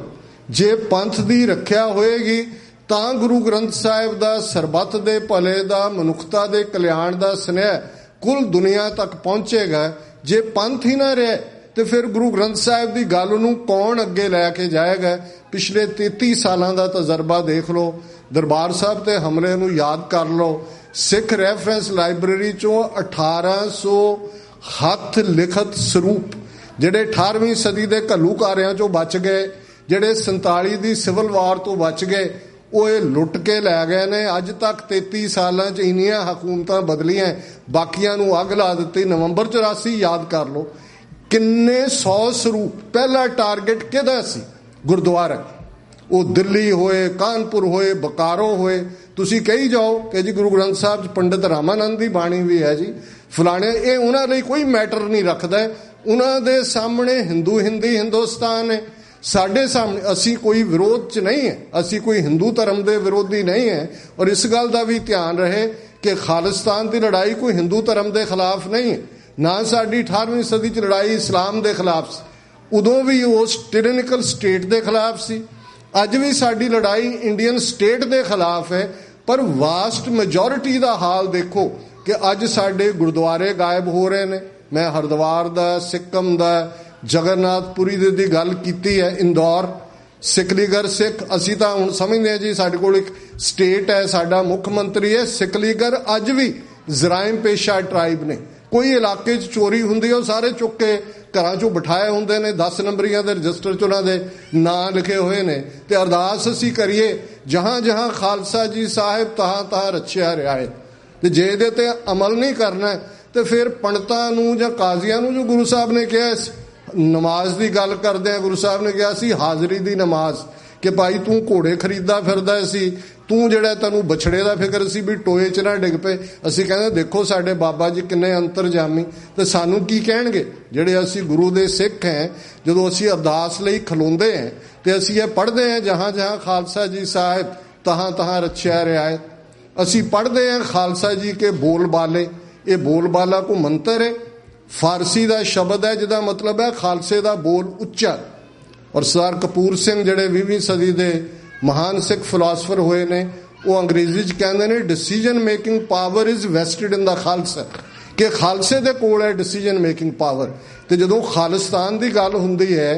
ਜੇ ਪੰਥ ਦੀ ਰੱਖਿਆ ਹੋਏਗੀ ਤਾਂ ਗੁਰੂ ਗ੍ਰੰਥ ਸਾਹਿਬ ਦਾ ਸਰਬੱਤ ਦੇ ਭਲੇ ਦਾ, ਮਨੁੱਖਤਾ ਦੇ ਕਲਿਆਣ ਦਾ ਸੁਨੇਹਾ ਕੁੱਲ ਦੁਨੀਆ ਤੱਕ ਪਹੁੰਚੇਗਾ। ਜੇ ਪੰਥ ਹੀ ਨਾ ਰਹੇ ਤੇ ਫਿਰ ਗੁਰੂ ਗ੍ਰੰਥ ਸਾਹਿਬ ਦੀ ਗੱਲ ਨੂੰ ਕੌਣ ਅੱਗੇ ਲੈ ਕੇ ਜਾਏਗਾ। ਪਿਛਲੇ 33 ਸਾਲਾਂ ਦਾ ਤਜਰਬਾ ਦੇਖ ਲਓ, ਦਰਬਾਰ ਸਾਹਿਬ ਤੇ ਹਮਲੇ ਨੂੰ ਯਾਦ ਕਰ ਲਓ। ਸਿੱਖ ਰੈਫਰੈਂਸ ਲਾਇਬ੍ਰੇਰੀ ਚੋਂ 1800 ਹੱਥ ਲਿਖਤ ਸਰੂਪ ਜਿਹੜੇ 18ਵੀਂ ਸਦੀ ਦੇ ਘੱਲੂਘਾਰਿਆਂ ਚੋਂ ਬਚ ਗਏ, ਜਿਹੜੇ 47 ਦੀ ਸਿਵਲ ਵਾਰ ਤੋਂ ਬਚ ਗਏ, ਉਹ ਇਹ ਲੁੱਟ ਕੇ ਲੈ ਗਏ ਨੇ। ਅੱਜ ਤੱਕ 33 ਸਾਲਾਂ 'ਚ ਇੰਨੀਆਂ ਹਕੂਮਤਾਂ ਬਦਲੀਆਂ, ਬਾਕੀਆਂ ਨੂੰ ਅੱਗ ਲਾ ਦਿੱਤੀ। ਨਵੰਬਰ 84 ਯਾਦ ਕਰ ਲਓ, ਕਿੰਨੇ 100 ਸਰੂਪ। ਪਹਿਲਾ ਟਾਰਗੇਟ ਕਿਹਦਾ ਸੀ? ਗੁਰਦੁਆਰਾ। ਉਹ ਦਿੱਲੀ ਹੋਏ, ਕਾਨਪੁਰ ਹੋਏ, ਬਕਾਰੋ ਹੋਏ। ਤੁਸੀਂ ਕਹੀ ਜਾਓ ਕਿ ਜੀ ਗੁਰੂ ਗ੍ਰੰਥ ਸਾਹਿਬ 'ਚ ਪੰਡਿਤ ਰਾਮਾਨੰਦ ਦੀ ਬਾਣੀ ਵੀ ਹੈ ਜੀ, ਫਲਾਣੇ। ਇਹ ਉਹਨਾਂ ਲਈ ਕੋਈ ਮੈਟਰ ਨਹੀਂ ਰੱਖਦਾ। ਉਹਨਾਂ ਦੇ ਸਾਹਮਣੇ ਹਿੰਦੂ ਹਿੰਦੁਸਤਾਨ ਹੈ, ਸਾਡੇ ਸਾਹਮਣੇ। ਅਸੀਂ ਕੋਈ ਵਿਰੋਧ 'ਚ ਨਹੀਂ ਹੈ, ਅਸੀਂ ਕੋਈ ਹਿੰਦੂ ਧਰਮ ਦੇ ਵਿਰੋਧੀ ਨਹੀਂ ਹੈ। ਔਰ ਇਸ ਗੱਲ ਦਾ ਵੀ ਧਿਆਨ ਰਹੇ ਕਿ ਖਾਲਿਸਤਾਨ ਦੀ ਲੜਾਈ ਕੋਈ ਹਿੰਦੂ ਧਰਮ ਦੇ ਖਿਲਾਫ ਨਹੀਂ ਹੈ, ਨਾ ਸਾਡੀ 18ਵੀਂ ਸਦੀ 'ਚ ਲੜਾਈ ਇਸਲਾਮ ਦੇ ਖਿਲਾਫ ਸੀ। ਉਦੋਂ ਵੀ ਉਸ ਟਿਰੈਨਿਕਲ ਸਟੇਟ ਦੇ ਖਿਲਾਫ ਸੀ। ਅੱਜ ਵੀ ਸਾਡੀ ਲੜਾਈ ਇੰਡੀਅਨ ਸਟੇਟ ਦੇ ਖਿਲਾਫ ਹੈ। ਪਰ ਵਾਸਟ ਮੈਜੋਰਿਟੀ ਦਾ ਹਾਲ ਦੇਖੋ ਕਿ ਅੱਜ ਸਾਡੇ ਗੁਰਦੁਆਰੇ ਗਾਇਬ ਹੋ ਰਹੇ ਨੇ। ਮੈਂ ਹਰਿਦੁਆਰ ਦਾ, ਸਿੱਕਮ ਦਾ, ਜਗਨਨਾਥਪੁਰੀ ਦੀ ਗੱਲ ਕੀਤੀ ਹੈ। ਇੰਦੌਰ ਸਿਕਲੀਗਰ ਸਿੱਖ, ਅਸੀਂ ਤਾਂ ਹੁਣ ਸਮਝਦੇ ਹਾਂ ਜੀ ਸਾਡੇ ਕੋਲ ਇੱਕ ਸਟੇਟ ਹੈ, ਸਾਡਾ ਮੁੱਖ ਮੰਤਰੀ ਹੈ। ਸਿਕਲੀਗਰ ਅੱਜ ਵੀ ਜ਼ਰਾਇਮ ਪੇਸ਼ਾ ਟਰਾਈਬ ਨੇ। ਕੋਈ ਇਲਾਕੇ 'ਚ ਚੋਰੀ ਹੁੰਦੀ ਹੈ, ਉਹ ਸਾਰੇ ਚੁੱਕ ਕੇ ਘਰਾਂ 'ਚੋਂ ਬਿਠਾਏ ਹੁੰਦੇ ਨੇ। 10 ਨੰਬਰੀਆਂ ਦੇ ਰਜਿਸਟਰ 'ਚ ਉਹਨਾਂ ਦੇ ਨਾਂ ਲਿਖੇ ਹੋਏ ਨੇ। ਤੇ ਅਰਦਾਸ ਅਸੀਂ ਕਰੀਏ, ਜਹਾਂ ਜਹਾਂ ਖਾਲਸਾ ਜੀ ਸਾਹਿਬ ਤਹਾਂ ਤਹਾਂ ਰੱਖਿਆ ਰਿਹਾ ਹੈ। ਤੇ ਜੇ ਇਹਦੇ ਤੇ ਅਮਲ ਨਹੀਂ ਕਰਨਾ ਤੇ ਫਿਰ ਪੰਡਤਾਂ ਨੂੰ ਜਾਂ ਕਾਜ਼ੀਆਂ ਨੂੰ, ਜੋ ਗੁਰੂ ਸਾਹਿਬ ਨੇ ਕਿਹਾ, ਨਮਾਜ਼ ਦੀ ਗੱਲ ਕਰਦੇ ਆ, ਗੁਰੂ ਸਾਹਿਬ ਨੇ ਕਿਹਾ ਸੀ ਹਾਜ਼ਰੀ ਦੀ ਨਮਾਜ਼, ਕਿ ਭਾਈ ਤੂੰ ਘੋੜੇ ਖਰੀਦਦਾ ਫਿਰਦਾ ਸੀ, ਤੂੰ ਜਿਹੜਾ ਤੈਨੂੰ ਬਛੜੇ ਦਾ ਫਿਕਰ ਸੀ ਵੀ ਟੋਏ 'ਚ ਨਾ ਡਿੱਗ ਪਏ। ਅਸੀਂ ਕਹਿੰਦੇ ਦੇਖੋ ਸਾਡੇ ਬਾਬਾ ਜੀ ਕਿੰਨੇ ਅੰਤਰਜਾਮੀ। ਤੇ ਸਾਨੂੰ ਕੀ ਕਹਿਣਗੇ ਜਿਹੜੇ ਅਸੀਂ ਗੁਰੂ ਦੇ ਸਿੱਖ ਹੈ। ਜਦੋਂ ਅਸੀਂ ਅਰਦਾਸ ਲਈ ਖਲੋਂਦੇ ਹਾਂ ਤੇ ਅਸੀਂ ਇਹ ਪੜ੍ਹਦੇ ਹਾਂ, ਜਹਾਂ ਜਹਾਂ ਖਾਲਸਾ ਜੀ ਸਾਹਿਬ ਤਹਾਂ ਤਹਾਂ ਰੱਖਿਆ ਰਿਆਇਤ। ਅਸੀਂ ਪੜ੍ਹਦੇ ਹਾਂ ਖਾਲਸਾ ਜੀ ਕੇ ਬੋਲ ਬਾਲੇ। ਇਹ ਬੋਲ ਬਾਲਾ ਕੋ ਮੰਤਰ ਹੈ, ਫਾਰਸੀ ਦਾ ਸ਼ਬਦ ਹੈ ਜਿਹਦਾ ਮਤਲਬ ਹੈ ਖਾਲਸੇ ਦਾ ਬੋਲ ਉੱਚਾ। ਔਰ ਸਰਦਾਰ ਕਪੂਰ ਸਿੰਘ ਜਿਹੜੇ 20ਵੀਂ ਸਦੀ ਦੇ महान सिख फिलोसफर होए ने, वो अंग्रेजी च कहते हैं decision making power is vested in the Khalsa, कि खालसे दे कोल है डिसीजन मेकिंग पावर। तो जो खालिस्तान की गल हुंदी है,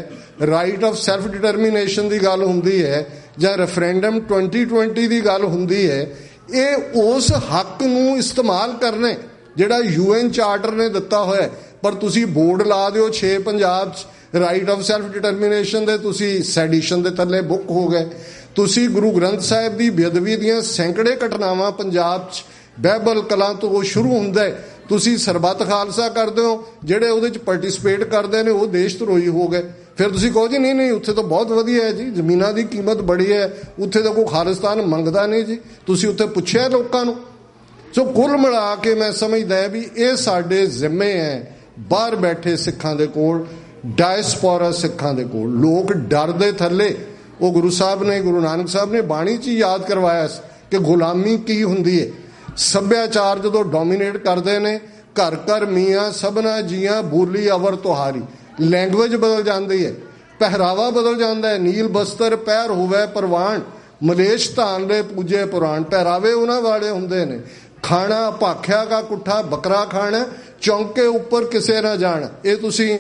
राइट ऑफ सैल्फ डिटरमीनेशन की गल हुंदी है, ਜਾਂ ਰੈਫਰੈਂਡਮ 2020 ਦੀ ਗੱਲ ਹੁੰਦੀ ਹੈ, ਇਹ ਉਸ ਹੱਕ ਨੂੰ ਇਸਤੇਮਾਲ ਕਰਨੇ ਜਿਹੜਾ UN ਚਾਰਟਰ ਨੇ ਦਿੱਤਾ ਹੋਇਆ। ਪਰ ਤੁਸੀਂ ਬੋਰਡ ਲਾ ਦਿਓ 6 ਪੰਜਾਬ 'ਚ ਰਾਈਟ ਆਫ ਸੈਲਫ ਡਿਟਰਮੀਨੇਸ਼ਨ ਦੇ, ਤੁਸੀਂ ਸੈਡੀਸ਼ਨ ਦੇ ਥੱਲੇ ਬੁੱਕ ਹੋ ਗਏ। ਤੁਸੀਂ ਗੁਰੂ ਗ੍ਰੰਥ ਸਾਹਿਬ ਦੀ ਬੇਅਦਬੀ ਦੀਆਂ ਸੈਂਕੜੇ ਘਟਨਾਵਾਂ ਪੰਜਾਬ 'ਚ ਬਾਈਬਲ ਕਲਾਂ ਤੋਂ ਸ਼ੁਰੂ ਹੁੰਦਾ ਹੈ, ਤੁਸੀਂ ਸਰਬੱਤ ਖਾਲਸਾ ਕਰਦੇ ਹੋ, ਜਿਹੜੇ ਉਹਦੇ 'ਚ ਪਾਰਟਿਸਿਪੇਟ ਕਰਦੇ ਨੇ ਉਹ ਦੇਸ਼ ਧਰੋਹੀ ਹੋ ਗਏ। ਫਿਰ ਤੁਸੀਂ ਕਹੋ ਜੀ ਨਹੀਂ ਨਹੀਂ ਉੱਥੇ ਤਾਂ ਬਹੁਤ ਵਧੀਆ ਹੈ ਜੀ, ਜ਼ਮੀਨਾਂ ਦੀ ਕੀਮਤ ਬੜੀ ਹੈ, ਉੱਥੇ ਤਾਂ ਕੋਈ ਖਾਲਿਸਤਾਨ ਮੰਗਦਾ ਨਹੀਂ ਜੀ। ਤੁਸੀਂ ਉੱਥੇ ਪੁੱਛਿਆ ਲੋਕਾਂ ਨੂੰ? ਸੋ ਕੁੱਲ ਮਿਲਾ ਕੇ ਮੈਂ ਸਮਝਦਾ ਵੀ ਇਹ ਸਾਡੇ ਜ਼ਿੰਮੇ ਹੈ, ਬਾਹਰ ਬੈਠੇ ਸਿੱਖਾਂ ਦੇ ਕੋਲ, ਡਾਇਸਪੋਰਾ ਸਿੱਖਾਂ ਦੇ ਕੋਲ। ਲੋਕ ਡਰ ਦੇ ਥੱਲੇ, ਉਹ ਗੁਰੂ ਸਾਹਿਬ ਨੇ, ਗੁਰੂ ਨਾਨਕ ਸਾਹਿਬ ਨੇ ਬਾਣੀ 'ਚ ਹੀ ਯਾਦ ਕਰਵਾਇਆ ਕਿ ਗੁਲਾਮੀ ਕੀ ਹੁੰਦੀ ਹੈ। ਸੱਭਿਆਚਾਰ ਜਦੋਂ ਡੋਮੀਨੇਟ ਕਰਦੇ ਨੇ, ਘਰ ਘਰ ਮੀਆਂ ਸਭਨਾ ਜੀਆਂ ਬੋਲੀ ਅਵਰ ਤੁਹਾਰੀ, ਲੈਂਗੁਏਜ ਬਦਲ ਜਾਂਦੀ ਹੈ, ਪਹਿਰਾਵਾ ਬਦਲ ਜਾਂਦਾ ਹੈ। ਨੀਲ ਬਸਤਰ ਪਹਿਰ ਹੋਵੇ ਪ੍ਰਵਾਨ, ਮਲੇਸ਼ ਧਾਨ ਦੇ ਪੂਜੇ ਪੁਰਾਣ, ਪਹਿਰਾਵੇ ਉਹਨਾਂ ਵਾਲੇ ਹੁੰਦੇ ਨੇ। ਖਾਣਾ ਭਾਖਿਆ ਕਾ ਕੁੱਠਾ ਬੱਕਰਾ ਖਾਣਾ, ਚੌਂਕੇ ਉੱਪਰ ਕਿਸੇ ਨਾ ਜਾਣ। ਇਹ ਤੁਸੀਂ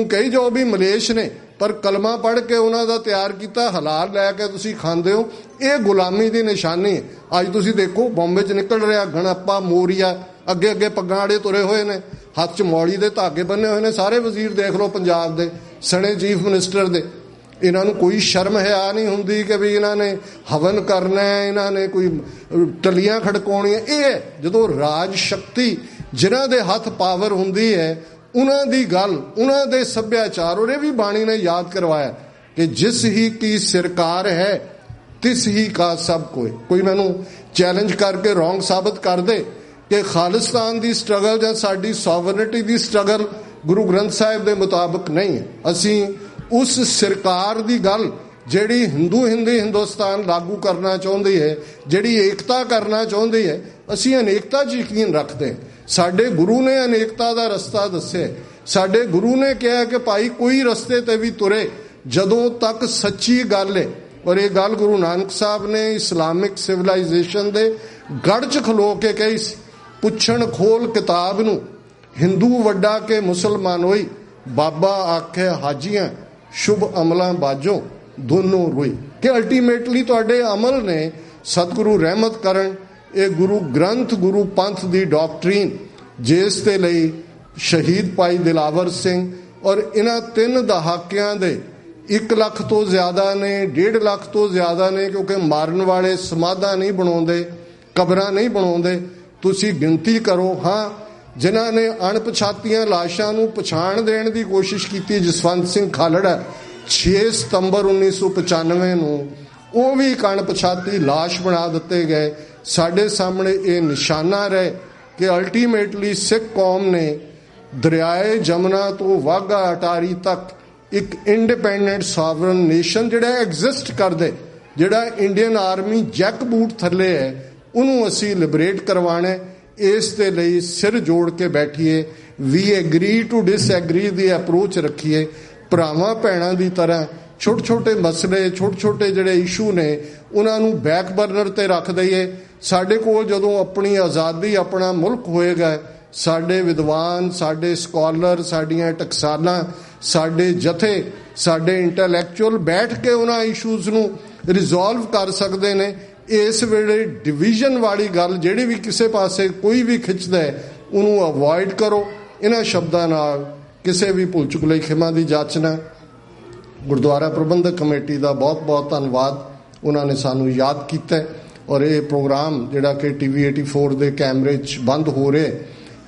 ਕਹੀ ਜਾਓ ਵੀ ਮਲੇਸ਼ ਨੇ, ਪਰ ਕਲਮਾ ਪੜ੍ਹ ਕੇ ਉਹਨਾਂ ਦਾ ਤਿਆਰ ਕੀਤਾ ਹਲਾਲ ਲੈ ਕੇ ਤੁਸੀਂ ਖਾਂਦੇ ਹੋ। ਇਹ ਗੁਲਾਮੀ ਦੀ ਨਿਸ਼ਾਨੀ ਹੈ। ਅੱਜ ਤੁਸੀਂ ਦੇਖੋ ਬੰਬੇ 'ਚ ਨਿਕਲ ਰਿਹਾ ਗਣਪਾ ਮੋਰੀਆ, ਅੱਗੇ ਅੱਗੇ ਪੱਗਾਂ ਆੜੇ ਤੁਰੇ ਹੋਏ ਨੇ, ਹੱਥ 'ਚ ਮੌਲੀ ਦੇ ਧਾਗੇ ਬੰਨੇ ਹੋਏ ਨੇ। ਸਾਰੇ ਵਜ਼ੀਰ ਦੇਖ ਲਓ ਪੰਜਾਬ ਦੇ, ਸਣੇ ਚੀਫ ਮਿਨਿਸਟਰ ਦੇ। ਇਹਨਾਂ ਨੂੰ ਕੋਈ ਸ਼ਰਮ ਹਿਆ ਨਹੀਂ ਹੁੰਦੀ ਕਿ ਵੀ ਇਹਨਾਂ ਨੇ ਹਵਨ ਕਰਨਾ ਹੈ, ਇਹਨਾਂ ਨੇ ਕੋਈ ਟਲੀਆਂ ਖੜਕਾਉਣੀਆਂ। ਇਹ ਜਦੋਂ ਰਾਜ ਸ਼ਕਤੀ ਜਿਨ੍ਹਾਂ ਦੇ ਹੱਥ ਪਾਵਰ ਹੁੰਦੀ ਹੈ, ਉਹਨਾਂ ਦੀ ਗੱਲ, ਉਹਨਾਂ ਦੇ ਸੱਭਿਆਚਾਰ। ਔਰ ਇਹ ਵੀ ਬਾਣੀ ਨੇ ਯਾਦ ਕਰਵਾਇਆ ਕਿ ਜਿਸ ਹੀ ਕੀ ਸਰਕਾਰ ਹੈ ਤਿਸ ਹੀ ਕਾ ਸਭ ਕੋਈ ਮੈਨੂੰ ਚੈਲੰਜ ਕਰਕੇ ਰੌਂਗ ਸਾਬਤ ਕਰ ਦੇ ਕਿ ਖਾਲਿਸਤਾਨ ਦੀ ਸਟਰਗਲ ਜਾਂ ਸਾਡੀ ਸੋਵਰਨਿਟੀ ਦੀ ਸਟਰਗਲ ਗੁਰੂ ਗ੍ਰੰਥ ਸਾਹਿਬ ਦੇ ਮੁਤਾਬਕ ਨਹੀਂ ਹੈ। ਅਸੀਂ ਉਸ ਸਰਕਾਰ ਦੀ ਗੱਲ ਜਿਹੜੀ ਹਿੰਦੁਸਤਾਨ ਲਾਗੂ ਕਰਨਾ ਚਾਹੁੰਦੀ ਹੈ, ਜਿਹੜੀ ਏਕਤਾ ਕਰਨਾ ਚਾਹੁੰਦੀ ਹੈ, ਅਸੀਂ ਅਨੇਕਤਾ 'ਚ ਯਕੀਨ ਰੱਖਦੇ ਹਾਂ। ਸਾਡੇ ਗੁਰੂ ਨੇ ਅਨੇਕਤਾ ਦਾ ਰਸਤਾ ਦੱਸਿਆ। ਸਾਡੇ ਗੁਰੂ ਨੇ ਕਿਹਾ ਕਿ ਭਾਈ ਕੋਈ ਰਸਤੇ ਤੇ ਵੀ ਤੁਰੇ ਜਦੋਂ ਤੱਕ ਸੱਚੀ ਗੱਲ ਹੈ। ਔਰ ਇਹ ਗੱਲ ਗੁਰੂ ਨਾਨਕ ਸਾਹਿਬ ਨੇ ਇਸਲਾਮਿਕ ਸਿਵਲਾਈਜੇਸ਼ਨ ਦੇ ਗੜ੍ਹ 'ਚ ਖਲੋ ਕੇ ਕਹੀ ਸੀ, ਪੁੱਛਣ ਖੋਲ ਕਿਤਾਬ ਨੂੰ, ਹਿੰਦੂ ਵੱਡਾ ਕੇ ਮੁਸਲਮਾਨ ਹੋਈ, ਬਾਬਾ ਆਖੇ ਹਾਜੀਆਂ ਸ਼ੁਭ ਅਮਲਾਂ ਬਾਝੋਂ ਦੋਨੋਂ ਰੋਈ। ਕਿ ਅਲਟੀਮੇਟਲੀ ਤੁਹਾਡੇ ਅਮਲ ਨੇ ਸਤਿਗੁਰੂ ਰਹਿਮਤ ਕਰਨ। ਇਹ ਗੁਰੂ ਗ੍ਰੰਥ ਗੁਰੂ ਪੰਥ ਦੀ ਡਾਕਟਰੀਨ, ਜਿਸ ਦੇ ਲਈ ਸ਼ਹੀਦ ਭਾਈ ਦਿਲਾਵਰ ਸਿੰਘ ਔਰ ਇਹਨਾਂ 3 ਦਹਾਕਿਆਂ ਦੇ 1 ਲੱਖ ਤੋਂ ਜ਼ਿਆਦਾ ਨੇ, 1.5 ਲੱਖ ਤੋਂ ਜ਼ਿਆਦਾ ਨੇ, ਕਿਉਂਕਿ ਮਾਰਨ ਵਾਲੇ ਸਮਾਧਾਂ ਨਹੀਂ ਬਣਾਉਂਦੇ, ਕਬਰਾਂ ਨਹੀਂ ਬਣਾਉਂਦੇ। ਤੁਸੀਂ ਗਿਣਤੀ ਕਰੋ। ਹਾਂ, ਜਿਨ੍ਹਾਂ ਨੇ ਅਣਪਛਾਤੀਆਂ ਲਾਸ਼ਾਂ ਨੂੰ ਪਛਾਣ ਦੇਣ ਦੀ ਕੋਸ਼ਿਸ਼ ਕੀਤੀ, ਜਸਵੰਤ ਸਿੰਘ ਖਾਲੜਾ 6 ਸਤੰਬਰ 1995 ਨੂੰ ਉਹ ਵੀ ਇੱਕ ਅਣਪਛਾਤੀ ਲਾਸ਼ ਬਣਾ ਦਿੱਤੇ ਗਏ। ਸਾਡੇ ਸਾਹਮਣੇ ਇਹ ਨਿਸ਼ਾਨਾ ਰਹੇ ਕਿ ਅਲਟੀਮੇਟਲੀ ਸਿੱਖ ਕੌਮ ਨੇ ਦਰਿਆਏ ਜਮਨਾ ਤੋਂ ਵਾਘਾ ਅਟਾਰੀ ਤੱਕ ਇੱਕ ਇੰਡੀਪੈਂਡੈਂਟ ਸੋਵਰਨ ਨੇਸ਼ਨ ਜਿਹੜਾ ਐਗਜ਼ਿਸਟ ਕਰਦੇ, ਜਿਹੜਾ ਇੰਡੀਅਨ ਆਰਮੀ ਜੈਕ ਬੂਟ ਥੱਲੇ ਹੈ, ਉਹਨੂੰ ਅਸੀਂ ਲਿਬਰੇਟ ਕਰਵਾਉਣਾ। ਇਸ ਦੇ ਲਈ ਸਿਰ ਜੋੜ ਕੇ ਬੈਠੀਏ, ਵੀ agri to disagree the approach ਰੱਖੀਏ। ਭਰਾਵਾਂ ਭੈਣਾਂ ਦੀ ਤਰ੍ਹਾਂ ਛੋਟੇ ਛੋਟੇ ਮਸਲੇ, ਛੋਟੇ ਛੋਟੇ ਜਿਹੜੇ ਇਸ਼ੂ ਨੇ, ਉਹਨਾਂ ਨੂੰ ਬੈਕ ਬਰਨਰ ਤੇ ਰੱਖ ਦਈਏ। ਸਾਡੇ ਕੋਲ ਜਦੋਂ ਆਪਣੀ ਆਜ਼ਾਦੀ, ਆਪਣਾ ਮੁਲਕ ਹੋਏਗਾ, ਸਾਡੇ ਵਿਦਵਾਨ, ਸਾਡੇ ਸਕਾਲਰ, ਸਾਡੀਆਂ ਟਕਸਾਲਾਂ, ਸਾਡੇ ਜਥੇ, ਸਾਡੇ ਇੰਟੈਲੈਕਚੁਅਲ ਬੈਠ ਕੇ ਉਹਨਾਂ ਇਸ਼ੂਜ਼ ਨੂੰ ਰਿਜ਼ੋਲਵ ਕਰ ਸਕਦੇ ਨੇ। ਇਸ ਵੇਲੇ ਡਿਵੀਜ਼ਨ ਵਾਲੀ ਗੱਲ ਜਿਹੜੀ ਵੀ ਕਿਸੇ ਪਾਸੇ ਕੋਈ ਵੀ ਖਿੱਚਦਾ ਹੈ, ਉਹਨੂੰ ਅਵੋਇਡ ਕਰੋ। ਇਹਨਾਂ ਸ਼ਬਦਾਂ ਨਾਲ ਕਿਸੇ ਵੀ ਭੁੱਲ ਚੁੱਕ ਲਈ ਖਿਮਾ ਦੀ ਜਾਚਨਾ। ਗੁਰਦੁਆਰਾ ਪ੍ਰਬੰਧਕ ਕਮੇਟੀ ਦਾ ਬਹੁਤ ਬਹੁਤ ਧੰਨਵਾਦ, ਉਹਨਾਂ ਨੇ ਸਾਨੂੰ ਯਾਦ ਕੀਤਾ। ਔਰ ਇਹ ਪ੍ਰੋਗਰਾਮ ਜਿਹੜਾ ਕਿ TV 84 ਦੇ ਕੈਮਰੇ 'ਚ ਬੰਦ ਹੋ ਰਿਹਾ,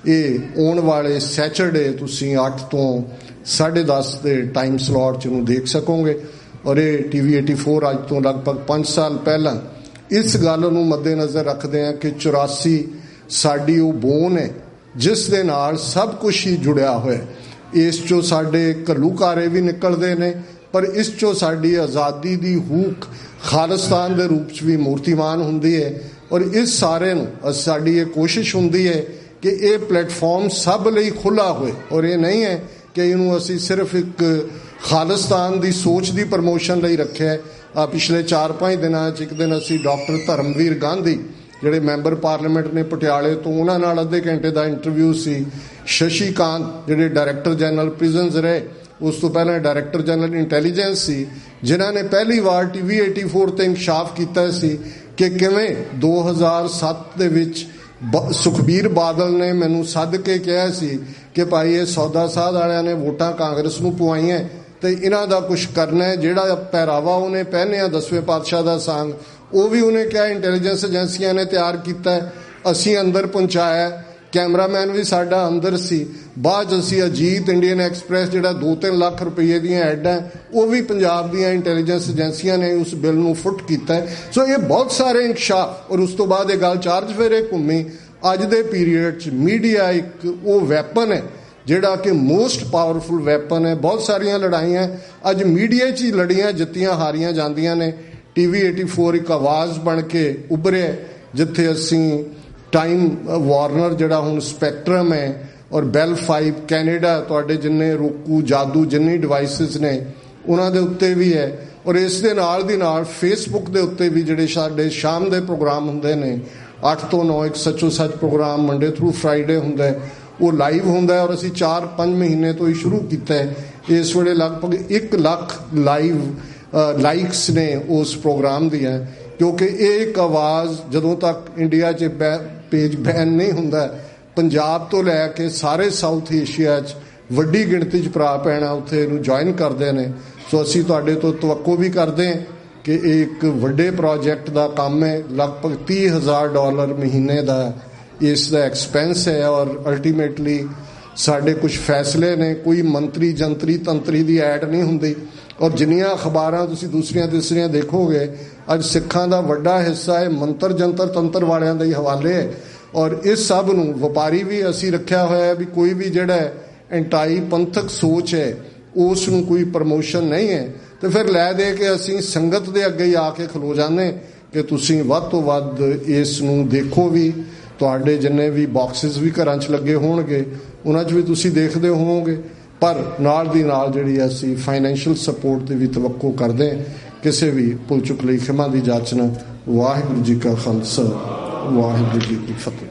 ਇਹ ਆਉਣ ਵਾਲੇ ਸੈਚਰਡੇ ਤੁਸੀਂ 8 ਤੋਂ 10:30 ਦੇ ਟਾਈਮ ਸਲੋਟ 'ਚ ਨੂੰ ਦੇਖ ਸਕੋਗੇ। ਔਰ ਇਹ TV 84 ਅੱਜ ਤੋਂ ਲਗਭਗ 5 ਸਾਲ ਪਹਿਲਾਂ ਇਸ ਗੱਲ ਨੂੰ ਮੱਦੇਨਜ਼ਰ ਰੱਖਦੇ ਹਾਂ ਕਿ 84 ਸਾਡੀ ਉਹ ਬੋਨ ਹੈ ਜਿਸ ਦੇ ਨਾਲ ਸਭ ਕੁਝ ਹੀ ਜੁੜਿਆ ਹੋਇਆ। ਇਸ 'ਚੋਂ ਸਾਡੇ ਘੱਲੂਘਾਰੇ ਵੀ ਨਿਕਲਦੇ ਨੇ, ਪਰ ਇਸ 'ਚੋਂ ਸਾਡੀ ਆਜ਼ਾਦੀ ਦੀ ਹੂਕ ਖਾਲਿਸਤਾਨ ਦੇ ਰੂਪ 'ਚ ਵੀ ਮੂਰਤੀਮਾਨ ਹੁੰਦੀ ਹੈ। ਔਰ ਇਸ ਸਾਰੇ ਨੂੰ ਸਾਡੀ ਇਹ ਕੋਸ਼ਿਸ਼ ਹੁੰਦੀ ਹੈ ਕਿ ਇਹ ਪਲੇਟਫਾਰਮ ਸਭ ਲਈ ਖੁੱਲ੍ਹਾ ਹੋਏ। ਔਰ ਇਹ ਨਹੀਂ ਹੈ ਕਿ ਇਹਨੂੰ ਅਸੀਂ ਸਿਰਫ ਇੱਕ ਖਾਲਿਸਤਾਨ ਦੀ ਸੋਚ ਦੀ ਪ੍ਰਮੋਸ਼ਨ ਲਈ ਰੱਖਿਆ ਹੈ। ਪਿਛਲੇ 4-5 ਦਿਨਾਂ 'ਚ ਇੱਕ ਦਿਨ ਅਸੀਂ ਡਾਕਟਰ ਧਰਮਵੀਰ ਗਾਂਧੀ ਜਿਹੜੇ ਮੈਂਬਰ ਪਾਰਲੀਮੈਂਟ ਨੇ ਪਟਿਆਲੇ ਤੋਂ, ਉਹਨਾਂ ਨਾਲ ਅੱਧੇ ਘੰਟੇ ਦਾ ਇੰਟਰਵਿਊ ਸੀ। ਸ਼ਸ਼ੀ ਕਾਂਤ ਜਿਹੜੇ ਡਾਇਰੈਕਟਰ ਜਨਰਲ ਪ੍ਰਿਜ਼ਨਸ ਰਹੇ, ਉਸ ਤੋਂ ਪਹਿਲਾਂ ਡਾਇਰੈਕਟਰ ਜਨਰਲ ਇੰਟੈਲੀਜੈਂਸ ਸੀ, ਜਿਨ੍ਹਾਂ ਨੇ ਪਹਿਲੀ ਵਾਰ TV 84 ਤੇ ਇੰਕਸ਼ਾਫ ਕੀਤਾ ਸੀ ਕਿ ਕਿਵੇਂ 2007 ਦੇ ਵਿੱਚ ਸੁਖਬੀਰ ਬਾਦਲ ਨੇ ਮੈਨੂੰ ਸੱਦ ਕੇ ਕਿਹਾ ਸੀ ਕਿ ਭਾਈ ਇਹ ਸੌਦਾ ਸਾਧ ਵਾਲਿਆਂ ਨੇ ਵੋਟਾਂ ਕਾਂਗਰਸ ਨੂੰ ਪਵਾਈਆਂ ਤੇ ਇਹਨਾਂ ਦਾ ਕੁਝ ਕਰਨਾ ਹੈ। ਜਿਹੜਾ ਪਹਿਰਾਵਾ ਉਹਨੇ ਪਹਿਨਿਆ 10ਵੇਂ ਪਾਤਸ਼ਾਹ ਦਾ ਸੰਗ, ਉਹ ਵੀ ਉਹਨੇ ਕਿਹਾ ਇੰਟੈਲੀਜੈਂਸ ਏਜੰਸੀਆਂ ਨੇ ਤਿਆਰ ਕੀਤਾ, ਅਸੀਂ ਅੰਦਰ ਪਹੁੰਚਾਇਆ, ਕੈਮਰਾਮੈਨ ਵੀ ਸਾਡਾ ਅੰਦਰ ਸੀ। ਬਾਅਦ ਅਸੀਂ ਅਜੀਤ, ਇੰਡੀਅਨ ਐਕਸਪ੍ਰੈਸ ਜਿਹੜਾ 2-3 ਲੱਖ ਰੁਪਏ ਦੀਆਂ ਐਡਾਂ, ਉਹ ਵੀ ਪੰਜਾਬ ਦੀਆਂ ਇੰਟੈਲੀਜੈਂਸ ਏਜੰਸੀਆਂ ਨੇ ਉਸ ਬਿੱਲ ਨੂੰ ਫੁੱਟ ਕੀਤਾ। ਸੋ ਇਹ ਬਹੁਤ ਸਾਰੇ ਇੰਕਸ਼ਾਫ, ਔਰ ਉਸ ਤੋਂ ਬਾਅਦ ਇਹ ਗੱਲ ਚਾਰਜ ਫੇਰੇ ਘੁੰਮੀ। ਅੱਜ ਦੇ ਪੀਰੀਅਡ 'ਚ ਮੀਡੀਆ ਇੱਕ ਉਹ ਵੈਪਨ ਹੈ ਜਿਹੜਾ ਕਿ ਮੋਸਟ ਪਾਵਰਫੁਲ ਵੈਪਨ ਹੈ। ਬਹੁਤ ਸਾਰੀਆਂ ਲੜਾਈਆਂ ਅੱਜ ਮੀਡੀਆ 'ਚ ਹੀ ਲੜੀਆਂ, ਜਿੱਤੀਆਂ ਹਾਰੀਆਂ ਜਾਂਦੀਆਂ ਨੇ। TV 84 ਇੱਕ ਆਵਾਜ਼ ਬਣ ਕੇ ਉੱਭਰਿਆ, ਜਿੱਥੇ ਅਸੀਂ ਟਾਈਮ ਵਾਰਨਰ ਜਿਹੜਾ ਹੁਣ ਸਪੈਕਟਰਮ ਹੈ, ਔਰ ਬੈਲ 5 ਕੈਨੇਡਾ, ਤੁਹਾਡੇ ਜਿੰਨੇ ਰੋਕੂ, ਜਾਦੂ, ਜਿੰਨੀ ਡਿਵਾਈਸਿਸ ਨੇ ਉਹਨਾਂ ਦੇ ਉੱਤੇ ਵੀ ਹੈ। ਔਰ ਇਸ ਦੇ ਨਾਲ ਦੀ ਨਾਲ ਫੇਸਬੁੱਕ ਦੇ ਉੱਤੇ ਵੀ ਜਿਹੜੇ ਸਾਡੇ ਸ਼ਾਮ ਦੇ ਪ੍ਰੋਗਰਾਮ ਹੁੰਦੇ ਨੇ 8 ਤੋਂ 9, ਇੱਕ ਸੱਚੋ ਸੱਚ ਪ੍ਰੋਗਰਾਮ ਮੰਡੇ ਥਰੂ ਫਰਾਈਡੇ ਹੁੰਦਾ, ਉਹ ਲਾਈਵ ਹੁੰਦਾ। ਔਰ ਅਸੀਂ 4-5 ਮਹੀਨੇ ਤੋਂ ਹੀ ਸ਼ੁਰੂ ਕੀਤਾ ਹੈ। ਇਸ ਵੇਲੇ ਲਗਭਗ 1 ਲੱਖ ਲਾਈਵ ਲਾਈਕਸ ਨੇ ਉਸ ਪ੍ਰੋਗਰਾਮ ਦੀਆਂ, ਕਿਉਂਕਿ ਇਹ ਇੱਕ ਆਵਾਜ਼ ਜਦੋਂ ਤੱਕ ਇੰਡੀਆ 'ਚ ਪੇਜ ਬੈਨ ਨਹੀਂ ਹੁੰਦਾ, ਪੰਜਾਬ ਤੋਂ ਲੈ ਕੇ ਸਾਰੇ ਸਾਊਥ ਏਸ਼ੀਆ 'ਚ ਵੱਡੀ ਗਿਣਤੀ 'ਚ ਭਰਾ ਭੈਣਾਂ ਉੱਥੇ ਇਹਨੂੰ ਜੁਆਇਨ ਕਰਦੇ ਨੇ। ਸੋ ਅਸੀਂ ਤੁਹਾਡੇ ਤੋਂ ਤਵੱਕੋ ਵੀ ਕਰਦੇ ਹਾਂ ਕਿ ਇਹ ਇੱਕ ਵੱਡੇ ਪ੍ਰੋਜੈਕਟ ਦਾ ਕੰਮ ਹੈ। ਲਗਭਗ $30,000 ਮਹੀਨੇ ਦਾ ਇਸ ਦਾ ਐਕਸਪੈਂਸ ਹੈ, ਔਰ ਅਲਟੀਮੇਟਲੀ ਸਾਡੇ ਕੁਝ ਫੈਸਲੇ ਨੇ। ਕੋਈ ਮੰਤਰੀ ਜੰਤਰੀ ਤੰਤਰੀ ਦੀ ਐਡ ਨਹੀਂ ਹੁੰਦੀ। ਔਰ ਜਿੰਨੀਆਂ ਅਖਬਾਰਾਂ ਤੁਸੀਂ ਦੂਸਰੀਆਂ ਤੀਸਰੀਆਂ ਦੇਖੋਗੇ, ਅੱਜ ਸਿੱਖਾਂ ਦਾ ਵੱਡਾ ਹਿੱਸਾ ਹੈ ਮੰਤਰ ਜੰਤਰ ਤੰਤਰ ਵਾਲਿਆਂ ਦੇ ਹੀ ਹਵਾਲੇ ਹੈ। ਔਰ ਇਸ ਸਭ ਨੂੰ ਵਪਾਰੀ ਵੀ ਅਸੀਂ ਰੱਖਿਆ ਹੋਇਆ ਹੈ ਵੀ ਕੋਈ ਵੀ ਜਿਹੜਾ ਐਂਟਾਈ ਪੰਥਕ ਸੋਚ ਹੈ ਉਸ ਨੂੰ ਕੋਈ ਪ੍ਰਮੋਸ਼ਨ ਨਹੀਂ ਹੈ। ਤੇ ਫਿਰ ਲੈ ਦੇ ਕੇ ਅਸੀਂ ਸੰਗਤ ਦੇ ਅੱਗੇ ਹੀ ਆ ਕੇ ਖਲੋ ਜਾਂਦੇ ਕਿ ਤੁਸੀਂ ਵੱਧ ਤੋਂ ਵੱਧ ਇਸ ਨੂੰ ਦੇਖੋ ਵੀ। ਤੁਹਾਡੇ ਜਿੰਨੇ ਵੀ ਬਾਕਸਿਸ ਵੀ ਘਰਾਂ 'ਚ ਲੱਗੇ ਹੋਣਗੇ ਉਹਨਾਂ 'ਚ ਵੀ ਤੁਸੀਂ ਦੇਖਦੇ ਹੋਵੋਗੇ। ਪਰ ਨਾਲ ਦੀ ਨਾਲ ਜਿਹੜੀ ਅਸੀਂ ਫਾਈਨੈਂਸ਼ੀਅਲ ਸਪੋਰਟ ਦੀ ਵੀ ਤਵੱਕੋ ਕਰਦੇ ਹਾਂ। ਕਿਸੇ ਵੀ ਭੁੱਲ ਚੁੱਕ ਲਈ ਖਿਮਾ ਦੀ ਜਾਚਨਾ। ਵਾਹਿਗੁਰੂ ਜੀ ਕਾ ਖਾਲਸਾ, ਵਾਹਿਗੁਰੂ ਜੀ ਕੀ ਫਤਿਹ।